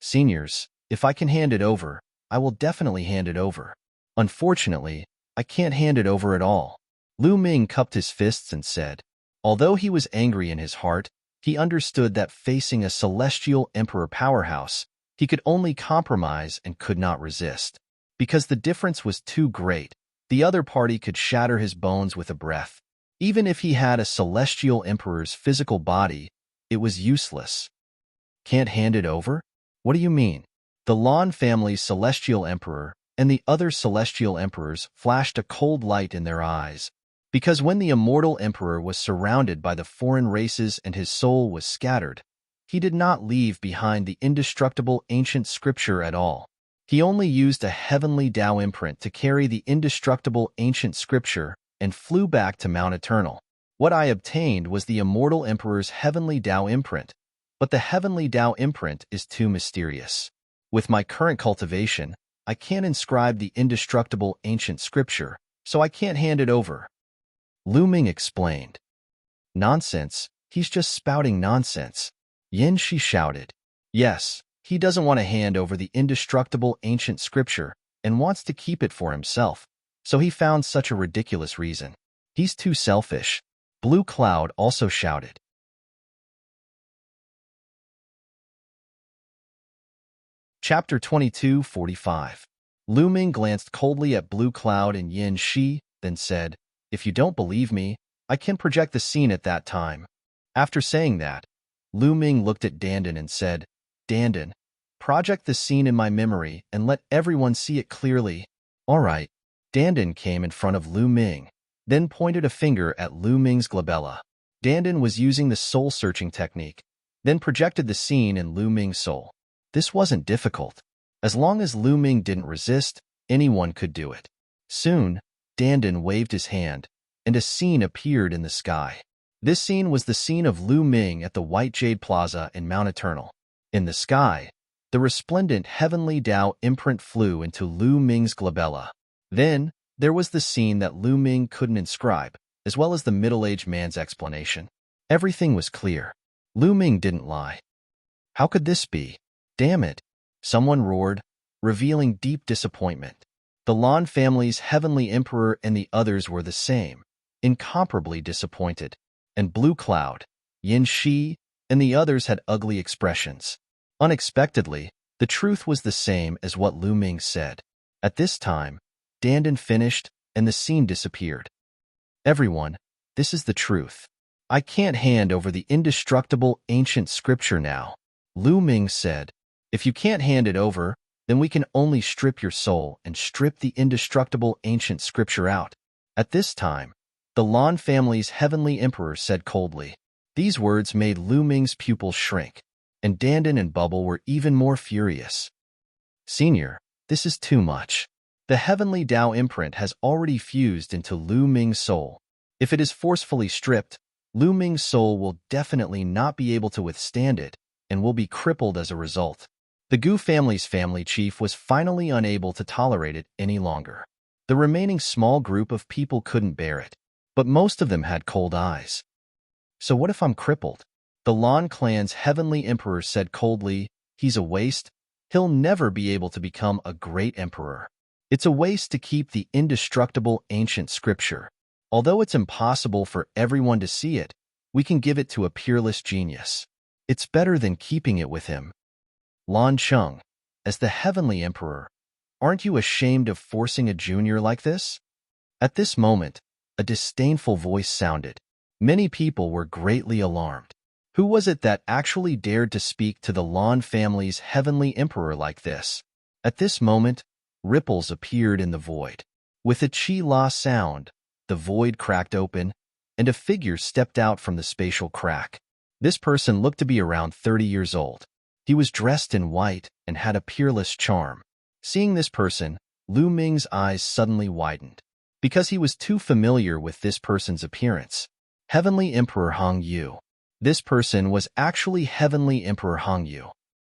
Seniors, if I can hand it over, I will definitely hand it over. Unfortunately, I can't hand it over at all. Lu Ming cupped his fists and said. Although he was angry in his heart, he understood that facing a celestial emperor powerhouse, he could only compromise and could not resist. Because the difference was too great, the other party could shatter his bones with a breath. Even if he had a celestial emperor's physical body, it was useless. Can't hand it over? What do you mean? The Lan family's celestial emperor and the other celestial emperors flashed a cold light in their eyes. Because when the immortal emperor was surrounded by the foreign races and his soul was scattered, he did not leave behind the indestructible ancient scripture at all. He only used a heavenly Tao imprint to carry the indestructible ancient scripture and flew back to Mount Eternal. What I obtained was the immortal emperor's heavenly Tao imprint, but the heavenly Tao imprint is too mysterious. With my current cultivation, I can't inscribe the indestructible ancient scripture, so I can't hand it over. Lu Ming explained. Nonsense, he's just spouting nonsense. Yin Shi shouted. Yes, he doesn't want to hand over the indestructible ancient scripture and wants to keep it for himself, so he found such a ridiculous reason. He's too selfish. Blue Cloud also shouted. Chapter 22:45. Lu Ming glanced coldly at Blue Cloud and Yin Shi, then said, "If you don't believe me, I can project the scene at that time." After saying that, Lu Ming looked at Dandan and said, "Dandan, project the scene in my memory and let everyone see it clearly." All right. Dandan came in front of Lu Ming, then pointed a finger at Lu Ming's glabella. Dandan was using the soul-searching technique, then projected the scene in Lu Ming's soul. This wasn't difficult. As long as Lu Ming didn't resist, anyone could do it. Soon, Dandan waved his hand, and a scene appeared in the sky. This scene was the scene of Lu Ming at the White Jade Plaza in Mount Eternal. In the sky, the resplendent heavenly Tao imprint flew into Lu Ming's glabella. Then, there was the scene that Lu Ming couldn't inscribe, as well as the middle-aged man's explanation. Everything was clear. Lu Ming didn't lie. How could this be? Damn it! Someone roared, revealing deep disappointment. The Lan family's heavenly emperor and the others were the same, incomparably disappointed. And Blue Cloud, Yin Shi, and the others had ugly expressions. Unexpectedly, the truth was the same as what Lu Ming said. At this time, Dandan finished, and the scene disappeared. Everyone, this is the truth. I can't hand over the indestructible ancient scripture now. Lu Ming said, if you can't hand it over, then we can only strip your soul and strip the indestructible ancient scripture out. At this time, the Lan family's heavenly emperor said coldly. These words made Lu Ming's pupils shrink, and Dandan and Bubble were even more furious. Senior, this is too much. The heavenly Tao imprint has already fused into Lu Ming's soul. If it is forcefully stripped, Lu Ming's soul will definitely not be able to withstand it and will be crippled as a result. The Gu family's family chief was finally unable to tolerate it any longer. The remaining small group of people couldn't bear it, but most of them had cold eyes. So what if I'm crippled? The Lan clan's heavenly emperor said coldly, he's a waste. He'll never be able to become a great emperor. It's a waste to keep the indestructible ancient scripture. Although it's impossible for everyone to see it, we can give it to a peerless genius. It's better than keeping it with him. Lan Chung, as the heavenly emperor, aren't you ashamed of forcing a junior like this? At this moment, a disdainful voice sounded. Many people were greatly alarmed. Who was it that actually dared to speak to the Lan family's heavenly emperor like this? At this moment, ripples appeared in the void. With a chi-la sound, the void cracked open, and a figure stepped out from the spatial crack. This person looked to be around 30 years old. He was dressed in white and had a peerless charm. Seeing this person, Lu Ming's eyes suddenly widened, because he was too familiar with this person's appearance. Heavenly Emperor Hong Yu. This person was actually Heavenly Emperor Hong Yu.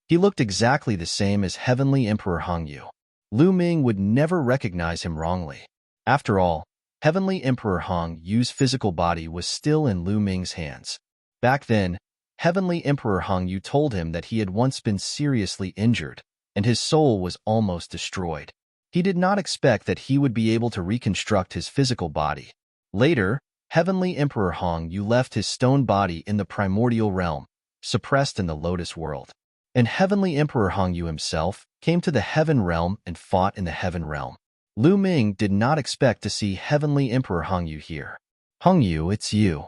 He looked exactly the same as Heavenly Emperor Hong Yu. Lu Ming would never recognize him wrongly. After all, Heavenly Emperor Hong Yu's physical body was still in Lu Ming's hands. Back then, Heavenly Emperor Hong Yu told him that he had once been seriously injured, and his soul was almost destroyed. He did not expect that he would be able to reconstruct his physical body. Later, Heavenly Emperor Hong Yu left his stone body in the primordial realm, suppressed in the Lotus world. And Heavenly Emperor Hong Yu himself came to the Heaven realm and fought in the Heaven realm. Lu Ming did not expect to see Heavenly Emperor Hong Yu here. Hong Yu, it's you.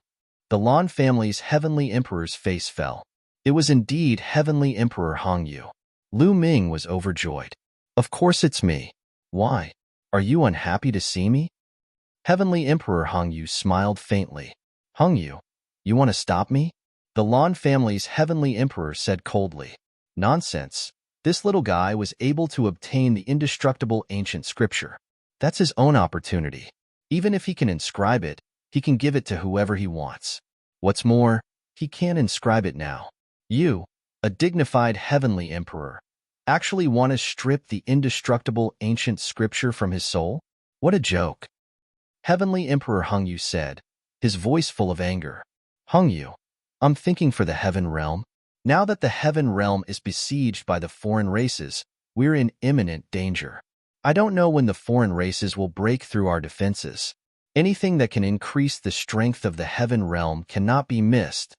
The Lan family's Heavenly Emperor's face fell. It was indeed Heavenly Emperor Hong Yu. Lu Ming was overjoyed. Of course it's me. Why? Are you unhappy to see me? Heavenly Emperor Hong Yu smiled faintly. Hong Yu, you want to stop me? The Lan family's heavenly emperor said coldly. Nonsense. This little guy was able to obtain the indestructible ancient scripture. That's his own opportunity. Even if he can inscribe it, he can give it to whoever he wants. What's more, he can't inscribe it now. You, a dignified heavenly emperor, actually want to strip the indestructible ancient scripture from his soul? What a joke. Heavenly Emperor Hung Yu said, his voice full of anger. Hung Yu, I'm thinking for the heaven realm. Now that the heaven realm is besieged by the foreign races, we're in imminent danger. I don't know when the foreign races will break through our defenses. Anything that can increase the strength of the heaven realm cannot be missed.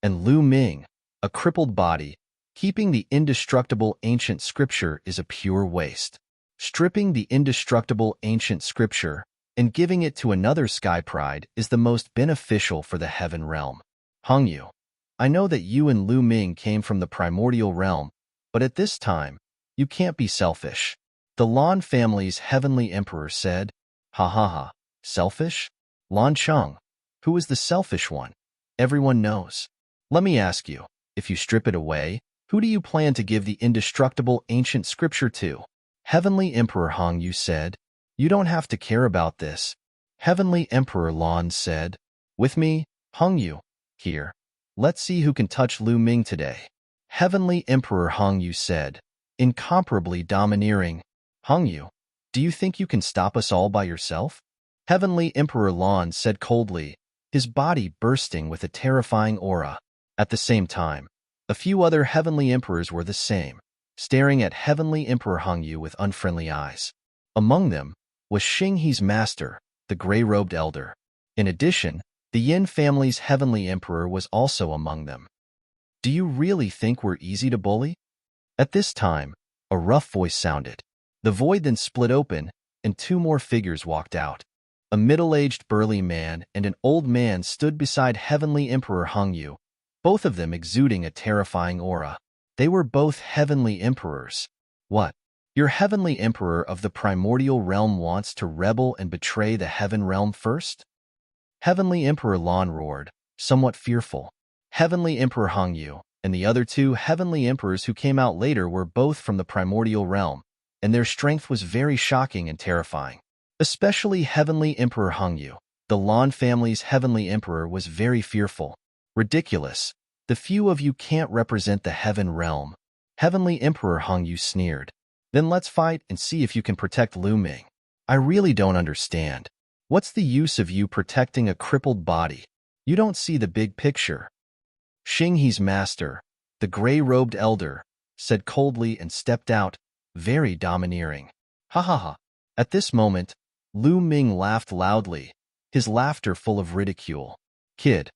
And Lu Ming, a crippled body, keeping the indestructible ancient scripture is a pure waste. Stripping the indestructible ancient scripture and giving it to another sky pride is the most beneficial for the heaven realm. Hung Yu, I know that you and Lu Ming came from the primordial realm, but at this time, you can't be selfish. The Lan family's heavenly emperor said, ha ha ha, selfish? Lan Cheng, who is the selfish one? Everyone knows. Let me ask you, if you strip it away, who do you plan to give the indestructible ancient scripture to? Heavenly Emperor Hong Yu said, you don't have to care about this. Heavenly Emperor Lan said, with me, Hong Yu, here. Let's see who can touch Lu Ming today. Heavenly Emperor Hong Yu said, incomparably domineering. Hong Yu, do you think you can stop us all by yourself? Heavenly Emperor Lan said coldly, his body bursting with a terrifying aura. At the same time, a few other heavenly emperors were the same, staring at Heavenly Emperor Hong Yu with unfriendly eyes. Among them was Xing He's master, the gray-robed elder. In addition, the Yin family's heavenly emperor was also among them. Do you really think we're easy to bully? At this time, a rough voice sounded. The void then split open, and two more figures walked out. A middle-aged burly man and an old man stood beside Heavenly Emperor Hong Yu, both of them exuding a terrifying aura. They were both heavenly emperors. What? Your heavenly emperor of the primordial realm wants to rebel and betray the heaven realm first? Heavenly Emperor Lan roared, somewhat fearful. Heavenly Emperor Hong Yu and the other two heavenly emperors who came out later were both from the primordial realm, and their strength was very shocking and terrifying. Especially Heavenly Emperor Hong Yu, the Lan family's heavenly emperor, was very fearful. Ridiculous. The few of you can't represent the heaven realm. Heavenly Emperor Hong Yu sneered. Then let's fight and see if you can protect Lu Ming. I really don't understand. What's the use of you protecting a crippled body? You don't see the big picture. Xing He's master, the gray-robed elder, said coldly and stepped out, very domineering. Ha ha ha. At this moment, Lu Ming laughed loudly, his laughter full of ridicule. Kid,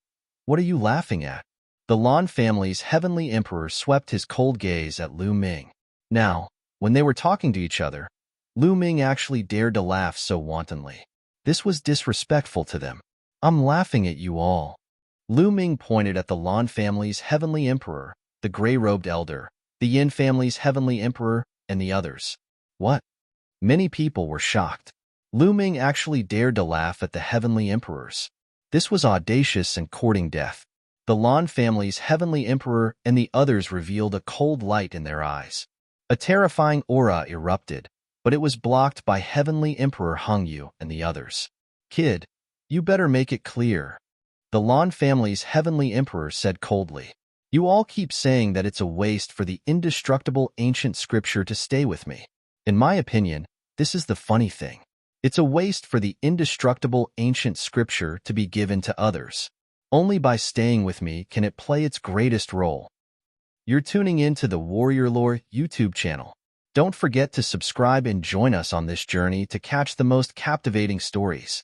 what are you laughing at? The Lan family's heavenly emperor swept his cold gaze at Lu Ming. Now, when they were talking to each other, Lu Ming actually dared to laugh so wantonly. This was disrespectful to them. I'm laughing at you all. Lu Ming pointed at the Lan family's heavenly emperor, the gray-robed elder, the Yin family's heavenly emperor, and the others. What? Many people were shocked. Lu Ming actually dared to laugh at the heavenly emperors. This was audacious and courting death. The Lan family's heavenly emperor and the others revealed a cold light in their eyes. A terrifying aura erupted, but it was blocked by Heavenly Emperor Hong Yu and the others. Kid, you better make it clear. The Lan family's heavenly emperor said coldly. You all keep saying that it's a waste for the indestructible ancient scripture to stay with me. In my opinion, this is the funny thing. It's a waste for the indestructible ancient scripture to be given to others. Only by staying with me can it play its greatest role. You're tuning in to the Warrior Lore YouTube channel. Don't forget to subscribe and join us on this journey to catch the most captivating stories.